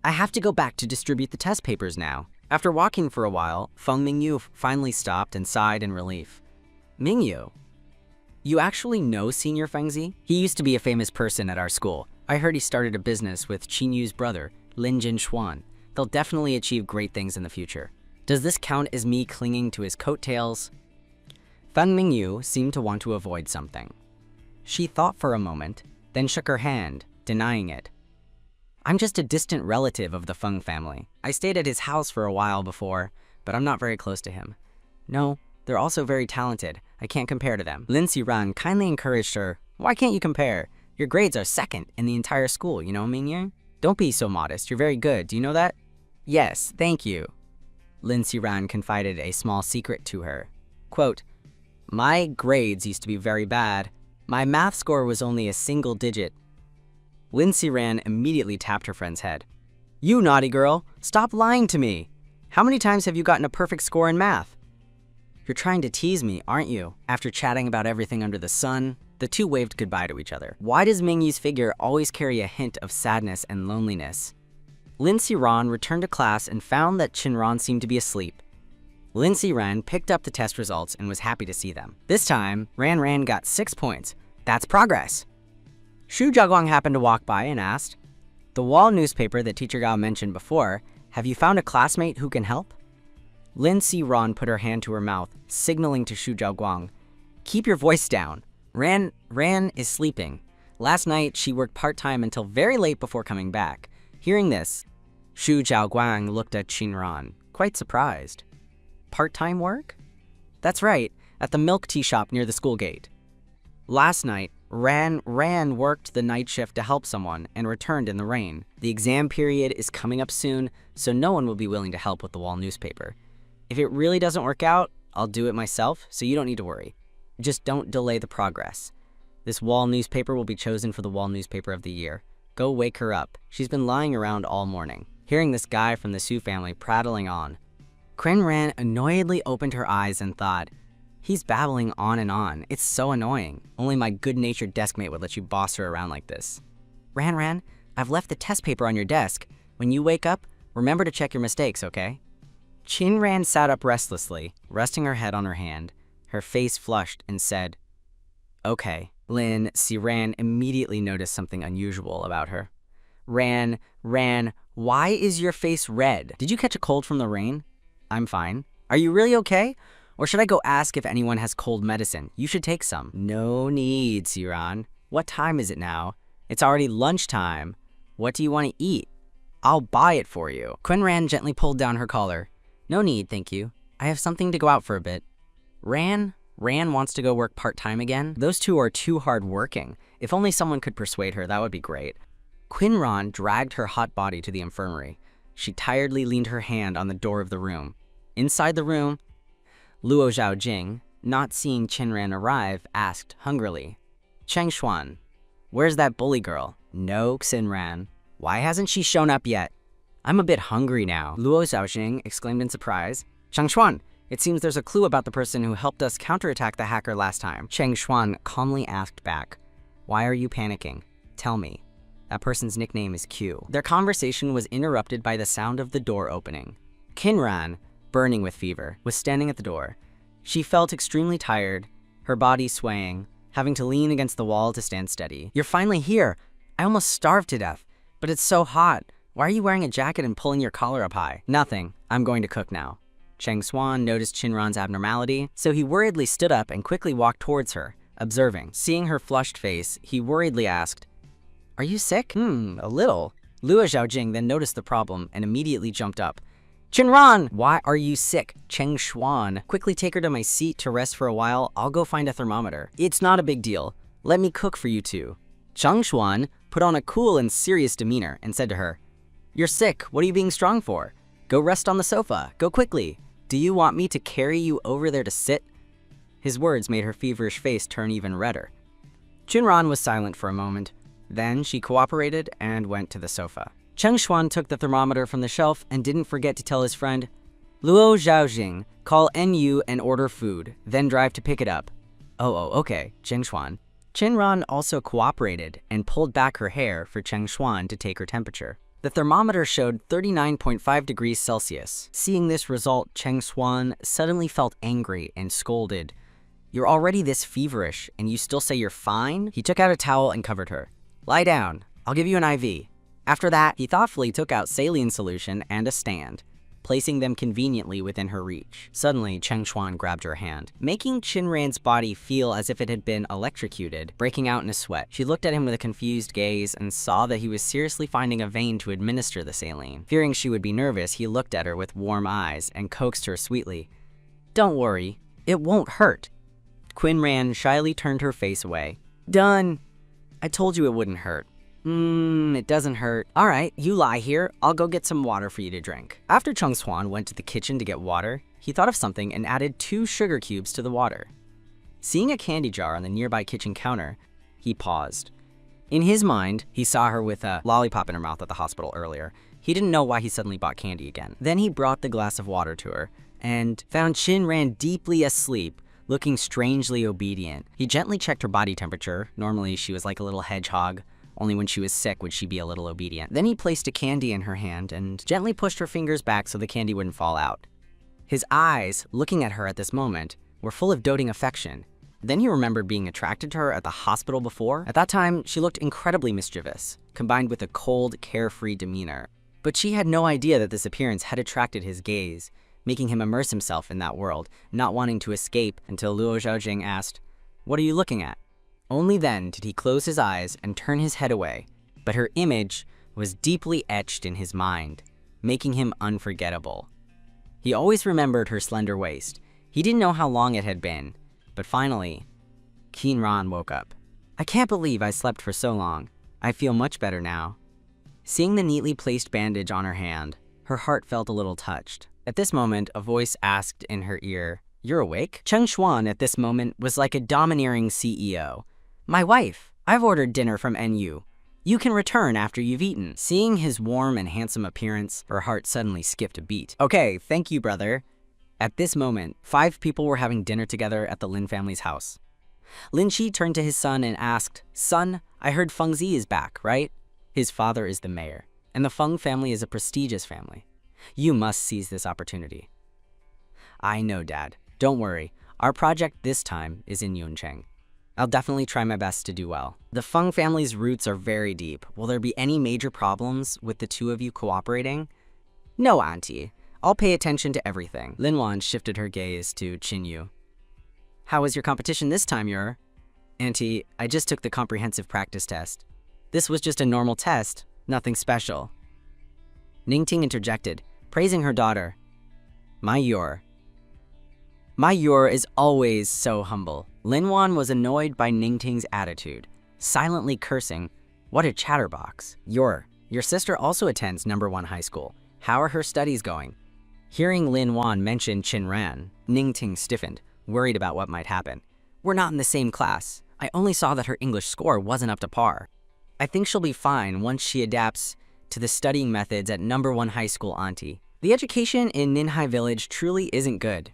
I have to go back to distribute the test papers now. After walking for a while, Feng Mingyu finally stopped and sighed in relief. Mingyu, you actually know Senior Feng Zi? He used to be a famous person at our school. I heard he started a business with Qinyu's brother, Lin Jinshuan. They'll definitely achieve great things in the future. Does this count as me clinging to his coattails? Feng Mingyu seemed to want to avoid something. She thought for a moment, then shook her hand, denying it. I'm just a distant relative of the Feng family. I stayed at his house for a while before, but I'm not very close to him. No, they're also very talented. I can't compare to them. Lin Ran kindly encouraged her. Why can't you compare? Your grades are second in the entire school, you know, Mingyang? Don't be so modest. You're very good. Do you know that? Yes, thank you. Lin Ran confided a small secret to her. Quote, my grades used to be very bad. My math score was only a single digit. Lin Ran immediately tapped her friend's head. You naughty girl, stop lying to me. How many times have you gotten a perfect score in math? You're trying to tease me, aren't you? After chatting about everything under the sun, the two waved goodbye to each other. Why does Mingyu's figure always carry a hint of sadness and loneliness? Lin Ran returned to class and found that Chinran seemed to be asleep. Lin Ran picked up the test results and was happy to see them. This time, Ran got 6 points. That's progress. Xu Jiaguang happened to walk by and asked, the wall newspaper that Teacher Gao mentioned before, have you found a classmate who can help? Lin Ran put her hand to her mouth, signaling to Xu Jiaguang, keep your voice down. Ran is sleeping. Last night, she worked part-time until very late before coming back. Hearing this, Xu Jiaguang looked at Chinran, quite surprised. Part-time work? That's right, at the milk tea shop near the school gate. Last night, Ran worked the night shift to help someone and returned in the rain. The exam period is coming up soon, so no one will be willing to help with the wall newspaper. If it really doesn't work out, I'll do it myself, so you don't need to worry. Just don't delay the progress. This wall newspaper will be chosen for the wall newspaper of the year. Go wake her up. She's been lying around all morning. Hearing this guy from the Su family prattling on, Ran annoyedly opened her eyes and thought, he's babbling on and on. It's so annoying. Only my good-natured desk mate would let you boss her around like this. Ran, I've left the test paper on your desk. When you wake up, remember to check your mistakes, okay? Ran sat up restlessly, resting her head on her hand. Her face flushed and said, okay. Lin Ran immediately noticed something unusual about her. Ran, why is your face red? Did you catch a cold from the rain? I'm fine. Are you really okay? Or should I go ask if anyone has cold medicine? You should take some. No need, Siran. What time is it now? It's already lunchtime. What do you want to eat? I'll buy it for you. Ran gently pulled down her collar. No need, thank you. I have something to go out for a bit. Ran wants to go work part-time again? Those two are too hard-working. If only someone could persuade her, that would be great. Ran dragged her hot body to the infirmary. She tiredly leaned her hand on the door of the room. Inside the room, Luo Zhaojing, not seeing Ran arrive, asked hungrily, Cheng Xuan, where's that bully girl? No, Ran. Why hasn't she shown up yet? I'm a bit hungry now, Luo Zhaojing exclaimed in surprise. Cheng Xuan, it seems there's a clue about the person who helped us counterattack the hacker last time. Cheng Xuan calmly asked back, why are you panicking? Tell me. That person's nickname is Q. Their conversation was interrupted by the sound of the door opening. Ran, burning with fever, was standing at the door. She felt extremely tired, her body swaying, having to lean against the wall to stand steady. You're finally here. I almost starved to death, but it's so hot. Why are you wearing a jacket and pulling your collar up high? Nothing. I'm going to cook now. Cheng Xuan noticed Chinran's abnormality, so he worriedly stood up and quickly walked towards her, observing. Seeing her flushed face, he worriedly asked, are you sick? A little. Luo Zhaojing then noticed the problem and immediately jumped up. Chinran, why are you sick? Cheng Xuan, quickly take her to my seat to rest for a while. I'll go find a thermometer. It's not a big deal. Let me cook for you two. Cheng Xuan put on a cool and serious demeanor and said to her, you're sick. What are you being strong for? Go rest on the sofa. Go quickly. Do you want me to carry you over there to sit? His words made her feverish face turn even redder. Chinran was silent for a moment. Then she cooperated and went to the sofa. Cheng Xuan took the thermometer from the shelf and didn't forget to tell his friend, Luo Zhaojing, call NU and order food, then drive to pick it up. Oh, okay, Cheng Xuan. Chinran also cooperated and pulled back her hair for Cheng Xuan to take her temperature. The thermometer showed 39.5 degrees Celsius. Seeing this result, Cheng Xuan suddenly felt angry and scolded. You're already this feverish, and you still say you're fine? He took out a towel and covered her. Lie down. I'll give you an IV. After that, he thoughtfully took out saline solution and a stand, placing them conveniently within her reach. Suddenly, Cheng Xuan grabbed her hand, making Chinran's body feel as if it had been electrocuted, breaking out in a sweat. She looked at him with a confused gaze and saw that he was seriously finding a vein to administer the saline. Fearing she would be nervous, he looked at her with warm eyes and coaxed her sweetly. Don't worry, it won't hurt. Qinran shyly turned her face away. Done. I told you it wouldn't hurt. It doesn't hurt. All right, you lie here. I'll go get some water for you to drink. After Chung Swan went to the kitchen to get water, he thought of something and added 2 sugar cubes to the water. Seeing a candy jar on the nearby kitchen counter, he paused. In his mind, he saw her with a lollipop in her mouth at the hospital earlier. He didn't know why he suddenly bought candy again. Then he brought the glass of water to her and found Qinran deeply asleep, looking strangely obedient. He gently checked her body temperature. Normally, she was like a little hedgehog. Only when she was sick would she be a little obedient. Then he placed a candy in her hand and gently pushed her fingers back so the candy wouldn't fall out. His eyes, looking at her at this moment, were full of doting affection. Then he remembered being attracted to her at the hospital before. At that time, she looked incredibly mischievous, combined with a cold, carefree demeanor. But she had no idea that this appearance had attracted his gaze, making him immerse himself in that world, not wanting to escape until Luo Zhaojing asked, "What are you looking at?" Only then did he close his eyes and turn his head away, but her image was deeply etched in his mind, making him unforgettable. He always remembered her slender waist. He didn't know how long it had been, but finally, Qinran woke up. I can't believe I slept for so long. I feel much better now. Seeing the neatly placed bandage on her hand, her heart felt a little touched. At this moment, a voice asked in her ear, "You're awake?" Cheng Xuan at this moment was like a domineering CEO. "My wife, I've ordered dinner from NU. You can return after you've eaten." Seeing his warm and handsome appearance, her heart suddenly skipped a beat. "Okay, thank you, brother." At this moment, 5 people were having dinner together at the Lin family's house. Lin Shi turned to his son and asked, "Son, I heard Feng Zi is back, right?" His father is the mayor, and the Feng family is a prestigious family. You must seize this opportunity. I know, Dad. Don't worry. Our project this time is in Yuncheng. I'll definitely try my best to do well. The Feng family's roots are very deep. Will there be any major problems with the 2 of you cooperating? No, Auntie. I'll pay attention to everything. Lin Wan shifted her gaze to Qin Yu. How was your competition this time, Yor? Auntie, I just took the comprehensive practice test. This was just a normal test, nothing special. Ningting interjected, praising her daughter. My Yor is always so humble. Lin Wan was annoyed by Ningting's attitude, silently cursing, "What a chatterbox." Your sister also attends number 1 high school. How are her studies going? Hearing Lin Wan mention Qinran, Ningting stiffened, worried about what might happen. We're not in the same class. I only saw that her English score wasn't up to par. I think she'll be fine once she adapts to the studying methods at number 1 high school, Auntie. The education in Ninhai village truly isn't good.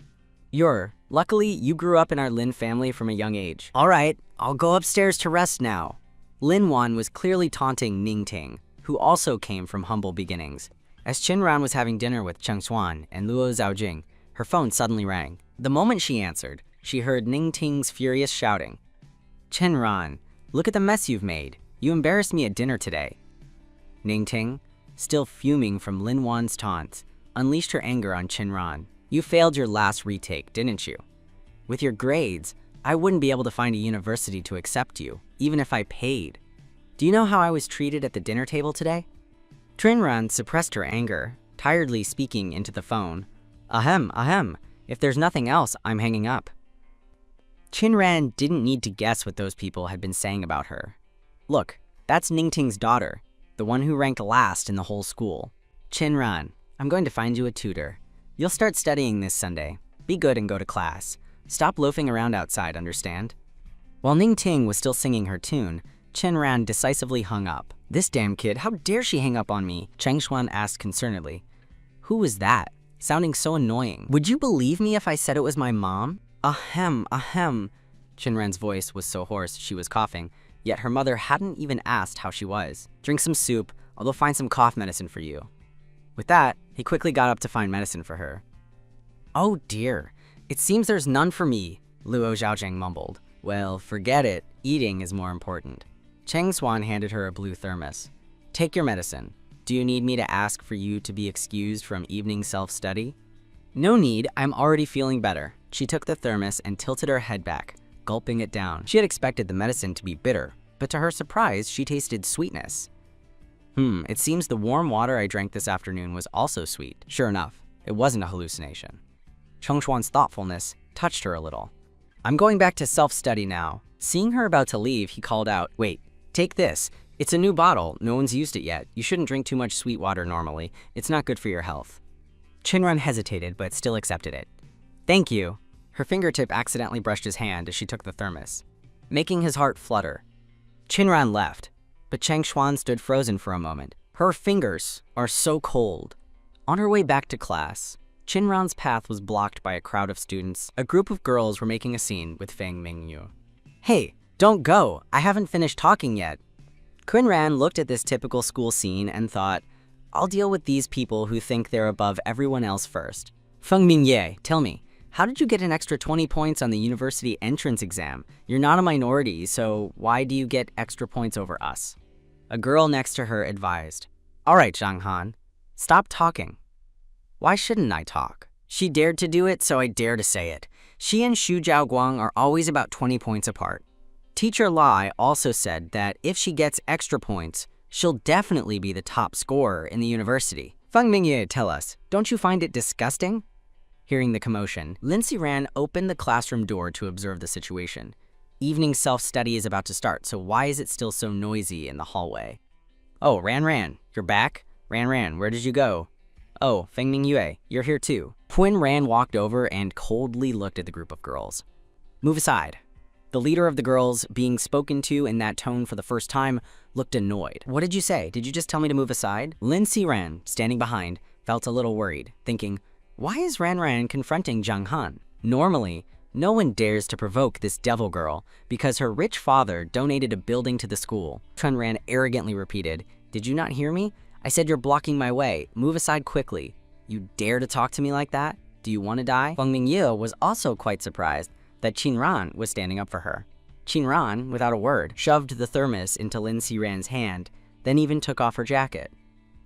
Luckily, you grew up in our Lin family from a young age. All right, I'll go upstairs to rest now. Lin Wan was clearly taunting Ningting, who also came from humble beginnings. As Qinran was having dinner with Cheng Xuan and Luo Zhaojing, her phone suddenly rang. The moment she answered, she heard Ningting's furious shouting. "Qinran, look at the mess you've made. You embarrassed me at dinner today." Ningting, still fuming from Lin Wan's taunts, unleashed her anger on Qinran. You failed your last retake, didn't you? With your grades, I wouldn't be able to find a university to accept you, even if I paid. Do you know how I was treated at the dinner table today? Qinran suppressed her anger, tiredly speaking into the phone. Ahem. If there's nothing else, I'm hanging up. Qinran didn't need to guess what those people had been saying about her. Look, that's Ningting's daughter, the one who ranked last in the whole school. Qinran, I'm going to find you a tutor. You'll start studying this Sunday. Be good and go to class. Stop loafing around outside, understand? While Ningting was still singing her tune, Qinran decisively hung up. This damn kid, how dare she hang up on me? Cheng Xuan asked concernedly. Who was that? Sounding so annoying. Would you believe me if I said it was my mom? Ahem. Qinran's voice was so hoarse she was coughing, yet her mother hadn't even asked how she was. Drink some soup, I'll go find some cough medicine for you. With that, he quickly got up to find medicine for her. Oh dear, it seems there's none for me, Luo Zhaojing mumbled. Well, forget it, eating is more important. Cheng Xuan handed her a blue thermos. Take your medicine. Do you need me to ask for you to be excused from evening self-study? No need, I'm already feeling better. She took the thermos and tilted her head back, gulping it down. She had expected the medicine to be bitter, but to her surprise, she tasted sweetness. It seems the warm water I drank this afternoon was also sweet. Sure enough, it wasn't a hallucination. Cheng Xuan's thoughtfulness touched her a little. I'm going back to self-study now. Seeing her about to leave, he called out, "Wait, take this. It's a new bottle. No one's used it yet. You shouldn't drink too much sweet water normally. It's not good for your health." Chinran hesitated, but still accepted it. "Thank you." Her fingertip accidentally brushed his hand as she took the thermos, making his heart flutter. Chinran left, but Cheng Xuan stood frozen for a moment. Her fingers are so cold. On her way back to class, Chinran's path was blocked by a crowd of students. A group of girls were making a scene with Feng Mingyu. "Hey, don't go. I haven't finished talking yet." Chinran looked at this typical school scene and thought, I'll deal with these people who think they're above everyone else first. Feng Mingye, tell me, how did you get an extra 20 points on the university entrance exam? You're not a minority, so why do you get extra points over us? A girl next to her advised, "All right, Zhang Han, stop talking." Why shouldn't I talk? She dared to do it, so I dare to say it. She and Xu Jiaoguang are always about 20 points apart. Teacher Lai also said that if she gets extra points, she'll definitely be the top scorer in the university. Feng Mingye, tell us, don't you find it disgusting? Hearing the commotion, Lin Xiran opened the classroom door to observe the situation. Evening self-study is about to start, so why is it still so noisy in the hallway? Oh, Ran, you're back? Ran, where did you go? Oh, Feng Mingyue, you're here too. Twin Ran walked over and coldly looked at the group of girls. Move aside. The leader of the girls, being spoken to in that tone for the first time, looked annoyed. What did you say? Did you just tell me to move aside? Lin Xiran, standing behind, felt a little worried, thinking, why is Ran confronting Zhang Han? Normally, no one dares to provoke this devil girl because her rich father donated a building to the school. Chun Ran arrogantly repeated, did you not hear me? I said you're blocking my way. Move aside quickly. You dare to talk to me like that? Do you want to die? Feng Mingye was also quite surprised that Qinran was standing up for her. Qinran, without a word, shoved the thermos into Lin Xiran's hand, then even took off her jacket.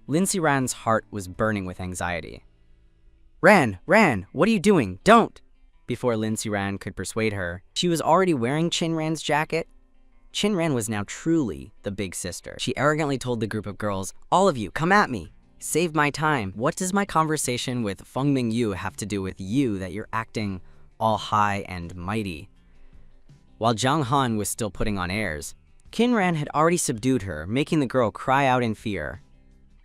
Lin Xiran's heart was burning with anxiety. Ran, what are you doing? Don't! Before Lin Xiran could persuade her, she was already wearing Qinran's jacket. Qinran was now truly the big sister. She arrogantly told the group of girls, all of you, come at me. Save my time. What does my conversation with Feng Mingyu have to do with you that you're acting all high and mighty? While Zhang Han was still putting on airs, Qinran had already subdued her, making the girl cry out in fear.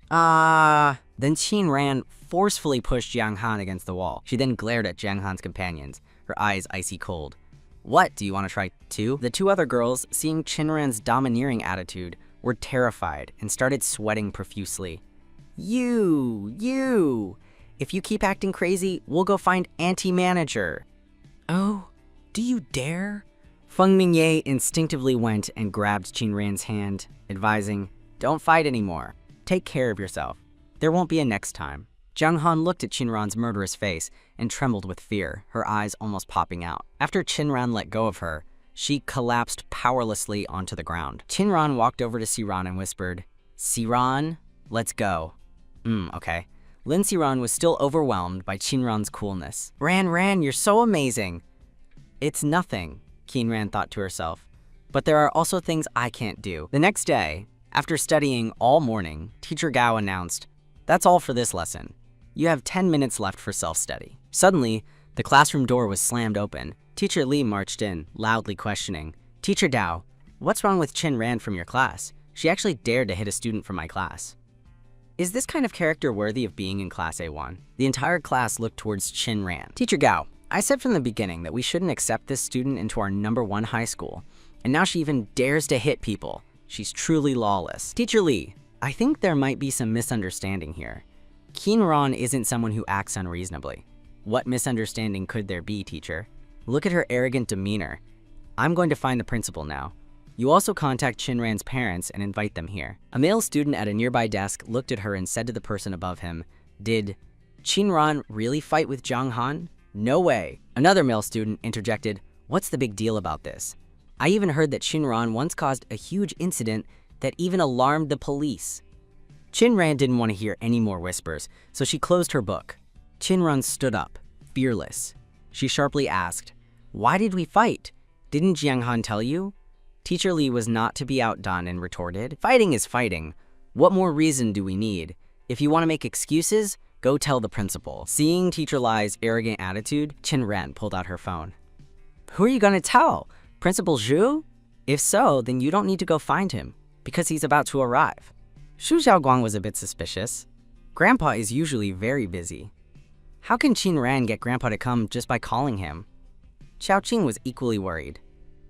Then Qinran forcefully pushed Zhang Han against the wall. She then glared at Zhang Han's companions, her eyes icy cold. What, do you want to try too? The two other girls, seeing Qinran's domineering attitude, were terrified and started sweating profusely. You! If you keep acting crazy, we'll go find Auntie Manager. Oh, do you dare? Feng Mingye instinctively went and grabbed Qinran's hand, advising, don't fight anymore. Take care of yourself. There won't be a next time. Zhang Han looked at Qinran's murderous face and trembled with fear, her eyes almost popping out. After Qinran let go of her, she collapsed powerlessly onto the ground. Qinran walked over to Xiran and whispered, Xiran, let's go. Okay. Lin Xiran was still overwhelmed by Qinran's coolness. Ran, you're so amazing. It's nothing, Qinran thought to herself. But there are also things I can't do. The next day, after studying all morning, Teacher Gao announced, that's all for this lesson. You have 10 minutes left for self-study. Suddenly, the classroom door was slammed open. Teacher Li marched in, loudly questioning, Teacher Dao, what's wrong with Qin Ran from your class? She actually dared to hit a student from my class. Is this kind of character worthy of being in class A1? The entire class looked towards Qin Ran. Teacher Gao, I said from the beginning that we shouldn't accept this student into our #1 high school, and now she even dares to hit people. She's truly lawless. Teacher Li, I think there might be some misunderstanding here. Qin Ran isn't someone who acts unreasonably. What misunderstanding could there be, teacher? Look at her arrogant demeanor. I'm going to find the principal now. You also contact Qin Ran's parents and invite them here. A male student at a nearby desk looked at her and said to the person above him, did Qin Ran really fight with Zhang Han? No way. Another male student interjected, what's the big deal about this? I even heard that Qin Ran once caused a huge incident that even alarmed the police. Qin Ran didn't want to hear any more whispers, so she closed her book. Qin Ran stood up, fearless. She sharply asked, why did we fight? Didn't Zhang Han tell you? Teacher Li was not to be outdone and retorted, fighting is fighting. What more reason do we need? If you want to make excuses, go tell the principal. Seeing Teacher Li's arrogant attitude, Qin Ran pulled out her phone. Who are you gonna tell? Principal Zhu? If so, then you don't need to go find him, because he's about to arrive. Xu Xiaoguang was a bit suspicious. Grandpa is usually very busy. How can Qin Ran get Grandpa to come just by calling him? Xiao Qing was equally worried.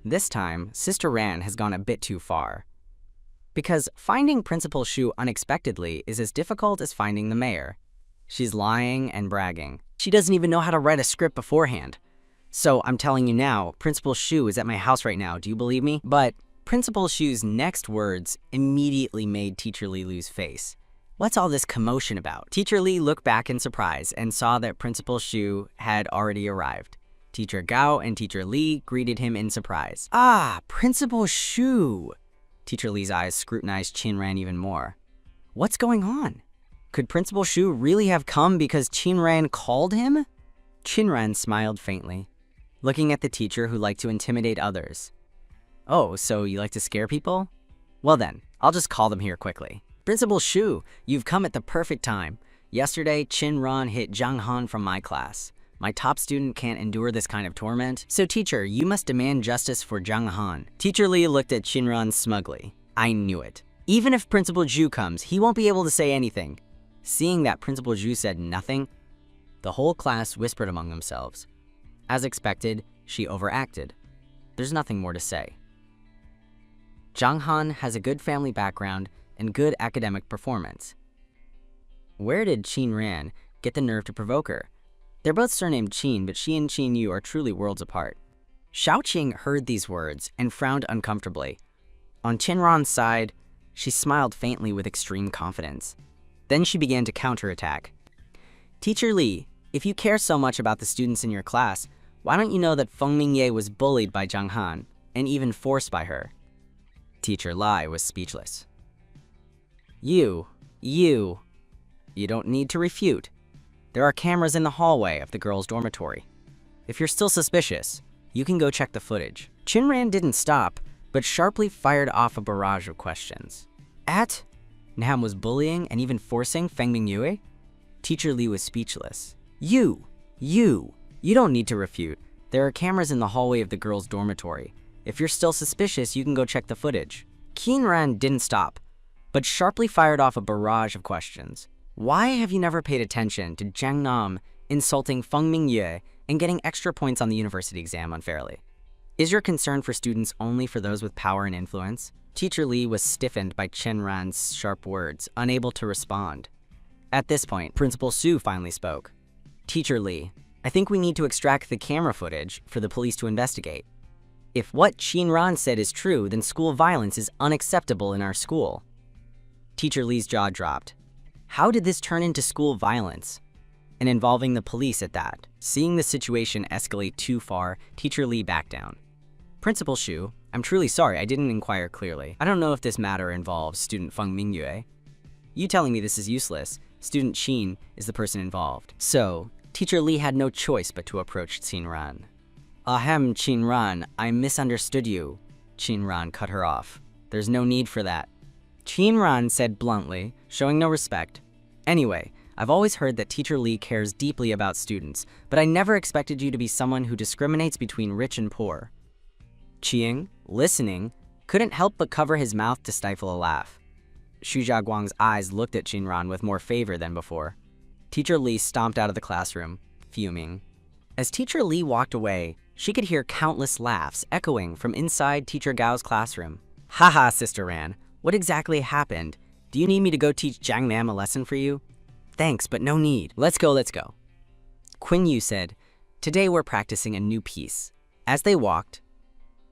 This time, Sister Ran has gone a bit too far. Because finding Principal Xu unexpectedly is as difficult as finding the mayor. She's lying and bragging. She doesn't even know how to write a script beforehand. So I'm telling you now, Principal Xu is at my house right now, do you believe me? But Principal Xu's next words immediately made Teacher Li lose face. What's all this commotion about? Teacher Li looked back in surprise and saw that Principal Xu had already arrived. Teacher Gao and Teacher Li greeted him in surprise. Ah, Principal Xu! Teacher Li's eyes scrutinized Qin Ran even more. What's going on? Could Principal Xu really have come because Qin Ran called him? Qin Ran smiled faintly, looking at the teacher who liked to intimidate others. Oh, so you like to scare people? Well then, I'll just call them here quickly. Principal Xu, you've come at the perfect time. Yesterday, Qin Ran hit Zhang Han from my class. My top student can't endure this kind of torment. So teacher, you must demand justice for Zhang Han. Teacher Li looked at Qin Ran smugly. I knew it. Even if Principal Xu comes, he won't be able to say anything. Seeing that Principal Xu said nothing, the whole class whispered among themselves. As expected, she overacted. There's nothing more to say. Zhang Han has a good family background and good academic performance. Where did Qin Ran get the nerve to provoke her? They're both surnamed Qin, but she and Qin Yu are truly worlds apart. Xiao Qing heard these words and frowned uncomfortably. On Qin Ran's side, she smiled faintly with extreme confidence. Then she began to counterattack. Teacher Li, if you care so much about the students in your class, why don't you know that Feng Mingye was bullied by Zhang Han, and even forced by her? Teacher Lai was speechless. You don't need to refute. There are cameras in the hallway of the girls' dormitory. If you're still suspicious, you can go check the footage. Qin Ran didn't stop, but sharply fired off a barrage of questions. Nam was bullying and even forcing Feng Mingyue? Teacher Li was speechless. You don't need to refute. There are cameras in the hallway of the girls' dormitory. If you're still suspicious, you can go check the footage. Qin Ran didn't stop, but sharply fired off a barrage of questions. Why have you never paid attention to Jiang Nam insulting Feng Mingyue and getting extra points on the university exam unfairly? Is your concern for students only for those with power and influence? Teacher Li was stiffened by Qin Ran's sharp words, unable to respond. At this point, Principal Xu finally spoke. Teacher Li, I think we need to extract the camera footage for the police to investigate. If what Qin Ran said is true, then school violence is unacceptable in our school. Teacher Li's jaw dropped. How did this turn into school violence? And involving the police at that. Seeing the situation escalate too far, Teacher Li backed down. Principal Xu, I'm truly sorry I didn't inquire clearly. I don't know if this matter involves student Feng Mingyue. You telling me this is useless. Student Qin is the person involved. So, Teacher Li had no choice but to approach Qin Ran. Ahem, Qin Ran, I misunderstood you. Qin Ran cut her off. There's no need for that. Qin Ran said bluntly, showing no respect. Anyway, I've always heard that Teacher Li cares deeply about students, but I never expected you to be someone who discriminates between rich and poor. Qing, listening, couldn't help but cover his mouth to stifle a laugh. Xu Jiaguang's eyes looked at Qin Ran with more favor than before. Teacher Li stomped out of the classroom, fuming. As Teacher Li walked away, she could hear countless laughs echoing from inside Teacher Gao's classroom. Haha, Sister Ran, what exactly happened? Do you need me to go teach Jiang Nam a lesson for you? Thanks, but no need. Let's go. Quinn Yu said, today we're practicing a new piece. As they walked,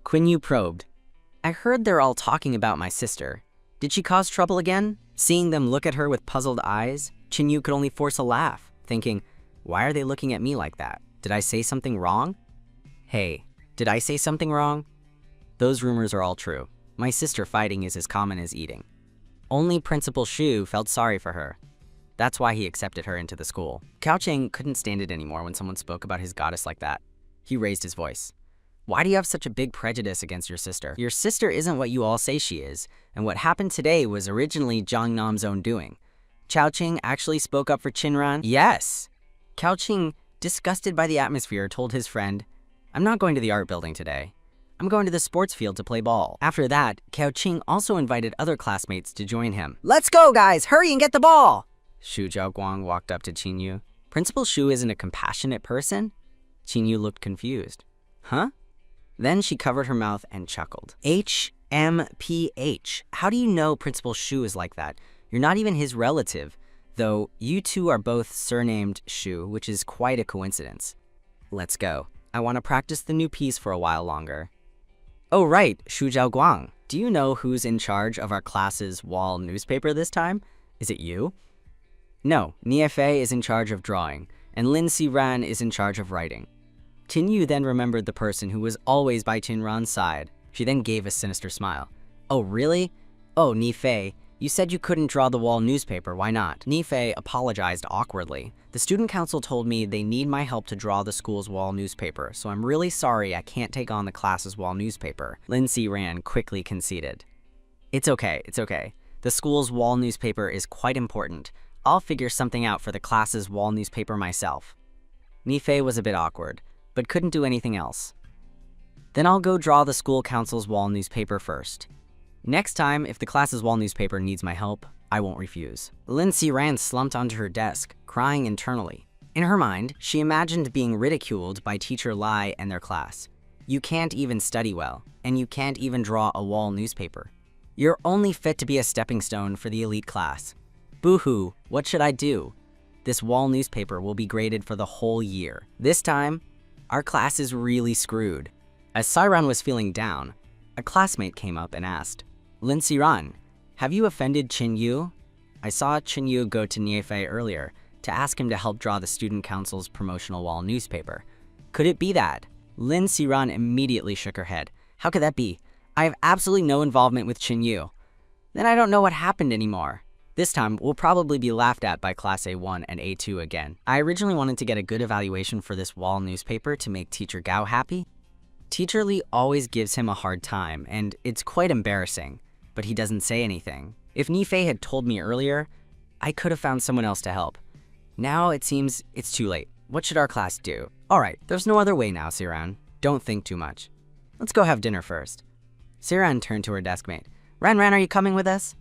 Quinn Yu probed. I heard they're all talking about my sister. Did she cause trouble again? Seeing them look at her with puzzled eyes, Qin Yu could only force a laugh, thinking, why are they looking at me like that? Did I say something wrong? Hey, did I say something wrong? Those rumors are all true. My sister fighting is as common as eating. Only Principal Xu felt sorry for her. That's why he accepted her into the school. Cao Cheng couldn't stand it anymore when someone spoke about his goddess like that. He raised his voice. Why do you have such a big prejudice against your sister? Your sister isn't what you all say she is, and what happened today was originally Jiang Nam's own doing. Cao Cheng actually spoke up for Qin Ran? Yes. Cao Cheng, disgusted by the atmosphere, told his friend, I'm not going to the art building today. I'm going to the sports field to play ball. After that, Kao Qing also invited other classmates to join him. Let's go, guys! Hurry and get the ball! Xu Zhaoguang walked up to Qinyu. Principal Xu isn't a compassionate person? Qinyu looked confused. Huh? Then she covered her mouth and chuckled. HMPH. How do you know Principal Xu is like that? You're not even his relative, though you two are both surnamed Xu, which is quite a coincidence. Let's go. I want to practice the new piece for a while longer. Oh right, Xu Zhaoguang. Do you know who's in charge of our class's wall newspaper this time? Is it you? No, Niefei is in charge of drawing, and Lin Xiran is in charge of writing. Qinyu then remembered the person who was always by Qinran's side. She then gave a sinister smile. Oh really? Oh, Nifei, you said you couldn't draw the wall newspaper, why not? Nifei apologized awkwardly. The student council told me they need my help to draw the school's wall newspaper, so I'm really sorry I can't take on the class's wall newspaper. Lin Xiran quickly conceded. It's okay. The school's wall newspaper is quite important. I'll figure something out for the class's wall newspaper myself. Nifei was a bit awkward, but couldn't do anything else. Then I'll go draw the school council's wall newspaper first. Next time, if the class's wall newspaper needs my help, I won't refuse. Lin Xiran slumped onto her desk, crying internally. In her mind, she imagined being ridiculed by Teacher Lai and their class. You can't even study well, and you can't even draw a wall newspaper. You're only fit to be a stepping stone for the elite class. Boo-hoo, what should I do? This wall newspaper will be graded for the whole year. This time, our class is really screwed. As Sairan was feeling down, a classmate came up and asked, Lin Xiran, have you offended Qinyu? I saw Qinyu go to Niefei earlier to ask him to help draw the student council's promotional wall newspaper. Could it be that? Lin Xiran immediately shook her head. How could that be? I have absolutely no involvement with Qinyu. Then I don't know what happened anymore. This time, we'll probably be laughed at by Class A1 and A2 again. I originally wanted to get a good evaluation for this wall newspaper to make Teacher Gao happy. Teacher Li always gives him a hard time, and it's quite embarrassing, but he doesn't say anything. If Nifei had told me earlier, I could have found someone else to help. Now it seems it's too late. What should our class do? All right, there's no other way now, Siran. Don't think too much. Let's go have dinner first. Siran turned to her deskmate. Ran, are you coming with us?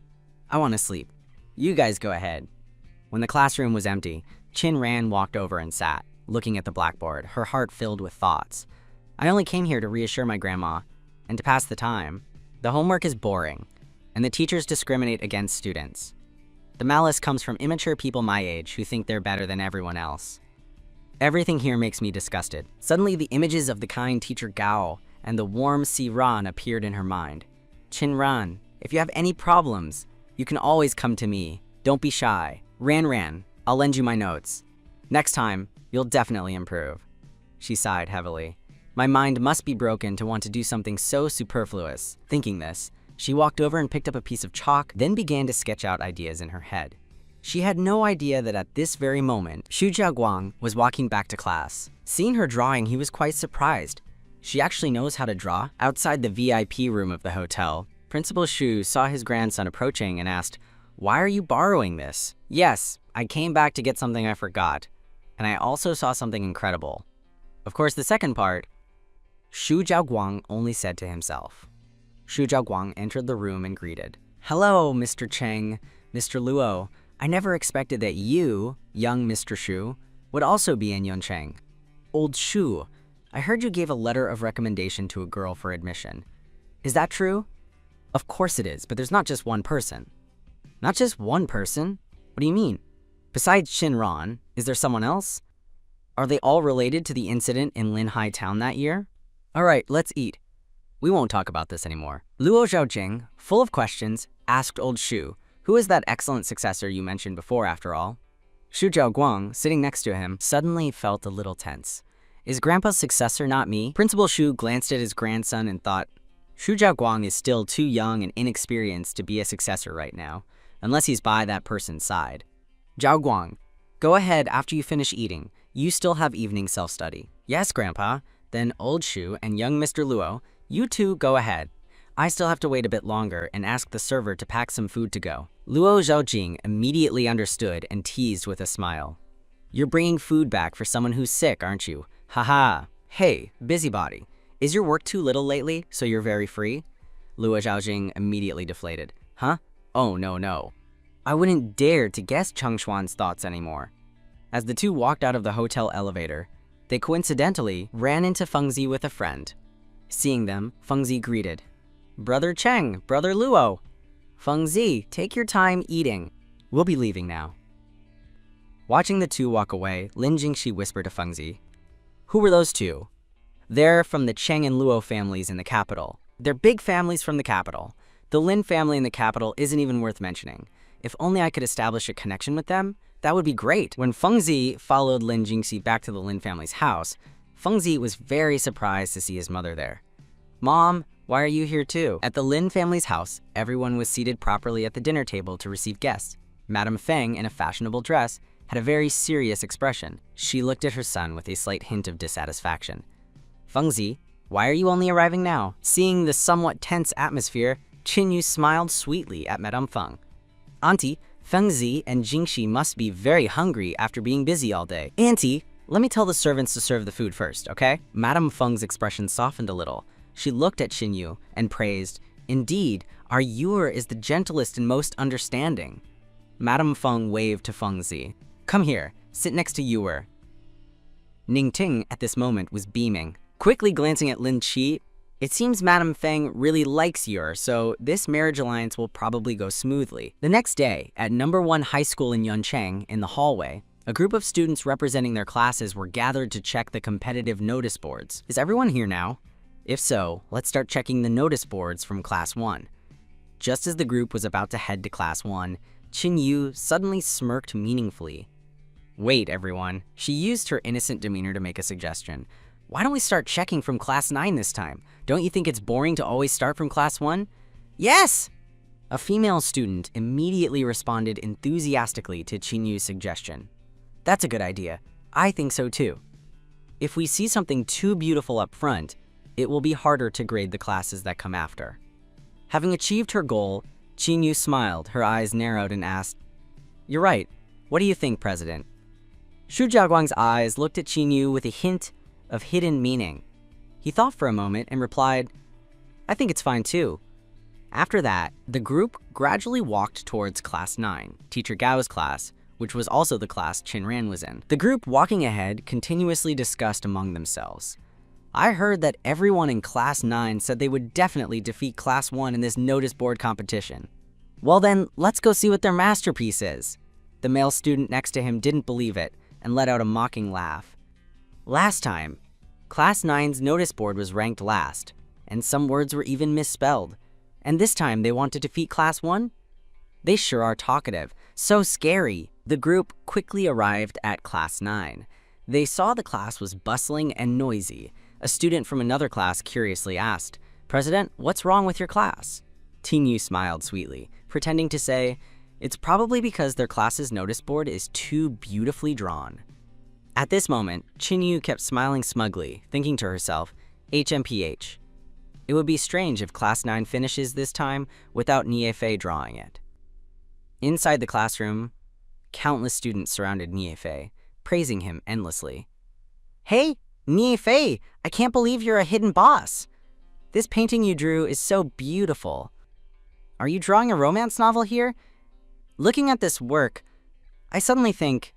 I want to sleep. You guys go ahead. When the classroom was empty, Chin Ran walked over and sat, looking at the blackboard, her heart filled with thoughts. I only came here to reassure my grandma and to pass the time. The homework is boring, and the teachers discriminate against students. The malice comes from immature people my age who think they're better than everyone else. Everything here makes me disgusted. Suddenly, the images of the kind teacher Gao and the warm Si Ran appeared in her mind. Chin Ran, if you have any problems, you can always come to me. Don't be shy. Ran, I'll lend you my notes. Next time, you'll definitely improve. She sighed heavily. My mind must be broken to want to do something so superfluous. Thinking this, she walked over and picked up a piece of chalk, then began to sketch out ideas in her head. She had no idea that at this very moment, Xu Zhaoguang was walking back to class. Seeing her drawing, he was quite surprised. She actually knows how to draw. Outside the VIP room of the hotel, Principal Xu saw his grandson approaching and asked, Why are you borrowing this? Yes, I came back to get something I forgot. And I also saw something incredible. Of course, the second part, Xu Zhaoguang only said to himself. Xu Zhaoguang entered the room and greeted. Hello, Mr. Cheng, Mr. Luo. I never expected that you, young Mr. Xu, would also be in Yuncheng. Old Xu, I heard you gave a letter of recommendation to a girl for admission. Is that true? Of course it is, but there's not just one person. Not just one person? What do you mean? Besides Shinran, is there someone else? Are they all related to the incident in Linhai town that year? All right, let's eat. We won't talk about this anymore. Luo Zhaojing, full of questions, asked old Xu, who is that excellent successor you mentioned before after all? Xu Zhaoguang, sitting next to him, suddenly felt a little tense. Is Grandpa's successor not me? Principal Xu glanced at his grandson and thought, Xu Zhaoguang is still too young and inexperienced to be a successor right now, unless he's by that person's side. Zhaoguang, go ahead after you finish eating. You still have evening self-study. Yes, Grandpa. Then old Xu and young Mr. Luo, you two go ahead. I still have to wait a bit longer and ask the server to pack some food to go. Luo Zhaojing immediately understood and teased with a smile. You're bringing food back for someone who's sick, aren't you? Haha. Hey, busybody, is your work too little lately, so you're very free? Luo Zhaojing immediately deflated. Huh? Oh, no, no. I wouldn't dare to guess Cheng Xuan's thoughts anymore. As the two walked out of the hotel elevator, they coincidentally ran into Feng Zi with a friend. Seeing them, Feng Zi greeted. Brother Cheng, Brother Luo. Feng Zi, take your time eating. We'll be leaving now. Watching the two walk away, Lin Jingxi whispered to Feng Zi. Who were those two? They're from the Cheng and Luo families in the capital. They're big families from the capital. The Lin family in the capital isn't even worth mentioning. If only I could establish a connection with them, that would be great. When Feng Zi followed Lin Jingxi back to the Lin family's house, Feng Zi was very surprised to see his mother there. Mom, why are you here too? At the Lin family's house, everyone was seated properly at the dinner table to receive guests. Madame Feng, in a fashionable dress, had a very serious expression. She looked at her son with a slight hint of dissatisfaction. Feng Zi, why are you only arriving now? Seeing the somewhat tense atmosphere, Qin Yu smiled sweetly at Madame Feng. Auntie, Feng Zi and Jingxi must be very hungry after being busy all day. Auntie, let me tell the servants to serve the food first, okay? Madame Feng's expression softened a little. She looked at Qin Yu and praised, Indeed, our Yuer is the gentlest and most understanding. Madame Feng waved to Feng Zi. Come here, sit next to Yuer. Ning Ting at this moment was beaming. Quickly glancing at Lin Qi, it seems Madame Feng really likes Yuer, so this marriage alliance will probably go smoothly. The next day, at number 1 high school in Yuncheng, in the hallway, a group of students representing their classes were gathered to check the competitive notice boards. Is everyone here now? If so, let's start checking the notice boards from Class 1. Just as the group was about to head to Class 1, Qin Yu suddenly smirked meaningfully. Wait, everyone. She used her innocent demeanor to make a suggestion. Why don't we start checking from Class 9 this time? Don't you think it's boring to always start from Class 1? Yes! A female student immediately responded enthusiastically to Qin Yu's suggestion. That's a good idea. I think so too. If we see something too beautiful up front, it will be harder to grade the classes that come after. Having achieved her goal, Qin Yu smiled, her eyes narrowed, and asked, You're right. What do you think, President? Shu Jiaguang's eyes looked at Qin Yu with a hint of hidden meaning. He thought for a moment and replied, I think it's fine too. After that, the group gradually walked towards Class 9, Teacher Gao's class, which was also the class Qin Ran was in. The group walking ahead continuously discussed among themselves. I heard that everyone in Class 9 said they would definitely defeat Class 1 in this notice board competition. Well then, let's go see what their masterpiece is. The male student next to him didn't believe it and let out a mocking laugh. Last time, Class 9's notice board was ranked last, and some words were even misspelled. And this time they want to defeat Class 1? They sure are talkative. So scary. The group quickly arrived at Class 9. They saw the class was bustling and noisy. A student from another class curiously asked, President, what's wrong with your class? Qin Yu smiled sweetly, pretending to say, It's probably because their class's notice board is too beautifully drawn. At this moment, Qin Yu kept smiling smugly, thinking to herself, HMPH. It would be strange if Class 9 finishes this time without Nie Fei drawing it. Inside the classroom, countless students surrounded Nie Fei, praising him endlessly. Hey, Nie Fei, I can't believe you're a hidden boss. This painting you drew is so beautiful. Are you drawing a romance novel here? Looking at this work, I suddenly think,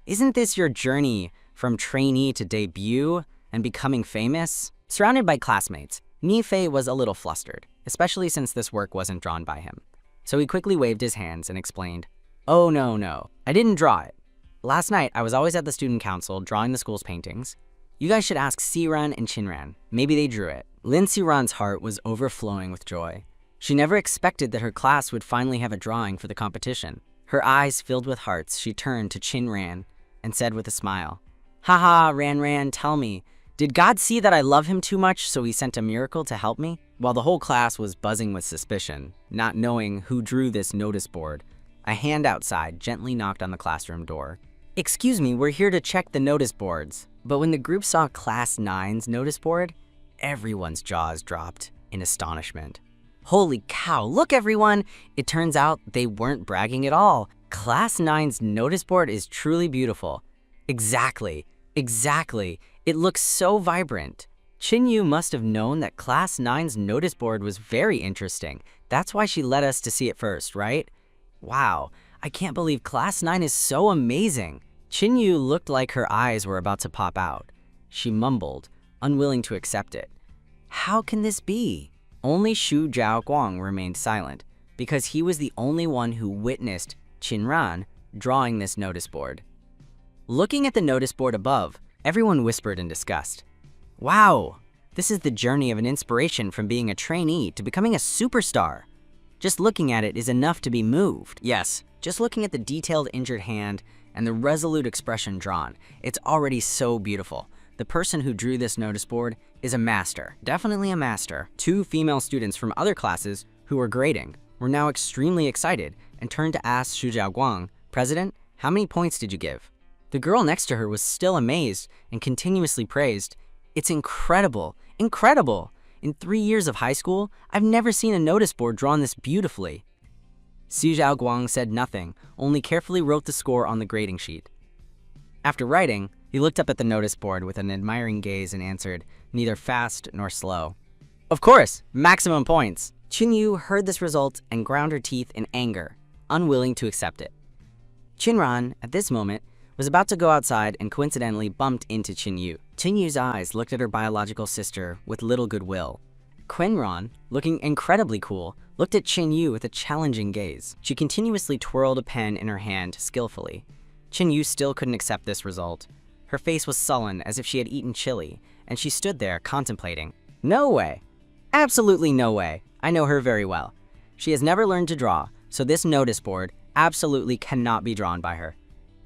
isn't this your journey from trainee to debut and becoming famous? Surrounded by classmates, Nie Fei was a little flustered, especially since this work wasn't drawn by him. So he quickly waved his hands and explained, Oh no, I didn't draw it. Last night, I was always at the student council drawing the school's paintings. You guys should ask Siran and Qinran. Maybe they drew it. Lin Siran's heart was overflowing with joy. She never expected that her class would finally have a drawing for the competition. Her eyes filled with hearts, she turned to Qinran and said with a smile, Haha, Ran, tell me, did God see that I love him too much so he sent a miracle to help me? While the whole class was buzzing with suspicion, not knowing who drew this notice board, a hand outside gently knocked on the classroom door. Excuse me, we're here to check the notice boards. But when the group saw Class 9's notice board, everyone's jaws dropped in astonishment. Holy cow, look everyone! It turns out they weren't bragging at all. Class 9's notice board is truly beautiful. Exactly. It looks so vibrant. Chin-Yu must have known that Class 9's notice board was very interesting. That's why she led us to see it first, right? Wow, I can't believe Class 9 is so amazing. Chin-Yu looked like her eyes were about to pop out. She mumbled, unwilling to accept it. How can this be? Only Xu Zhaoguang remained silent, because he was the only one who witnessed Qinran drawing this notice board. Looking at the notice board above, everyone whispered in disgust. Wow, this is the journey of an inspiration from being a trainee to becoming a superstar. Just looking at it is enough to be moved. Yes, just looking at the detailed injured hand and the resolute expression drawn, it's already so beautiful. The person who drew this notice board is a master, definitely a master. Two female students from other classes who were grading were now extremely excited and turned to ask Xu Zhaoguang, President, how many points did you give? The girl next to her was still amazed and continuously praised. It's incredible, incredible. In 3 years of high school, I've never seen a notice board drawn this beautifully. Xu Zhaoguang said nothing, only carefully wrote the score on the grading sheet. After writing, he looked up at the notice board with an admiring gaze and answered, neither fast nor slow. Of course, maximum points. Chin-Yu heard this result and ground her teeth in anger, unwilling to accept it. Qinran, at this moment, was about to go outside and coincidentally bumped into Chin-Yu. Chin-Yu's eyes looked at her biological sister with little goodwill. Qinran, looking incredibly cool, looked at Chin-Yu with a challenging gaze. She continuously twirled a pen in her hand skillfully. Chin-Yu still couldn't accept this result. Her face was sullen as if she had eaten chili, and she stood there contemplating. No way. Absolutely no way. I know her very well. She has never learned to draw, so this notice board absolutely cannot be drawn by her.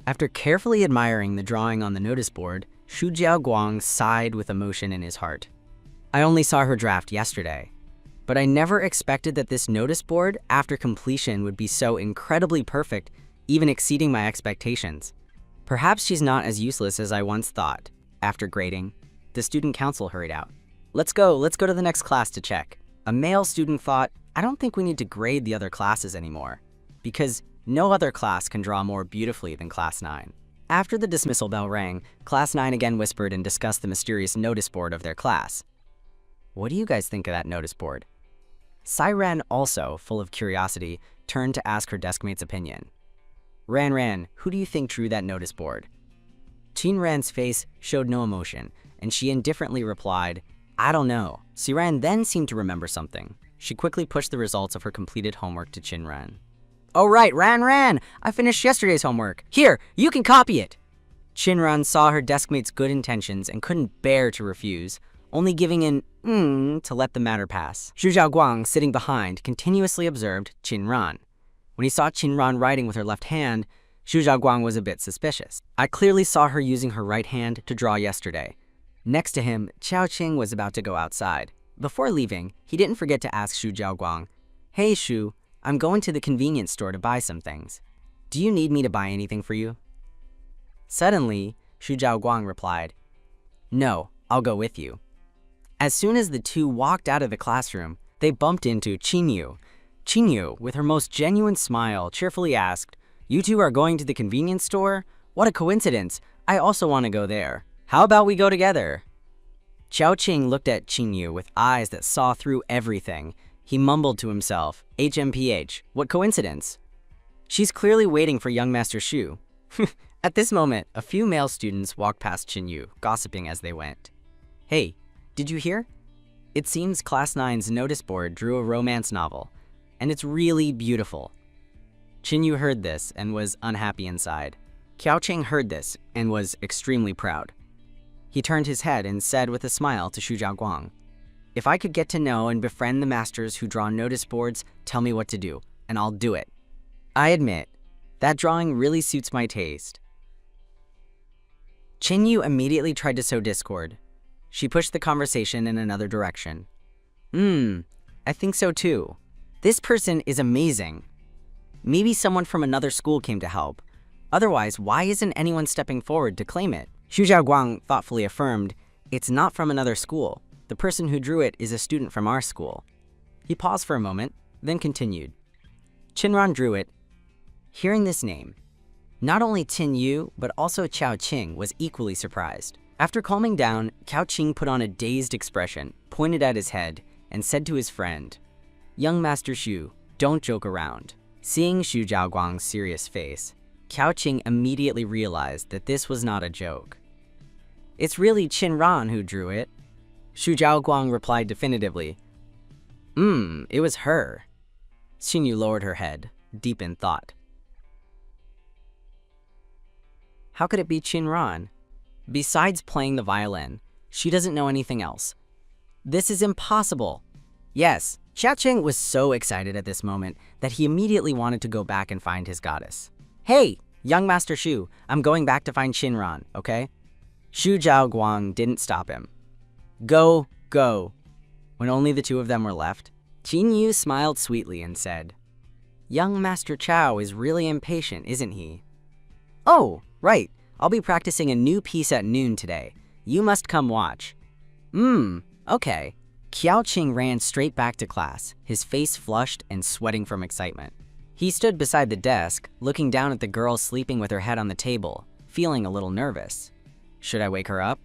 After carefully admiring the drawing on the notice board, Xu Zhaoguang sighed with emotion in his heart. I only saw her draft yesterday, but I never expected that this notice board, after completion, would be so incredibly perfect, even exceeding my expectations. Perhaps she's not as useless as I once thought. After grading, the student council hurried out. Let's go to the next class to check. A male student thought, I don't think we need to grade the other classes anymore, because no other class can draw more beautifully than Class 9. After the dismissal bell rang, Class 9 again whispered and discussed the mysterious notice board of their class. What do you guys think of that notice board? Sai-Ran, also full of curiosity, turned to ask her deskmate's opinion. Ran, who do you think drew that notice board? Qinran's face showed no emotion, and she indifferently replied, I don't know. Siran then seemed to remember something. She quickly pushed the results of her completed homework to Qinran. Oh right, Ran, I finished yesterday's homework. Here, you can copy it. Qinran saw her deskmate's good intentions and couldn't bear to refuse, only giving an to let the matter pass. Xu Zhaoguang, sitting behind, continuously observed Qinran. When he saw Qinran writing with her left hand, Xu Zhaoguang was a bit suspicious. I clearly saw her using her right hand to draw yesterday. Next to him, Qiao Qing was about to go outside. Before leaving, he didn't forget to ask Xu Zhaoguang, Hey Xu, I'm going to the convenience store to buy some things. Do you need me to buy anything for you? Suddenly, Xu Zhaoguang replied, No, I'll go with you. As soon as the two walked out of the classroom, they bumped into Qin-Yu. Qin-Yu, with her most genuine smile, cheerfully asked, You two are going to the convenience store? What a coincidence. I also want to go there. How about we go together? Qiao Qing looked at Qin-Yu with eyes that saw through everything. He mumbled to himself, HMPH, what coincidence? She's clearly waiting for young Master Xu. At this moment, a few male students walked past Qin-Yu, gossiping as they went. Hey, did you hear? It seems Class 9's notice board drew a romance novel, and it's really beautiful. Qin-Yu heard this and was unhappy inside. Qiao Qing heard this and was extremely proud. He turned his head and said with a smile to Xu Zhaoguang, If I could get to know and befriend the masters who draw notice boards, tell me what to do, and I'll do it. I admit, that drawing really suits my taste. Qin-Yu immediately tried to sow discord. She pushed the conversation in another direction. I think so too. This person is amazing. Maybe someone from another school came to help. Otherwise, why isn't anyone stepping forward to claim it? Xu Zhaoguang thoughtfully affirmed, It's not from another school. The person who drew it is a student from our school. He paused for a moment, then continued. Qinran drew it. Hearing this name, not only Qin-Yu, but also Qiao Qing was equally surprised. After calming down, Cao Qing put on a dazed expression, pointed at his head, and said to his friend, "Young Master Xu, don't joke around." Seeing Xu Zhaoguang's serious face, Cao Qing immediately realized that this was not a joke. "It's really Qin Ran who drew it." Xu Zhaoguang replied definitively, It was her." Xinyu lowered her head, deep in thought. How could it be Qin Ran? Besides playing the violin, she doesn't know anything else. This is impossible. Yes, Xiao Qing was so excited at this moment that he immediately wanted to go back and find his goddess. "Hey, young Master Xu, I'm going back to find Qin Ran, okay?" Xu Zhaoguang didn't stop him. Go. When only the two of them were left, Qin Yu smiled sweetly and said, "Young Master Chao is really impatient, isn't he?" "Oh, right. I'll be practicing a new piece at noon today. You must come watch." Okay." Qiao Qing ran straight back to class, his face flushed and sweating from excitement. He stood beside the desk, looking down at the girl sleeping with her head on the table, feeling a little nervous. Should I wake her up?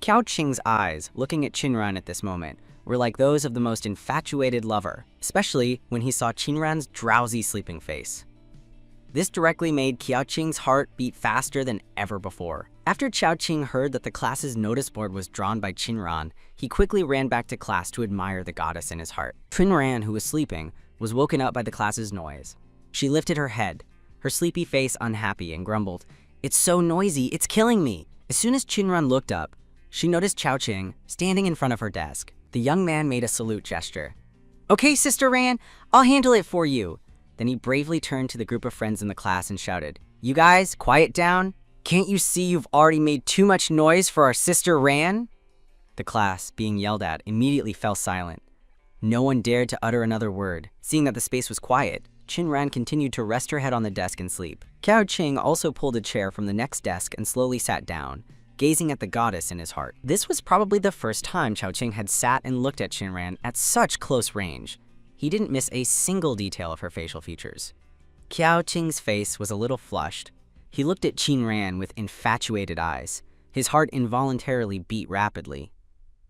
Qiao Qing's eyes, looking at Qinran at this moment, were like those of the most infatuated lover, especially when he saw Qinran's drowsy sleeping face. This directly made Qiao Qing's heart beat faster than ever before. After Qiao Qing heard that the class's notice board was drawn by Qinran, he quickly ran back to class to admire the goddess in his heart. Qinran, who was sleeping, was woken up by the class's noise. She lifted her head, her sleepy face unhappy, and grumbled, "It's so noisy, it's killing me." As soon as Qinran looked up, she noticed Qiao Qing standing in front of her desk. The young man made a salute gesture. "Okay, Sister Ran, I'll handle it for you." Then he bravely turned to the group of friends in the class and shouted, "You guys, quiet down. Can't you see you've already made too much noise for our Sister Ran?" The class, being yelled at, immediately fell silent. No one dared to utter another word. Seeing that the space was quiet, Qinran continued to rest her head on the desk and sleep. Qiao Qing also pulled a chair from the next desk and slowly sat down, gazing at the goddess in his heart. This was probably the first time Qiao Qing had sat and looked at Qinran at such close range. He didn't miss a single detail of her facial features. Qiao Qing's face was a little flushed. He looked at Qinran with infatuated eyes. His heart involuntarily beat rapidly.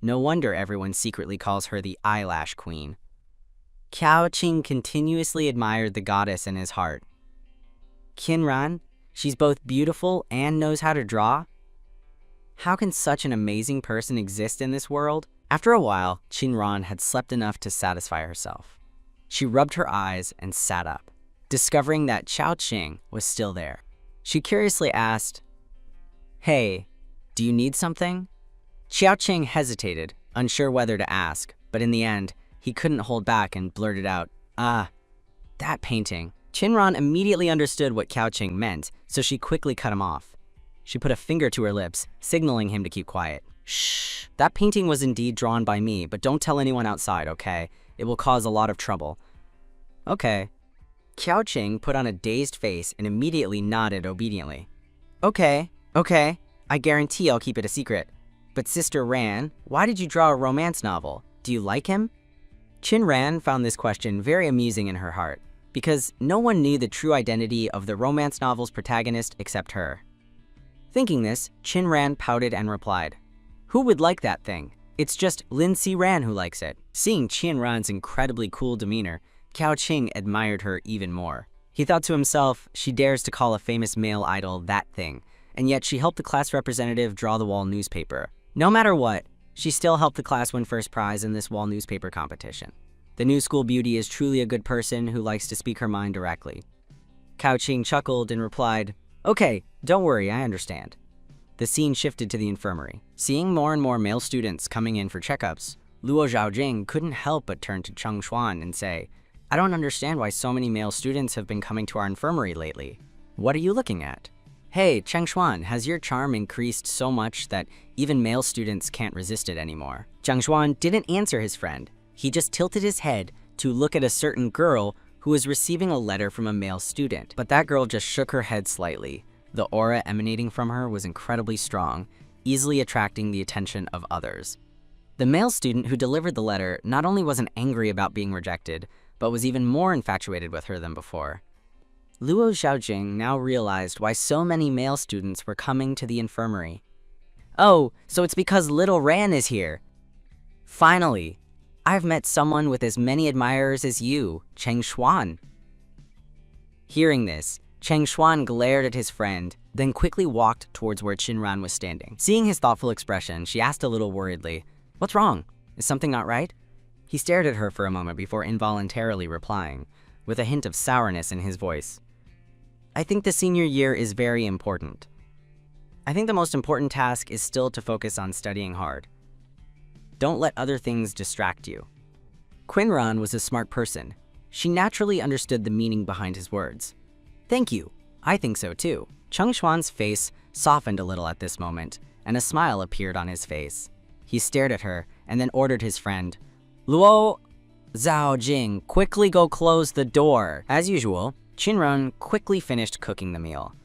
No wonder everyone secretly calls her the eyelash queen. Qiao Qing continuously admired the goddess in his heart. Qinran, she's both beautiful and knows how to draw? How can such an amazing person exist in this world? After a while, Qinran had slept enough to satisfy herself. She rubbed her eyes and sat up, discovering that Qiao Qing was still there. She curiously asked, "Hey, do you need something?" Qiao Qing hesitated, unsure whether to ask, but in the end, he couldn't hold back and blurted out, that painting." Qinran immediately understood what Qiao Qing meant, so she quickly cut him off. She put a finger to her lips, signaling him to keep quiet. "Shh, that painting was indeed drawn by me, but don't tell anyone outside, okay? It will cause a lot of trouble." "Okay." Qiao Qing put on a dazed face and immediately nodded obediently. Okay, I guarantee I'll keep it a secret. But Sister Ran, why did you draw a romance novel? Do you like him?" Qin Ran found this question very amusing in her heart, because no one knew the true identity of the romance novel's protagonist except her. Thinking this, Qin Ran pouted and replied, "Who would like that thing? It's just Lin Si Ran who likes it." Seeing Qin Ran's incredibly cool demeanor, Qiao Qing admired her even more. He thought to himself, she dares to call a famous male idol that thing, and yet she helped the class representative draw the wall newspaper. No matter what, she still helped the class win first prize in this wall newspaper competition. The new school beauty is truly a good person who likes to speak her mind directly. Qiao Qing chuckled and replied, "Okay, don't worry, I understand." The scene shifted to the infirmary. Seeing more and more male students coming in for checkups, Luo Zhaojing couldn't help but turn to Cheng Xuan and say, "I don't understand why so many male students have been coming to our infirmary lately. What are you looking at?" "Hey, Cheng Xuan, has your charm increased so much that even male students can't resist it anymore?" Cheng Xuan didn't answer his friend. He just tilted his head to look at a certain girl who was receiving a letter from a male student. But that girl just shook her head slightly. The aura emanating from her was incredibly strong, easily attracting the attention of others. The male student who delivered the letter not only wasn't angry about being rejected, but was even more infatuated with her than before. Luo Zhaojing now realized why so many male students were coming to the infirmary. Oh, so it's because little Ran is here. Finally, I've met someone with as many admirers as you, Cheng Xuan. Hearing this, Cheng Xuan glared at his friend, then quickly walked towards where Qinran was standing. Seeing his thoughtful expression, she asked a little worriedly, "What's wrong? Is something not right?" He stared at her for a moment before involuntarily replying, with a hint of sourness in his voice. "I think the senior year is very important. I think the most important task is still to focus on studying hard. Don't let other things distract you." Qinran was a smart person. She naturally understood the meaning behind his words. "Thank you. I think so too." Cheng Xuan's face softened a little at this moment, and a smile appeared on his face. He stared at her and then ordered his friend, "Luo Zhaojing, quickly go close the door." As usual, Qinran quickly finished cooking the meal.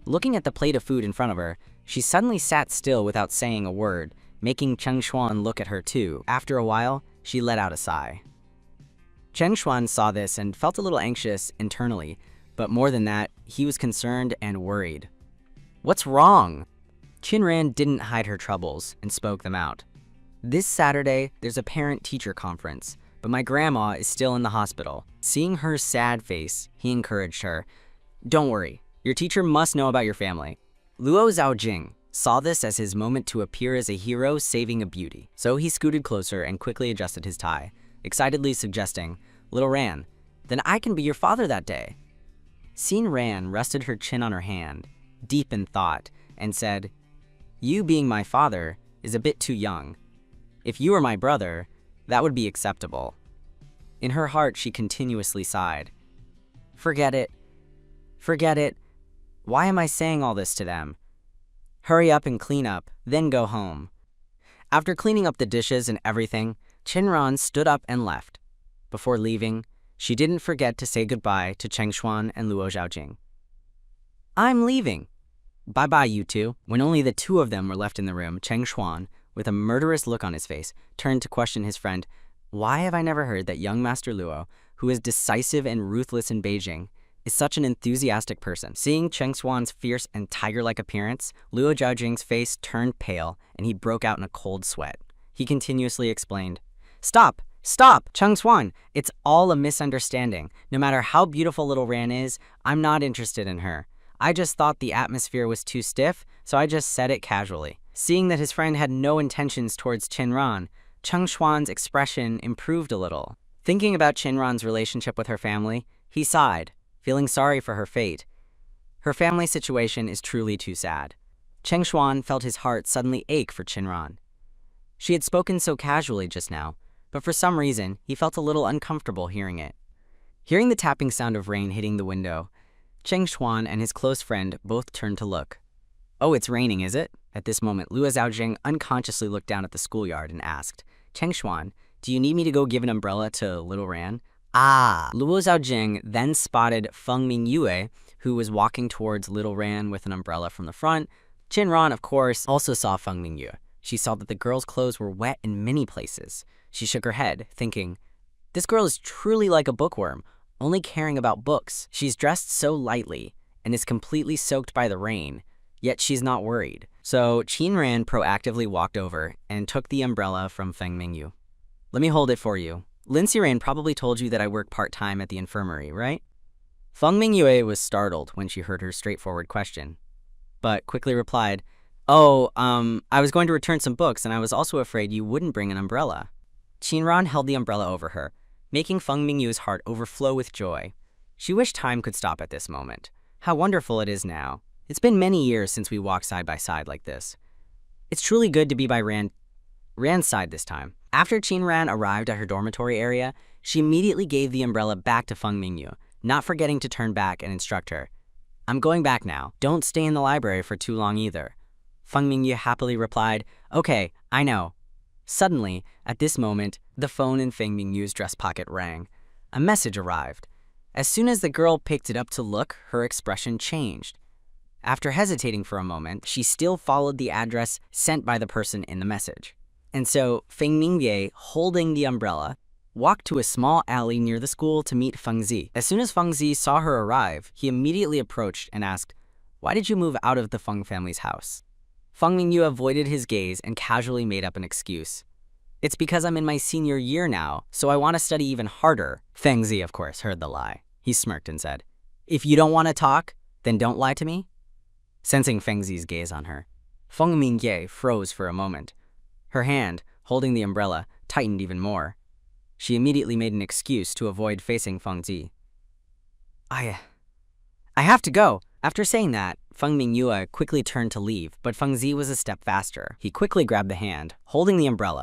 Looking at the plate of food in front of her, she suddenly sat still without saying a word, making Cheng Xuan look at her too. After a while, she let out a sigh. Cheng Xuan saw this and felt a little anxious internally, but more than that, he was concerned and worried. "What's wrong?" Qinran didn't hide her troubles and spoke them out. "This Saturday, there's a parent-teacher conference, but my grandma is still in the hospital." Seeing her sad face, he encouraged her, "Don't worry, your teacher must know about your family." Luo Zhaojing saw this as his moment to appear as a hero saving a beauty. So he scooted closer and quickly adjusted his tie, excitedly suggesting, "Little Ran, then I can be your father that day." Seeing Ran rested her chin on her hand, deep in thought, and said, "You being my father is a bit too young. If you were my brother, that would be acceptable." In her heart, she continuously sighed. Forget it. Forget it. Why am I saying all this to them? Hurry up and clean up, then go home." After cleaning up the dishes and everything, Qinran stood up and left. Before leaving, she didn't forget to say goodbye to Cheng Xuan and Luo Zhaojing. "I'm leaving. Bye-bye, you two." When only the two of them were left in the room, Cheng Xuan, with a murderous look on his face, turned to question his friend, "Why have I never heard that young Master Luo, who is decisive and ruthless in Beijing, is such an enthusiastic person?" Seeing Cheng Xuan's fierce and tiger-like appearance, Luo Zhaojing's face turned pale and he broke out in a cold sweat. He continuously explained, "Stop! Stop! Cheng Xuan, it's all a misunderstanding. No matter how beautiful little Ran is, I'm not interested in her. I just thought the atmosphere was too stiff, so I just said it casually." Seeing that his friend had no intentions towards Qinran, Cheng Xuan's expression improved a little. Thinking about Qinran's relationship with her family, he sighed, feeling sorry for her fate. Her family situation is truly too sad. Cheng Xuan felt his heart suddenly ache for Qinran. She had spoken so casually just now, but for some reason, he felt a little uncomfortable hearing it. Hearing the tapping sound of rain hitting the window, Cheng Xuan and his close friend both turned to look. "Oh, it's raining, is it?" At this moment, Luo Zhaojing unconsciously looked down at the schoolyard and asked, "Cheng Xuan, do you need me to go give an umbrella to little Ran?" Ah! Luo Zhaojing then spotted Feng Mingyue, who was walking towards little Ran with an umbrella from the front. Qinran, of course, also saw Feng Mingyue. She saw that the girl's clothes were wet in many places. She shook her head, thinking, "This girl is truly like a bookworm, only caring about books. She's dressed so lightly and is completely soaked by the rain, yet she's not worried." So Qinran proactively walked over and took the umbrella from Feng Mingyue. "Let me hold it for you. Lin Xiran probably told you that I work part-time at the infirmary, right?" Feng Mingyue was startled when she heard her straightforward question, but quickly replied, "Oh, I was going to return some books and I was also afraid you wouldn't bring an umbrella." Qinran held the umbrella over her, making Feng Mingyue's heart overflow with joy. She wished time could stop at this moment. How wonderful it is now. It's been many years since we walked side by side like this. It's truly good to be by Ran's side this time. After Qinran arrived at her dormitory area, she immediately gave the umbrella back to Feng Mingyue, not forgetting to turn back and instruct her. "I'm going back now. Don't stay in the library for too long either." Feng Mingyue happily replied, "Okay, I know." Suddenly, at this moment, the phone in Feng Mingyue's dress pocket rang. A message arrived. As soon as the girl picked it up to look, her expression changed. After hesitating for a moment, she still followed the address sent by the person in the message. And so, Feng Mingyue, holding the umbrella, walked to a small alley near the school to meet Feng Zi. As soon as Feng Zi saw her arrive, he immediately approached and asked, "Why did you move out of the Feng family's house?" Feng Mingyu avoided his gaze and casually made up an excuse. It's because I'm in my senior year now, so I want to study even harder. Feng Zi, of course, heard the lie. He smirked and said, "If you don't want to talk, then don't lie to me." Sensing Feng Zi's gaze on her, Feng Mingye froze for a moment. Her hand, holding the umbrella, tightened even more. She immediately made an excuse to avoid facing Feng Zi. I have to go." After saying that, Feng Mingyue quickly turned to leave, but Feng Zi was a step faster. He quickly grabbed the hand, holding the umbrella,